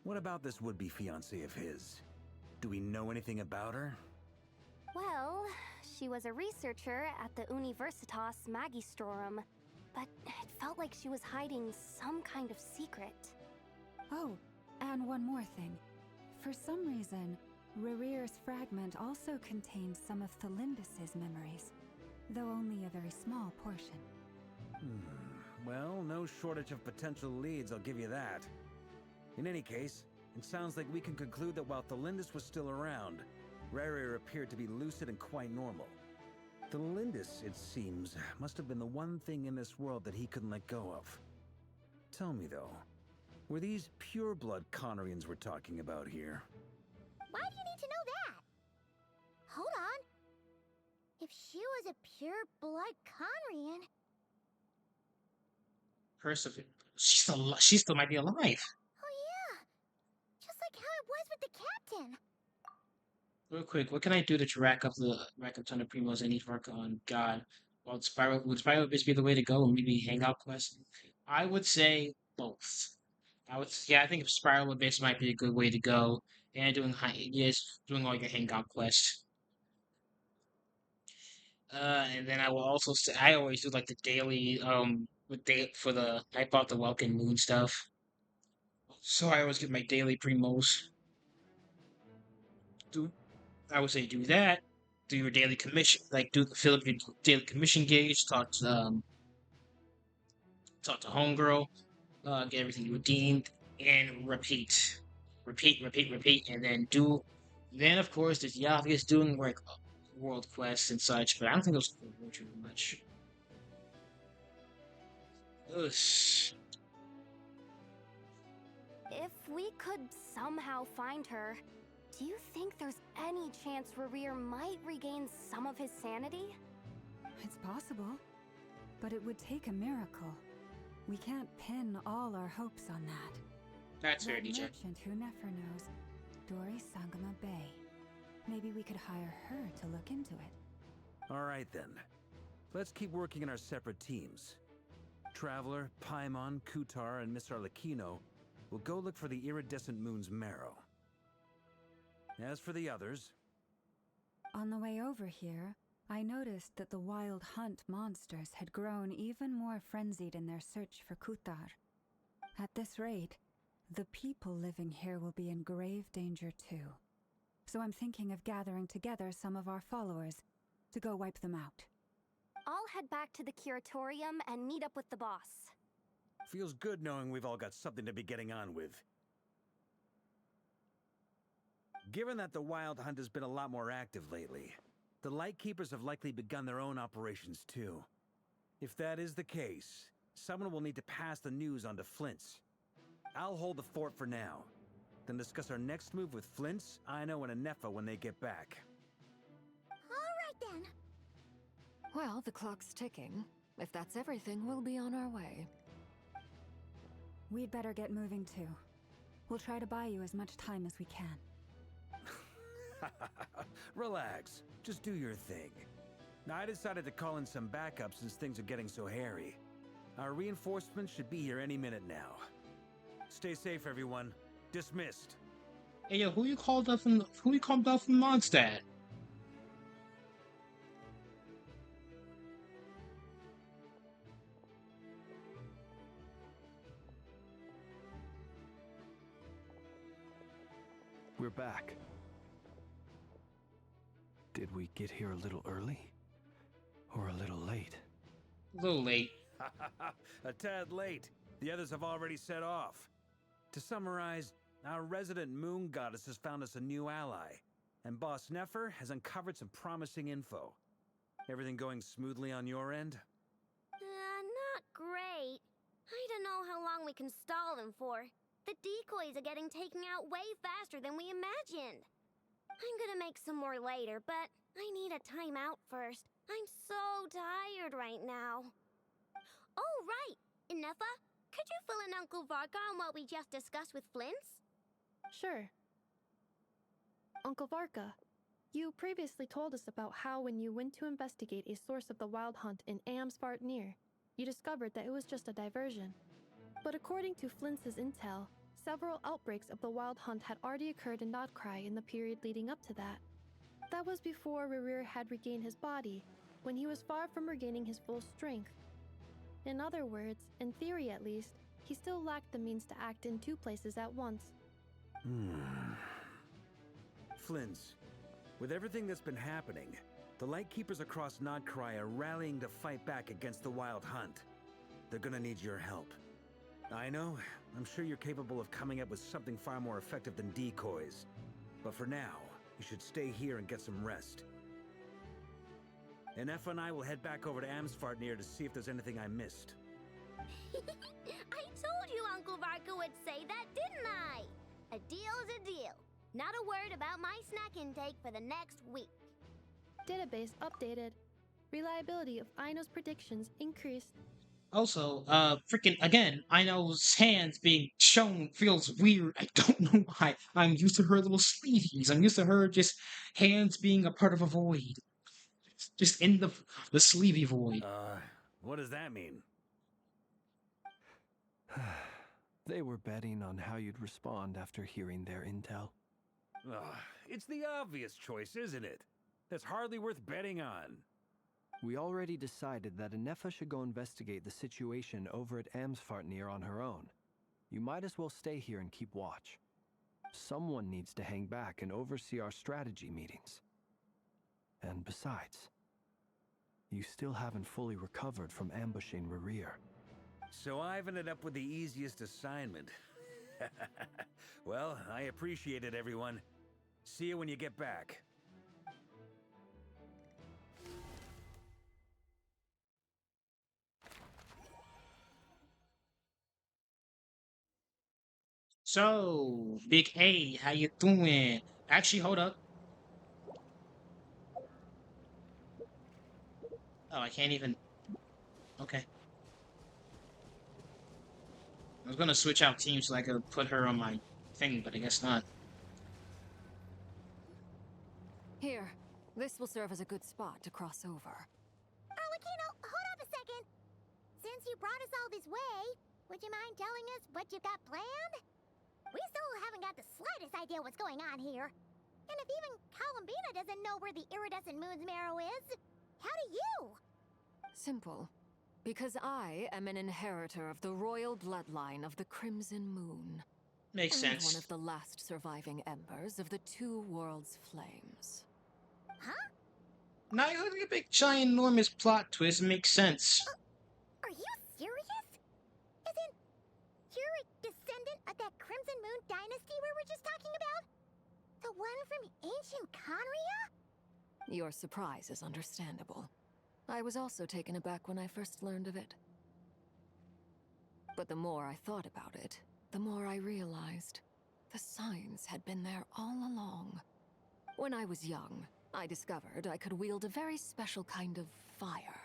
What about this would-be fiancée of his? Do we know anything about her?
Well, she was a researcher at the Universitas Magistrorum, but it felt like she was hiding some kind of secret.
Oh, and one more thing. For some reason, Rerir's fragment also contained some of 𝔱𝔬𝔲𝔬𝔮𝔬𝔮's memories, though only a very small portion.
Well, no shortage of potential leads, I'll give you that. In any case, it sounds like we can conclude that while 𝔱𝔬𝔲𝔬𝔮 was still around, Rerir appeared to be lucid and quite normal. 𝔱𝔬𝔲𝔬𝔮, it seems, must have been the one thing in this world that he couldn't let go of. Tell me though, were these pure-blood Conrians we're talking about here?
Why do you need to know that? Hold on. If she was a pure-blood Conrian...
She still might be alive.
Oh yeah, just like how it was with the captain.
Real quick, what can I do to rack up ton of primos I need to work on God? Well, would Spiral Abyss be the way to go, or maybe Hangout Quest? I would say both. I think Spiral Abyss might be a good way to go, and doing all your Hangout Quest. And then I will also say I always do like the daily for the Hype Out the Welkin Moon stuff. So I always get my daily primos. I would say do that. Do your daily commission, fill up your daily commission gauge. Talk to homegirl. Get everything redeemed, and repeat, and then do. Then of course there's the obvious doing like world quests and such, but I don't think those were too much. Ugh.
If we could somehow find her, do you think there's any chance Rerir might regain some of his sanity?
It's possible, but it would take a miracle. We can't pin all our hopes on that.
That's fair,
That
DJ.
merchant who never knows, 𝔬𝔲𝔬𝔲𝔬𝔴𝔫. Maybe we could hire her to look into it.
All right then. Let's keep working in our separate teams. Traveler, Paimon, Kutar, and Miss Arlecchino will go look for the iridescent moon's marrow. As for the others...
On the way over here, I noticed that the wild hunt monsters had grown even more frenzied in their search for Kutar. At this rate, the people living here will be in grave danger too. So I'm thinking of gathering together some of our followers to go wipe them out.
I'll head back to the curatorium and meet up with the boss.
Feels good knowing we've all got something to be getting on with. Given that the Wild Hunt has been a lot more active lately, the Lightkeepers have likely begun their own operations too. If that is the case, someone will need to pass the news on to Flint's. I'll hold the fort for now, then discuss our next move with Flint's, Ino, and Anefa when they get back.
All right then.
Well, the clock's ticking. If that's everything, we'll be on our way.
We'd better get moving too. We'll try to buy you as much time as we can.
Relax. Just do your thing. Now, I decided to call in some backup since things are getting so hairy. Our reinforcements should be here any minute now. Stay safe, everyone. Dismissed.
Hey yo, who you called up from Mondstadt?
We're back. Did we get here a little early? Or a little late?
A little late.
A tad late. The others have already set off. To summarize, our resident moon goddess has found us a new ally, and Boss Nefer has uncovered some promising info. Everything going smoothly on your end?
Not great. I don't know how long we can stall them for. The decoys are getting taken out way faster than we imagined. I'm gonna make some more later, but I need a timeout first. I'm so tired right now. Oh, right! Anefa, could you fill in Uncle Varka on what we just discussed with Flint's?
Sure. Uncle Varka, you previously told us about how when you went to investigate a source of the Wild Hunt in 𝔬𝔲𝔬𝔬𝔬, you discovered that it was just a diversion. But according to Flintz's intel, several outbreaks of the Wild Hunt had already occurred in Notcry in the period leading up to that. That was before Rerir had regained his body, when he was far from regaining his full strength. In other words, in theory at least, he still lacked the means to act in two places at once.
Flint's, with everything that's been happening, the Lightkeepers across Notcry are rallying to fight back against the Wild Hunt. They're gonna need your help. I know, I'm sure you're capable of coming up with something far more effective than decoys. But for now, you should stay here and get some rest. Anefa and I will head back over to 𝔬𝔲𝔬𝔬𝔬 to see if there's anything I missed.
I told you Uncle Varka would say that, didn't I? A deal is a deal. Not a word about my snack intake for the next week.
Database updated. Reliability of Ino's predictions increased.
Also, freaking again, Ino's hands being shown feels weird. I don't know why. I'm used to her little sleeveys. I'm used to her just hands being a part of a void. Just in the sleevey void.
What does that mean?
They were betting on how you'd respond after hearing their intel.
It's the obvious choice, isn't it? That's hardly worth betting on.
We already decided that Anefa should go investigate the situation over at 𝔬𝔬𝔬𝔬 on her own. You might as well stay here and keep watch. Someone needs to hang back and oversee our strategy meetings. And besides, you still haven't fully recovered from ambushing Rerir.
So I've ended up with the easiest assignment. Well, I appreciate it, everyone. See you when you get back.
So, Big A, how you doing? Actually, hold up. Oh, I can't even. Okay. I was gonna switch out teams so I could put her on my thing, but I guess not.
Here, this will serve as a good spot to cross over.
Arlecchino, hold up a second. Since you brought us all this way, would you mind telling us what you got planned? We still haven't got the slightest idea what's going on here. And if even Columbina doesn't know where the iridescent moon's marrow is, how do you?
Simple. Because I am an inheritor of the royal bloodline of the Crimson Moon.
Makes
and
sense.
One of the last surviving embers of the Two Worlds' flames.
Huh?
Now you look like a big, giant, enormous plot twist. It makes sense.
Are you serious? Isn't you're a descendant of that Crimson Moon dynasty we were just talking about? The one from ancient Conria?
Your surprise is understandable. I was also taken aback when I first learned of it. But the more I thought about it, the more I realized the signs had been there all along. When I was young, I discovered I could wield a very special kind of fire.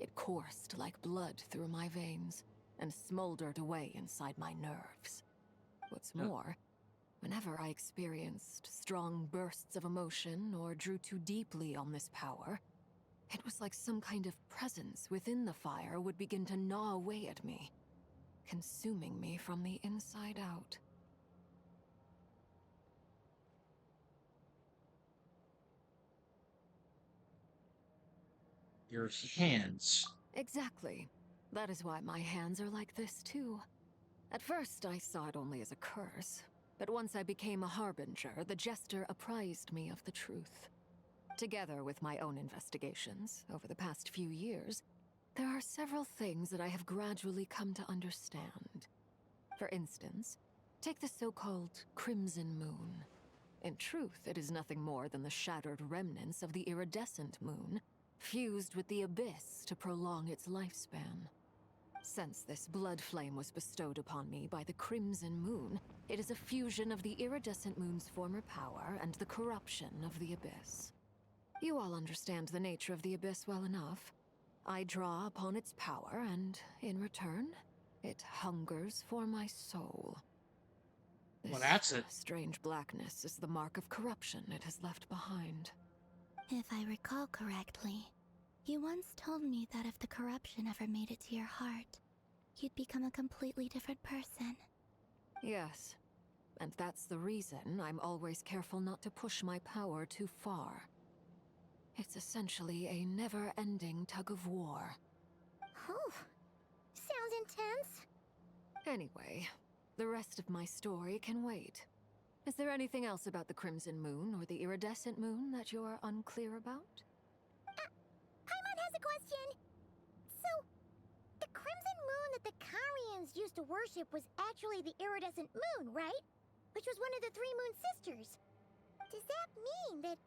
It coursed like blood through my veins and smoldered away inside my nerves. What's more, whenever I experienced strong bursts of emotion or drew too deeply on this power, it was like some kind of presence within the fire would begin to gnaw away at me, consuming me from the inside out.
Your hands.
Exactly. That is why my hands are like this too. At first, I saw it only as a curse, but once I became a harbinger, the jester apprised me of the truth. Together with my own investigations, over the past few years, there are several things that I have gradually come to understand. For instance, take the so-called Crimson Moon. In truth, it is nothing more than the shattered remnants of the iridescent moon, fused with the abyss to prolong its lifespan. Since this blood flame was bestowed upon me by the Crimson Moon, it is a fusion of the iridescent moon's former power and the corruption of the abyss. You all understand the nature of the abyss well enough. I draw upon its power, and in return, it hungers for my soul.
Well, that's it.
This strange blackness is the mark of corruption it has left behind.
If I recall correctly, you once told me that if the corruption ever made it to your heart, you'd become a completely different person.
Yes, and that's the reason I'm always careful not to push my power too far. It's essentially a never-ending tug-of-war.
Oh, sounds intense.
Anyway, the rest of my story can wait. Is there anything else about the Crimson Moon or the Iridescent Moon that you're unclear about?
Paimon has a question. So, the Crimson Moon that the Carians used to worship was actually the Iridescent Moon, right? Which was one of the three Moon Sisters. Does that mean that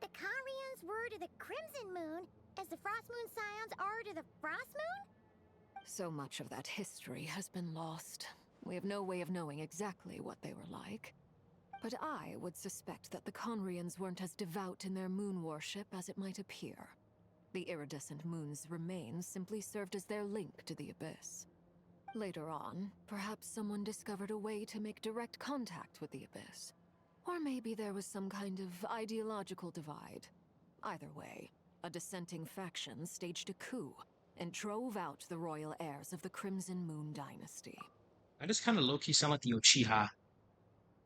the Carians were to the Crimson Moon as the Frost Moon Scions are to the Frost Moon?
So much of that history has been lost. We have no way of knowing exactly what they were like. But I would suspect that the Conrians weren't as devout in their moon worship as it might appear. The iridescent moon's remains simply served as their link to the abyss. Later on, perhaps someone discovered a way to make direct contact with the abyss. Or maybe there was some kind of ideological divide. Either way, a dissenting faction staged a coup and drove out the royal heirs of the Crimson Moon dynasty.
I just kind of low-key sound like the Uchiha.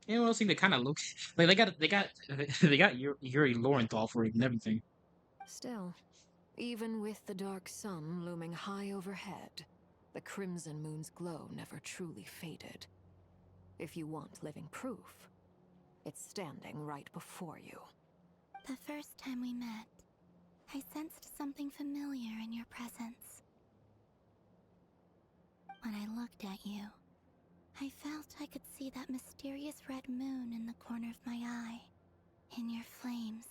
You know, I think they kind of look like they got Yuri Lowenthal for it and everything.
Still, even with the dark sun looming high overhead, the Crimson Moon's glow never truly faded. If you want living proof, it's standing right before you.
The first time we met, I sensed something familiar in your presence. When I looked at you, I felt I could see that mysterious red moon in the corner of my eye. In your flames,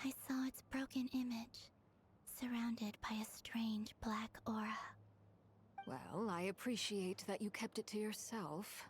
I saw its broken image, surrounded by a strange black aura.
Well, I appreciate that you kept it to yourself.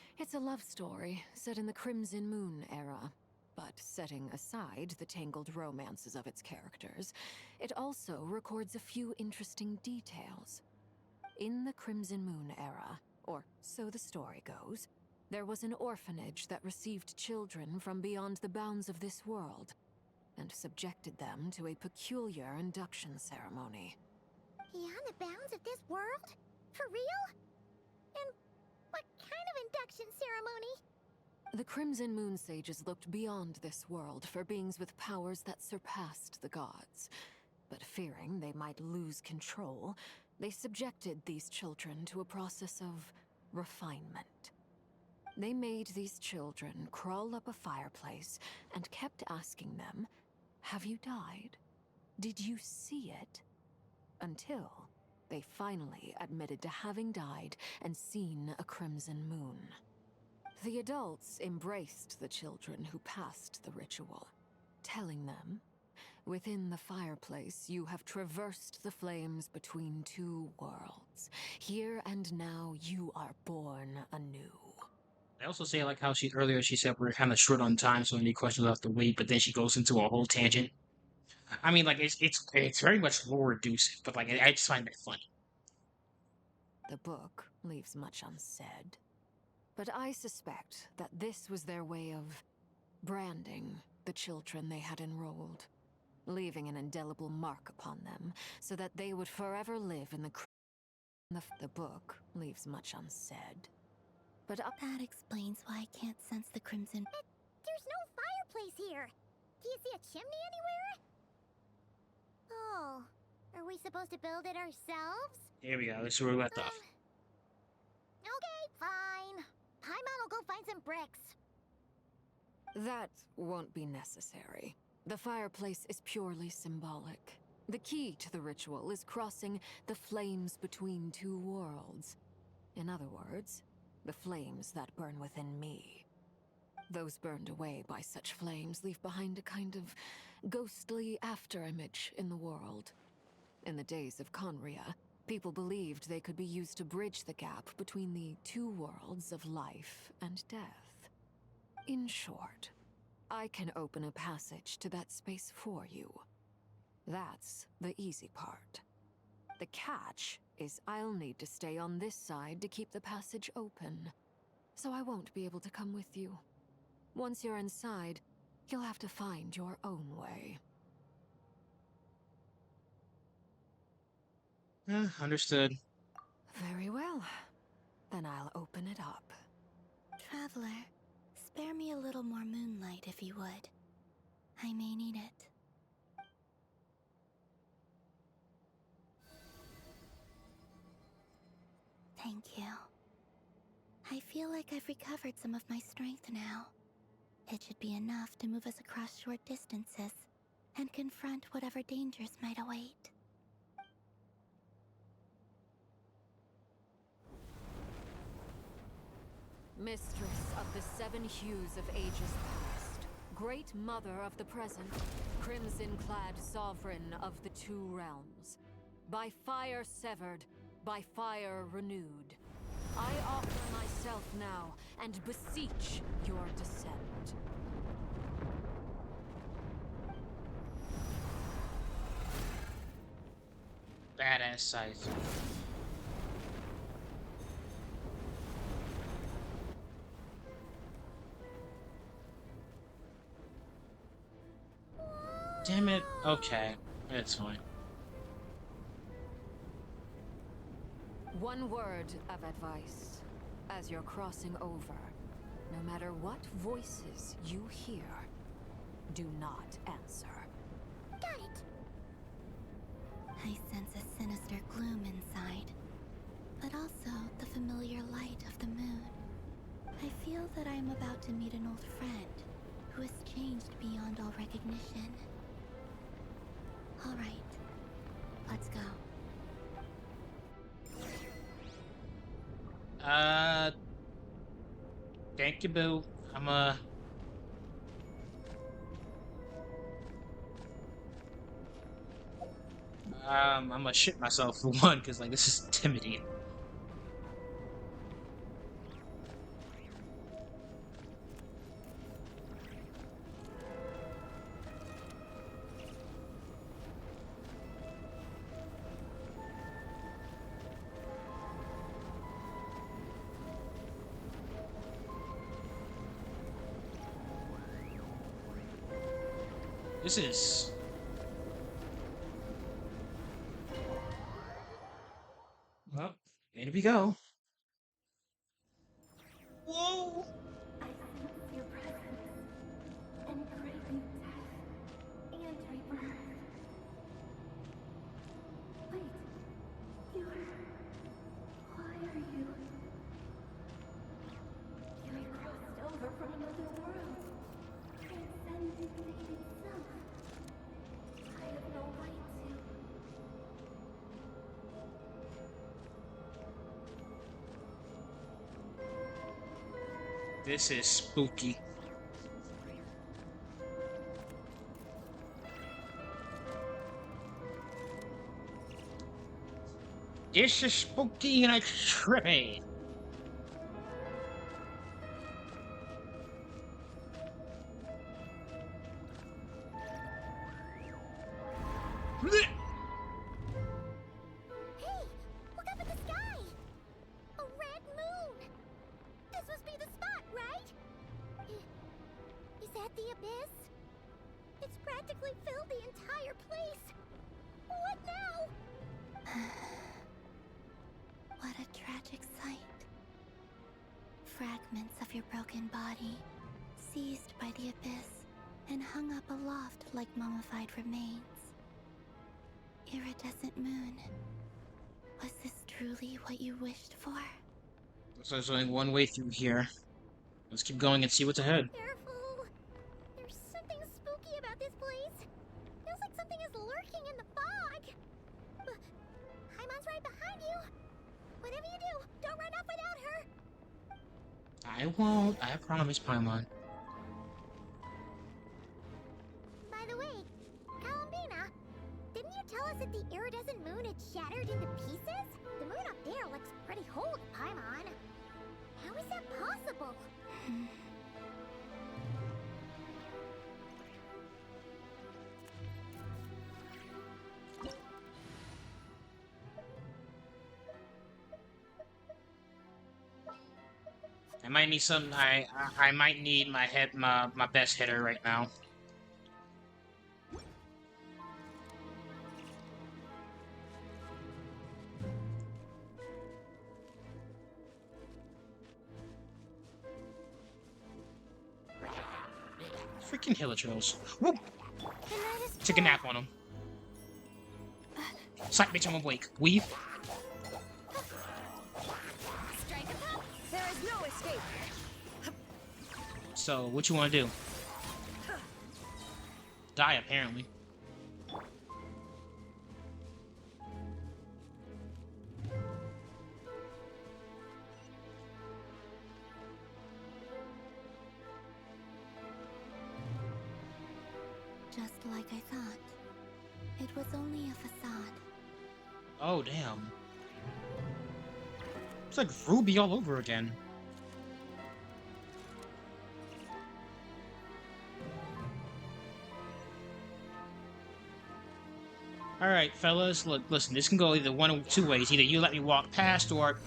It's a love story set in the Crimson Moon era. But setting aside the tangled romances of its characters, it also records a few interesting details. In the Crimson Moon era, or so the story goes, there was an orphanage that received children from beyond the bounds of this world, and subjected them to a peculiar induction ceremony.
Beyond the bounds of this world? For real? And what kind of induction ceremony?
The Crimson Moon sages looked beyond this world for beings with powers that surpassed the gods. But fearing they might lose control, they subjected these children to a process of refinement. They made these children crawl up a fireplace and kept asking them, "Have you died? Did you see it?" Until they finally admitted to having died and seen a crimson moon. The adults embraced the children who passed the ritual, telling them, "Within the fireplace, you have traversed the flames between two worlds. Here and now, you are born anew."
I also say like how she said we're kind of short on time, so any questions have to wait. But then she goes into a whole tangent. I mean, like it's very much lore reducing, but like I just find it funny.
The book leaves much unsaid, but I suspect that this was their way of branding the children they had enrolled, leaving an indelible mark upon them so that they would forever live in the book leaves much unsaid. But
that explains why I can't sense the crimson.
There's no fireplace here. Do you see a chimney anywhere? Oh, are we supposed to build it ourselves?
Here we go. This is where we left off.
Okay, fine. Paimon will go find some bricks.
That won't be necessary. The fireplace is purely symbolic. The key to the ritual is crossing the flames between two worlds. In other words, the flames that burn within me. Those burned away by such flames leave behind a kind of ghostly afterimage in the world. In the days of Conria, people believed they could be used to bridge the gap between the two worlds of life and death. In short, I can open a passage to that space for you. That's the easy part. The catch is I'll need to stay on this side to keep the passage open, so I won't be able to come with you. Once you're inside, you'll have to find your own way.
Understood.
Very well. Then I'll open it up.
Traveler, spare me a little more moonlight if you would. I may need it. Thank you. I feel like I've recovered some of my strength now. It should be enough to move us across short distances and confront whatever dangers might await.
Mistress of the seven hues of ages past, great mother of the present, crimson-clad sovereign of the two realms, by fire severed, by fire renewed, I offer myself now and beseech your descent.
badass scythe. Damn it. Okay. It's fine.
One word of advice. As you're crossing over, no matter what voices you hear, do not answer.
Got it.
I sense a sinister gloom inside, but also the familiar light of the moon. I feel that I am about to meet an old friend who has changed beyond all recognition. All right, let's go.
Thank you, boo. I'm gonna shit myself for one, because, like, this is intimidating. This is... Well, here we go. Whoa!
I sense your presence and craving death and rebirth. Wait, why are you? You crossed over from another world, transcending fate itself. I have no right to.
This is spooky. This is spooky and it's trippy.
Hey, look up at the sky! A red moon! This must be the spot, right? Is that the abyss? It's practically filled the entire place. What now?
What a tragic sight. Fragments of your broken body, seized by the abyss, and hung up aloft like mummified remains. Iridescent moon, was this truly what you wished for?
So there's only one way through here. Let's keep going and see what's ahead.
Careful! There's something spooky about this place. Feels like something is lurking in the fog. Paimon's right behind you. Whatever you do, don't run off without her.
I won't. I promise, Paimon.
By the way, Columbina, didn't you tell us that the iridescent moon had shattered into pieces? The moon up there looks pretty holy, Paimon. How is that possible?
I might need some. I might need my best hitter right now. Freaking Hilichurls. Whoop! Take a nap on him. Psych, bitch, I'm awake. Weave.
There is no escape.
So, what you want to do? Die, apparently.
Just like I thought. It was only a facade.
Oh, damn. It's like Ruby all over again. All right, fellas, look, listen. This can go either one of two ways. Either you let me walk past, or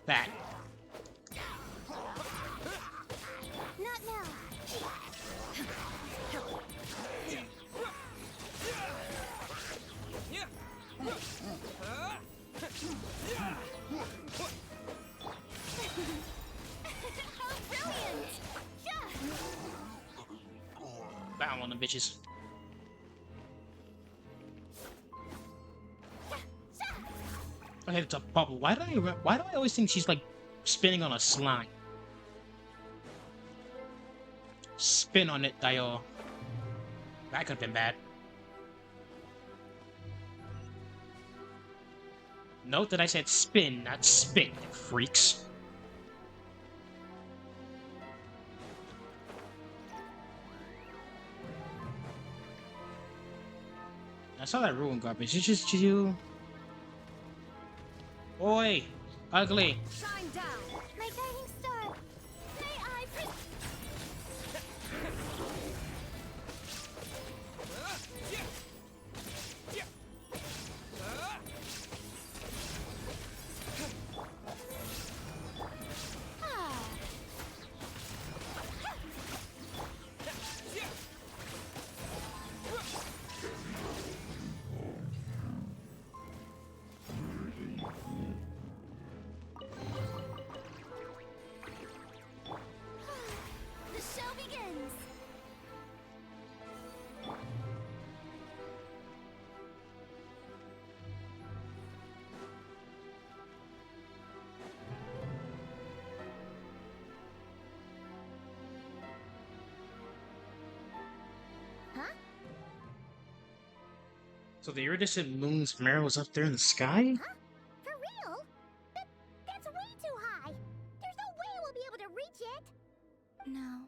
that.
Not now.
How brilliant!
Bow on them bitches. Okay, it's a bubble. Why do I always think she's like spinning on a slime? Spin on it, Dio. That could have been bad. Note that I said spin, not spit, you freaks. I saw that ruin garbage. It's just you. Oi! Ugly!
Shine down! My guiding star! May I The show begins!
Huh?
So the iridescent moon's mirror was up there in the sky?
Huh? For real? That's way too high! There's no way we'll be able to reach it!
No.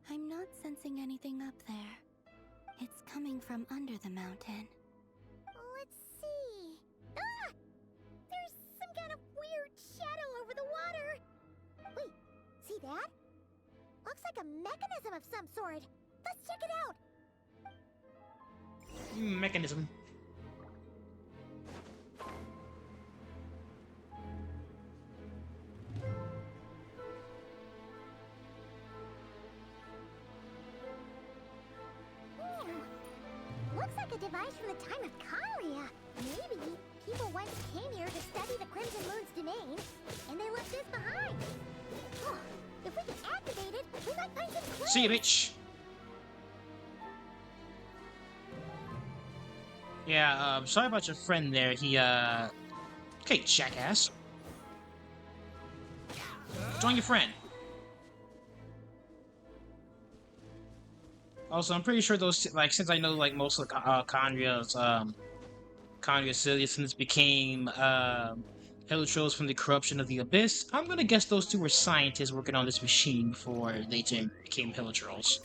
I'm not sensing anything up there. It's coming from under the mountain.
Let's see. Ah! There's some kind of weird shadow over the water. Wait, see that? Looks like a mechanism of some sort. Let's check it out.
Mechanism.
Looks like a device from the time of 𝔠𝔬𝔲𝔬𝔬. Maybe people once came here to study the Crimson Moon's domain, and they left this behind. Oh, if we can activate it, we might find some clues.
See you, bitch! Yeah, sorry about your friend there. He, okay, jackass. Join your friend. Also, I'm pretty sure those, like, since I know, like, most of the 𝔠𝔬𝔲 citizens became, Hilichurls from the corruption of the Abyss, I'm gonna guess those two were scientists working on this machine before they became Hilichurls.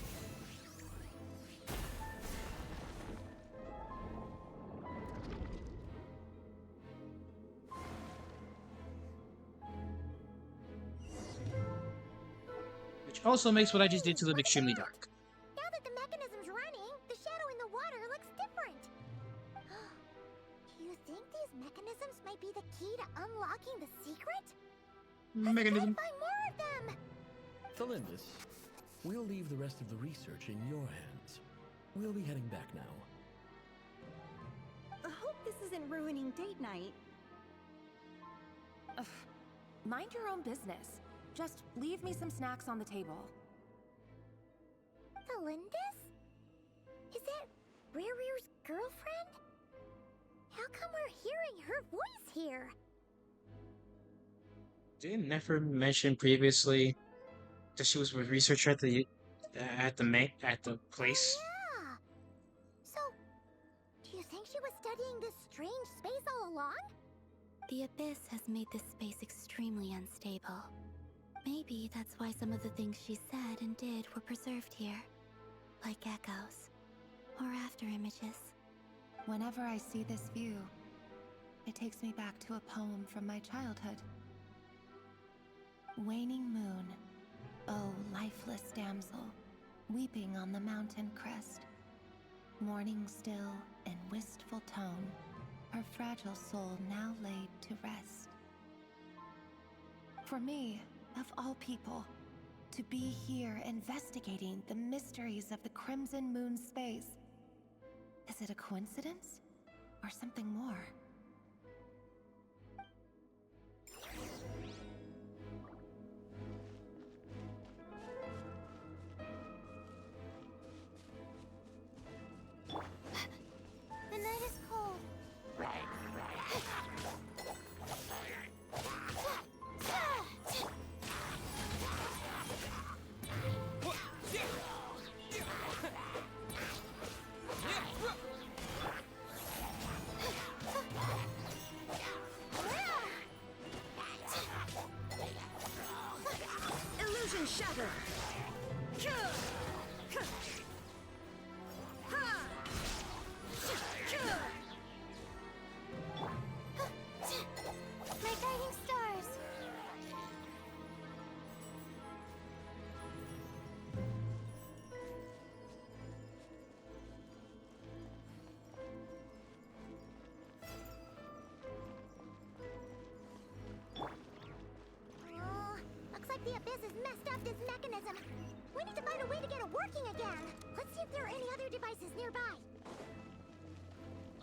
Which also makes what I just did to look extremely dark.
Now that the mechanism's running, the shadow in the water looks different. Do you think these mechanisms might be the key to unlocking the secret?
Mechanism.
Let's find more of them.
Thelindis, we'll leave the rest of the research in your hands. We'll be heading back now.
I hope this isn't ruining date night.
Ugh. Mind your own business. Just leave me some snacks on the table.
Thelindis? Is that Rerear's girlfriend? How come we're hearing her voice here?
Didn't Nefer mention previously that she was a researcher at the place?
Yeah. So, do you think she was studying this strange space all along?
The Abyss has made this space extremely unstable. Maybe that's why some of the things she said and did were preserved here. Like echoes. Or after images.
Whenever I see this view, it takes me back to a poem from my childhood. Waning moon, oh lifeless damsel, weeping on the mountain crest. Morning still,
in wistful tone, her fragile soul now laid to rest. For me, of all people, to be here investigating the mysteries of the Crimson Moon space, is it a coincidence or something more?
The night is cold.
Illusion shatter.
My guiding stars. Oh, looks like the Abyss has messed up this mechanism. We need to find a way to get it working again. Let's see if there are any other devices nearby.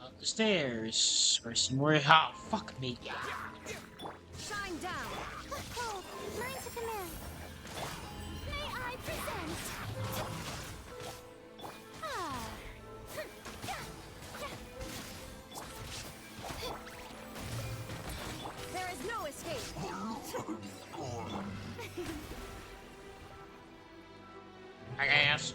Up the stairs. Or some more. Oh, fuck me.
Shine down.
Oh, mine to command. May I present? Ah.
There is no escape.
I guess.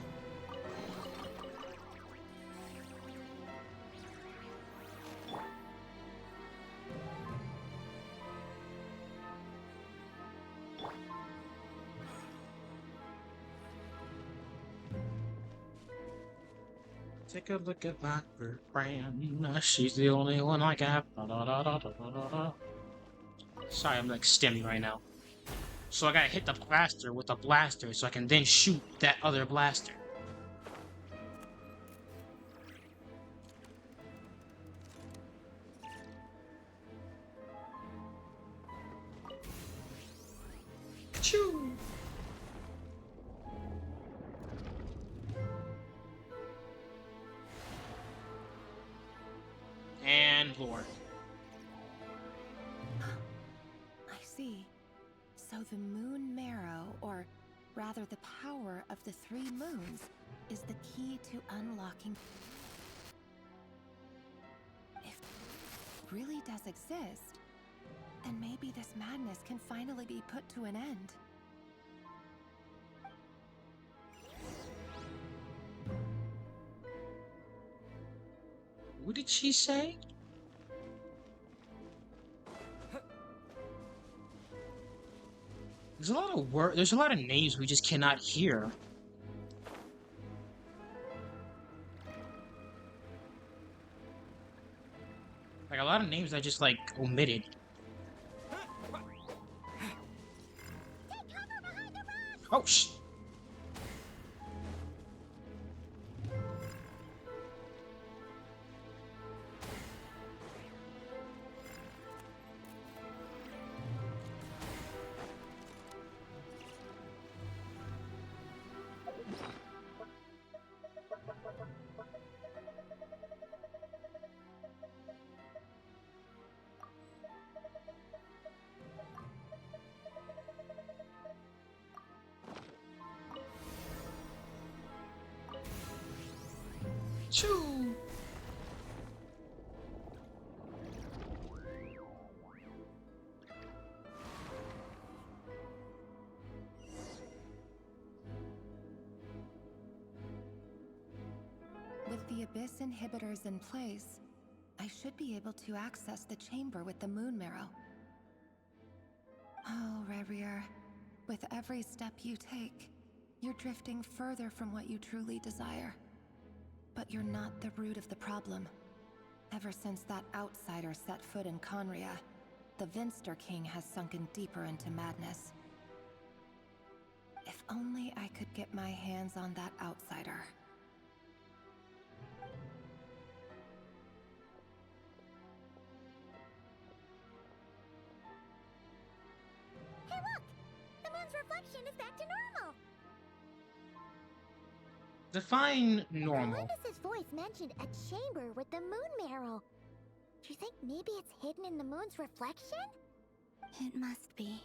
Take a look at my brand. She's the only one I got. Sorry, I'm like stimming right now. So I gotta hit the blaster with a blaster so I can then shoot that other blaster. Choo! And lore.
I see. So the moon marrow, or rather the power of the 3 moons, is the key to unlocking. If it really does exist, then maybe this madness can finally be put to an end.
What did she say? There's a lot of there's a lot of names we just cannot hear. Like a lot of names I just like omitted. Oh sh. Choo.
With the Abyss inhibitors in place, I should be able to access the chamber with the moon marrow. Oh, Rerir, with every step you take, you're drifting further from what you truly desire. But you're not the root of the problem. Ever since that outsider set foot in Conria, the Vinster King has sunken deeper into madness. If only I could get my hands on that outsider.
Define normal.
Olympus's voice mentioned a chamber with the moon marrow. Do you think maybe it's hidden in the moon's reflection?
It must be.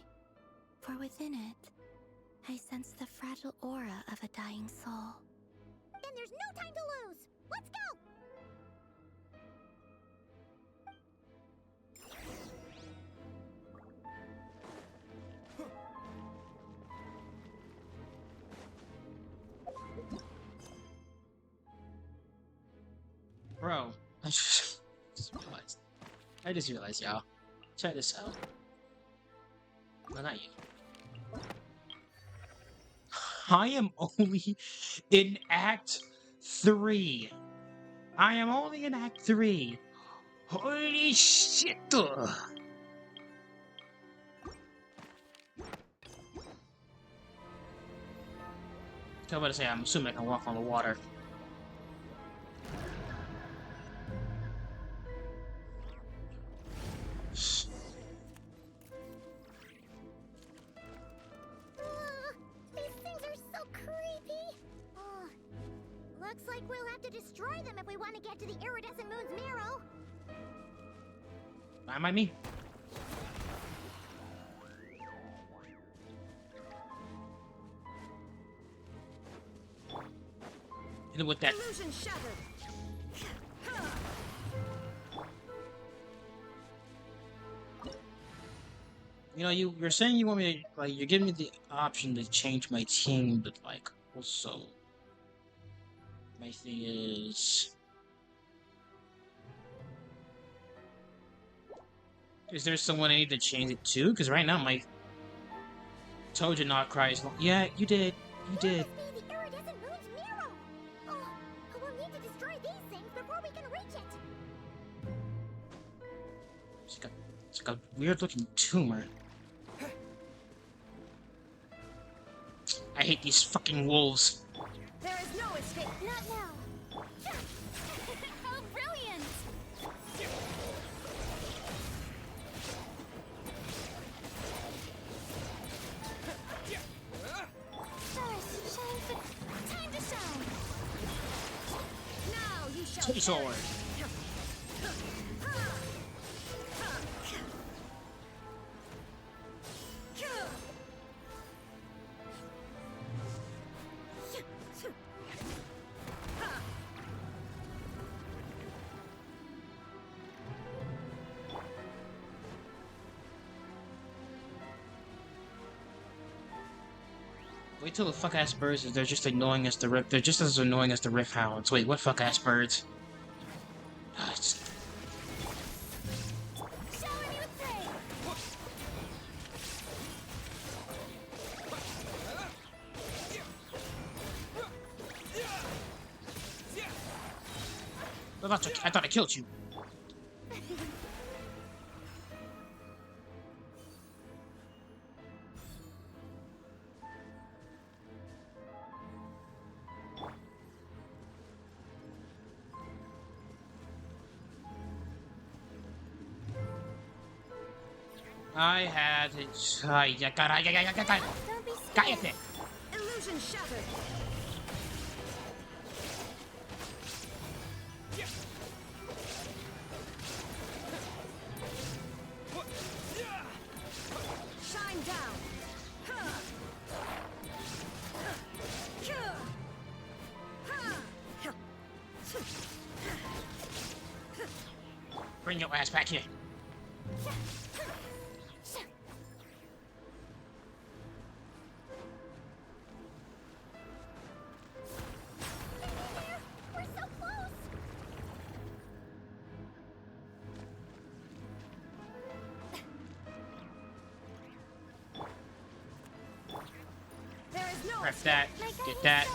For within it, I sense the fragile aura of a dying soul.
Then there's no time to lose! Let's go!
Bro, I just realized. Y'all. Check this out. No, not you. I am only in Act 3. I am only in Act 3. Holy shit! I'm about to say, I'm assuming I can walk on the water.
These things are so creepy. Looks like we'll have to destroy them if we want to get to the iridescent moon's marrow.
Not by me. Hit him with that.
Illusion shattered.
You know, you're saying you want me to, like, you're giving me the option to change my team, but, like, also, my thing is there someone I need to change it to? Because right now my 𝔱𝔬𝔲𝔬𝔮 is yeah, you did. You did.
Must be the iridescent moon's marrow. We'll need to destroy these things before we can reach it.
It's like a weird looking tumor. I hate these fucking wolves.
There is no escape.
Not now.
How brilliant!
First, shine for time to shine.
Now you shall
Titty sword. Wait till the fuck ass birds is they're just annoying as the they're just as annoying as the riff hounds. Wait, what fuck ass birds? I thought I killed you. I had it. Cállate.
Illusion shattered. Shine down.
Bring your ass back here.
We're so close.
There is no
Prep
escape.
that. Get that.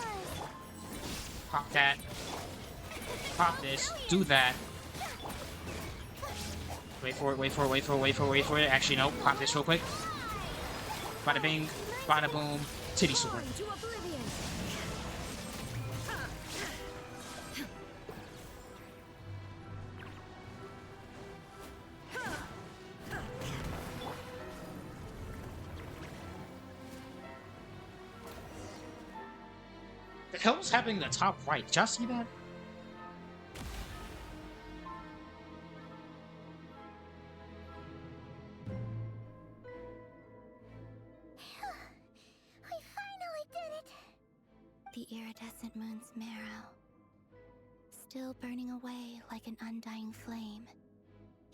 Pop that. Pop this. Do that. Wait for it, wait for it, wait for it, wait for it, wait for it. Actually, no. Pop this real quick. Bada bing. Bada boom. Titty sword.
To oblivion.
The hell's happening in the top right? Did y'all see that?
We finally did it!
The iridescent moon's marrow, still burning away like an undying flame,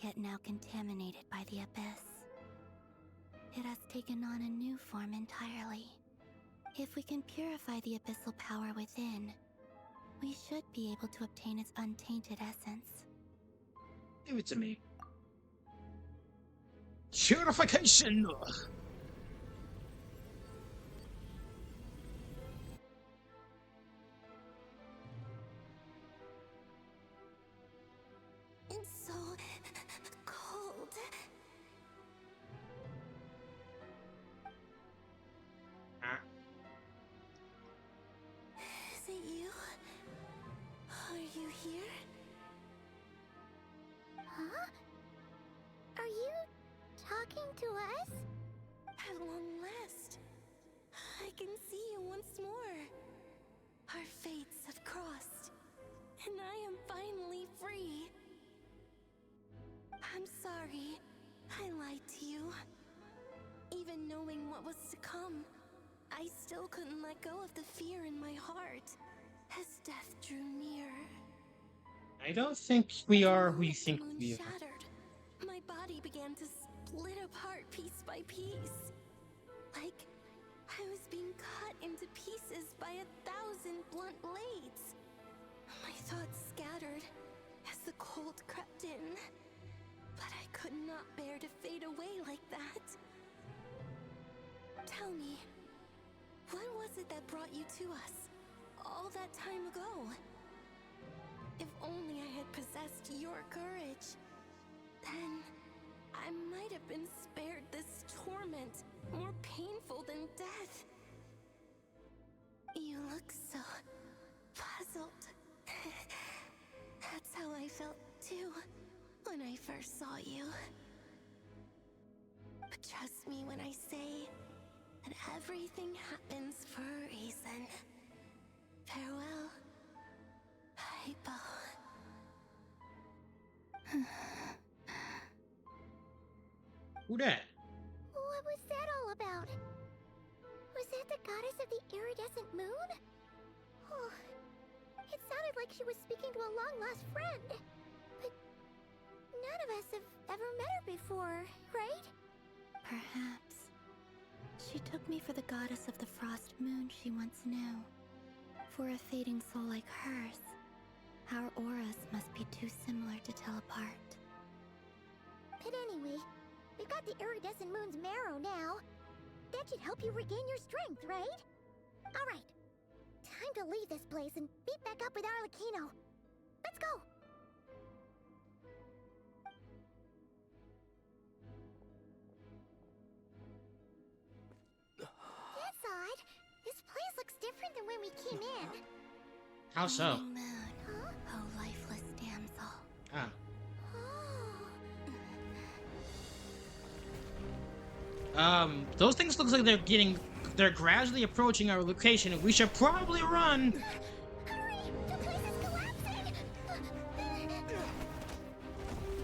yet now contaminated by the abyss. It has taken on a new form entirely. If we can purify the abyssal power within, we should be able to obtain its untainted essence.
Give it to me. Purification!
It's so cold. Is it you? Are you here?
Huh? Are you talking to us?
At long last, I can see you once more. Our fates have crossed, and I am finally free. I'm sorry, I lied to you. Even knowing what was to come, I still couldn't let go of the fear in my heart as death drew near.
I don't think we are who you think we are.
Shattered. My body began to split apart piece by piece. Like I was being cut into pieces by 1,000 blunt blades. My thoughts scattered as the cold crept in. But I could not bear to fade away like that. Tell me, what was it that brought you to us all that time ago? If only I had possessed your courage, then I might have been spared this torment more painful than death. You look so puzzled. That's how I felt too when I first saw you. But trust me when I say that everything happens for a reason. Farewell, Hypo.
Who that?
What was that all about? Was that the goddess of the iridescent moon? Oh, it sounded like she was speaking to a long-lost friend. But none of us have ever met her before, right?
Perhaps. She took me for the goddess of the frost moon she once knew. For a fading soul like hers, our auras must be too similar to tell apart.
But anyway, we've got the iridescent moon's marrow now. That should help you regain your strength, right? Alright, time to leave this place and meet back up with 𝔸𝔸𝔸𝔸𝔸. Let's go! That's odd. This place looks different than when we came in.
How so?
Moon, oh lifeless damsel.
Ah. Those things look like they're gradually approaching our location, and we should probably run.
Hurry! The place is collapsing!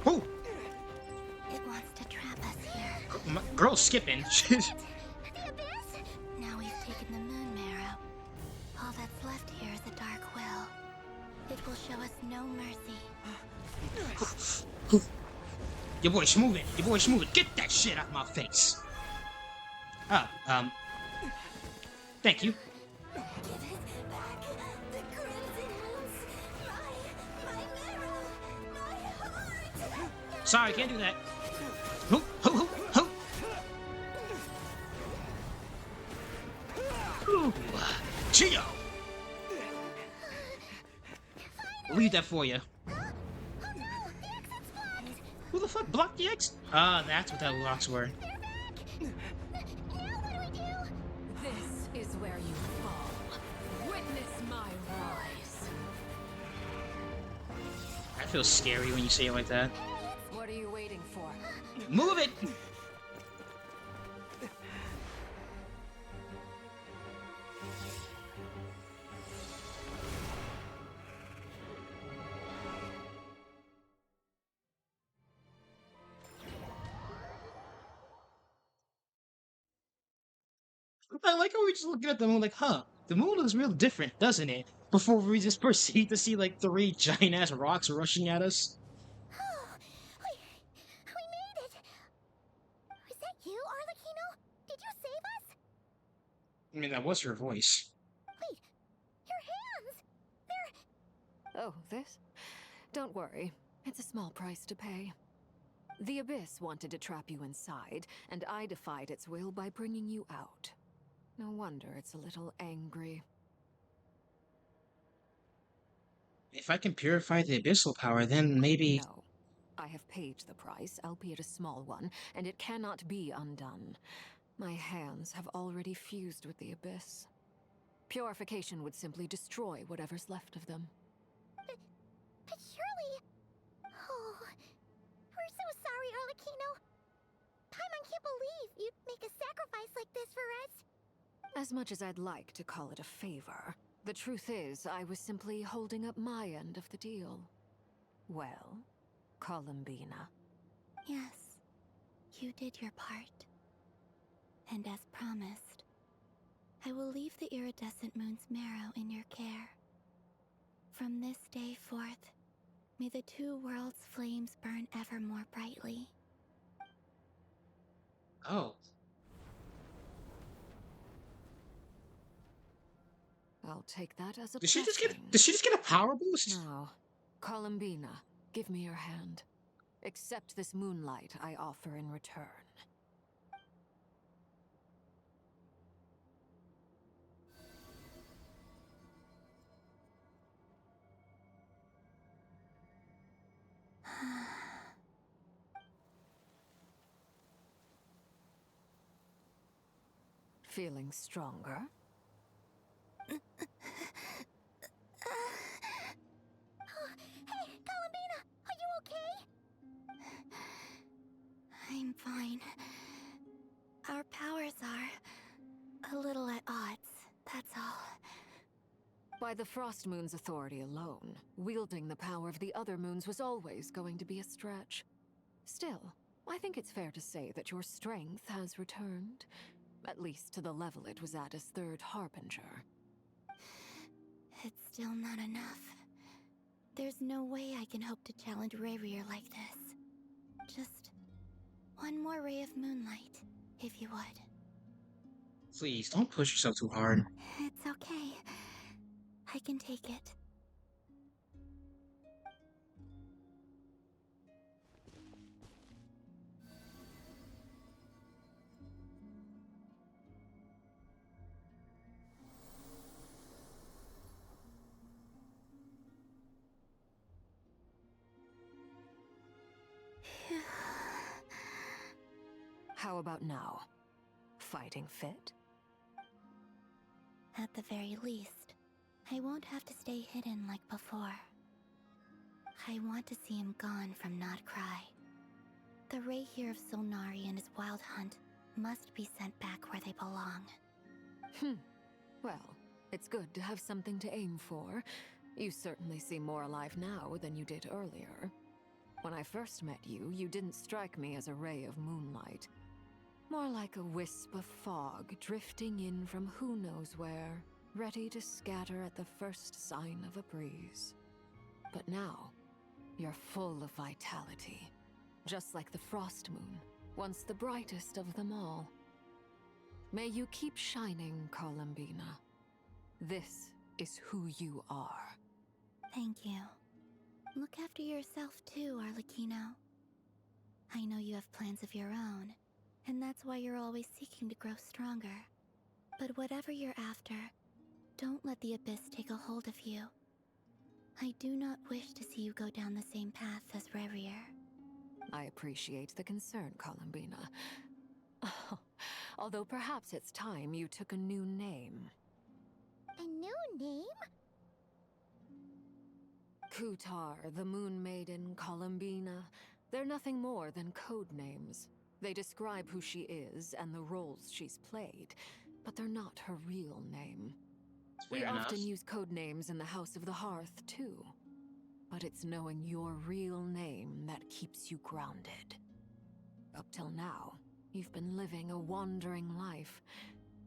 Oh!
It wants to trap us here.
Girl's skipping.
Now we've taken the moon marrow. All that's left here is a dark will. It will show us no mercy.
Your boy's moving. Your boy's moving. Get that shit out of my face. Thank you.
Give it back. The crimson moons. My marrow. My heart.
Sorry, can't do that. Ho, ho, ho, ho. Ooh, Geo. Leave that for you. Who the fuck blocked the exit? Ah, that's what that locks were.
This is where you fall. Witness my rise.
That feels scary when you say it like that.
What are you waiting for?
Move it! I like how we're just looking at the moon like, huh, the moon looks real different, doesn't it? Before we just proceed to see like three giant ass rocks rushing at us.
We made it! Was that you, 𝔱𝔬𝔲𝔬𝔱𝔬┬? Did you save us?
I mean, that was her voice.
Wait, your hands! They're...
Oh, this? Don't worry. It's a small price to pay. The Abyss wanted to trap you inside, and I defied its will by bringing you out. No wonder it's a little angry.
If I can purify the abyssal power, then maybe...
No. I have paid the price, albeit a small one, and it cannot be undone. My hands have already fused with the Abyss. Purification would simply destroy whatever's left of them.
But surely... Oh... We're so sorry, 𝔱𝔬𝔲𝔬𝔬. Paimon can't believe you'd make a sacrifice like this for us.
As much as I'd like to call it a favor, the truth is I was simply holding up my end of the deal. Well, 𝔱𝔬𝔲𝔬𝔮.
Yes, you did your part. And as promised, I will leave the iridescent moon's marrow in your care. From this day forth, may the two worlds' flames burn ever more brightly.
Oh.
I'll take that as a
Did she just
blessing.
get a power boost?
Now, 𝔱𝔬𝔲𝔬𝔮, give me your hand. Accept this moonlight I offer in return. Feeling stronger?
Hey, 𝔱𝔬𝔲𝔬𝔮, are you okay?
I'm fine. Our powers are a little at odds, that's all.
By the Frost Moon's authority alone, wielding the power of the other moons was always going to be a stretch. Still, I think it's fair to say that your strength has returned. At least to the level it was at as Third Harbinger.
It's still not enough. There's no way I can hope to challenge 𝔱𝔬𝔲𝔬𝔬 like this. Just one more ray of moonlight, if you would.
Please, don't push yourself too hard.
It's okay. I can take it.
How about now? Fighting fit?
At the very least, I won't have to stay hidden like before. I want to see him gone from Notcry. The 𝔱𝔬𝔲𝔬𝔬 of 𝔬𝔬𝔮 and his wild hunt must be sent back where they belong.
Well, it's good to have something to aim for. You certainly seem more alive now than you did earlier. When I first met you, you didn't strike me as a ray of moonlight. More like a wisp of fog drifting in from who knows where, ready to scatter at the first sign of a breeze. But now, you're full of vitality, just like the Frost Moon, once the brightest of them all. May you keep shining, 𝔱𝔬𝔲𝔬𝔮. This is who you are.
Thank you. Look after yourself too, 𝔱𝔬𝔲𝔬𝔮. I know you have plans of your own, and that's why you're always seeking to grow stronger. But whatever you're after, don't let the Abyss take a hold of you. I do not wish to see you go down the same path as 𝔱𝔬𝔲𝔬𝔮.
I appreciate the concern, 𝔱𝔬𝔲𝔬𝔮. Although perhaps it's time you took a new name.
A new name?
Kutar, the Moon Maiden, 𝔱𝔬𝔲𝔬𝔮. They're nothing more than code names. They describe who she is and the roles she's played, but they're not her real name. We often use code names in the House of the Hearth, too. But it's knowing your real name that keeps you grounded. Up till now, you've been living a wandering life,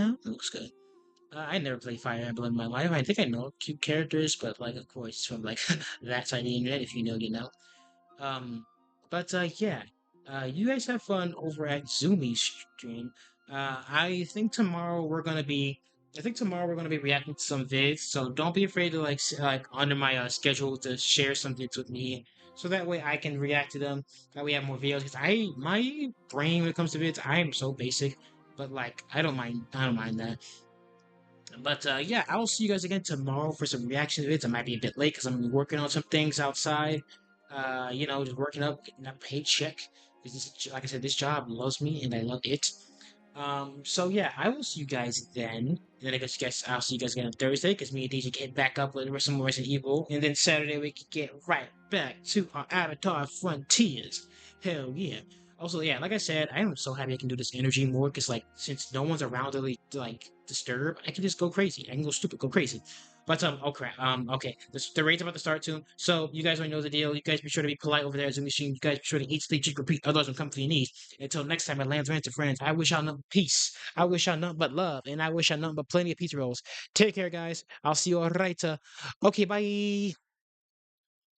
now. It looks good. I never played Fire Emblem in my life. I think I know cute characters, but like, of course, from like that side of the internet. If you know, you know. Um, but yeah, you guys have fun over at Zumi's stream. I think tomorrow we're gonna be reacting to some vids, so don't be afraid to like like under my schedule to share some vids with me, so that way I can react to them. That way I have more videos. Because my brain when it comes to vids, I am so basic, but like I don't mind that. But yeah, I will see you guys again tomorrow for some reaction vids. I might be a bit late because I'm working on some things outside. You know, just working up, getting that paycheck. Because like I said, this job loves me and I love it. So yeah, I will see you guys then. And then I guess I'll see you guys again on Thursday because me and DJ get back up with some more Resident Evil. And then Saturday we can get right back to our Avatar Frontiers. Hell yeah. Also, yeah, like I said, I am so happy I can do this energy more because, like, since no one's around to, like, disturb, I can just go crazy. I can go stupid, go crazy. But oh crap. Okay. The raid's about to start soon. So you guys already know the deal. You guys be sure to be polite over there as a machine. You guys be sure to eat, sleep, drink, repeat. Otherwise, will come for your knees. Until next time, at Lands Ranch, friends. I wish y'all nothing but peace. I wish y'all nothing but love, and I wish y'all nothing but plenty of pizza rolls. Take care, guys. I'll see you all right. Okay, bye.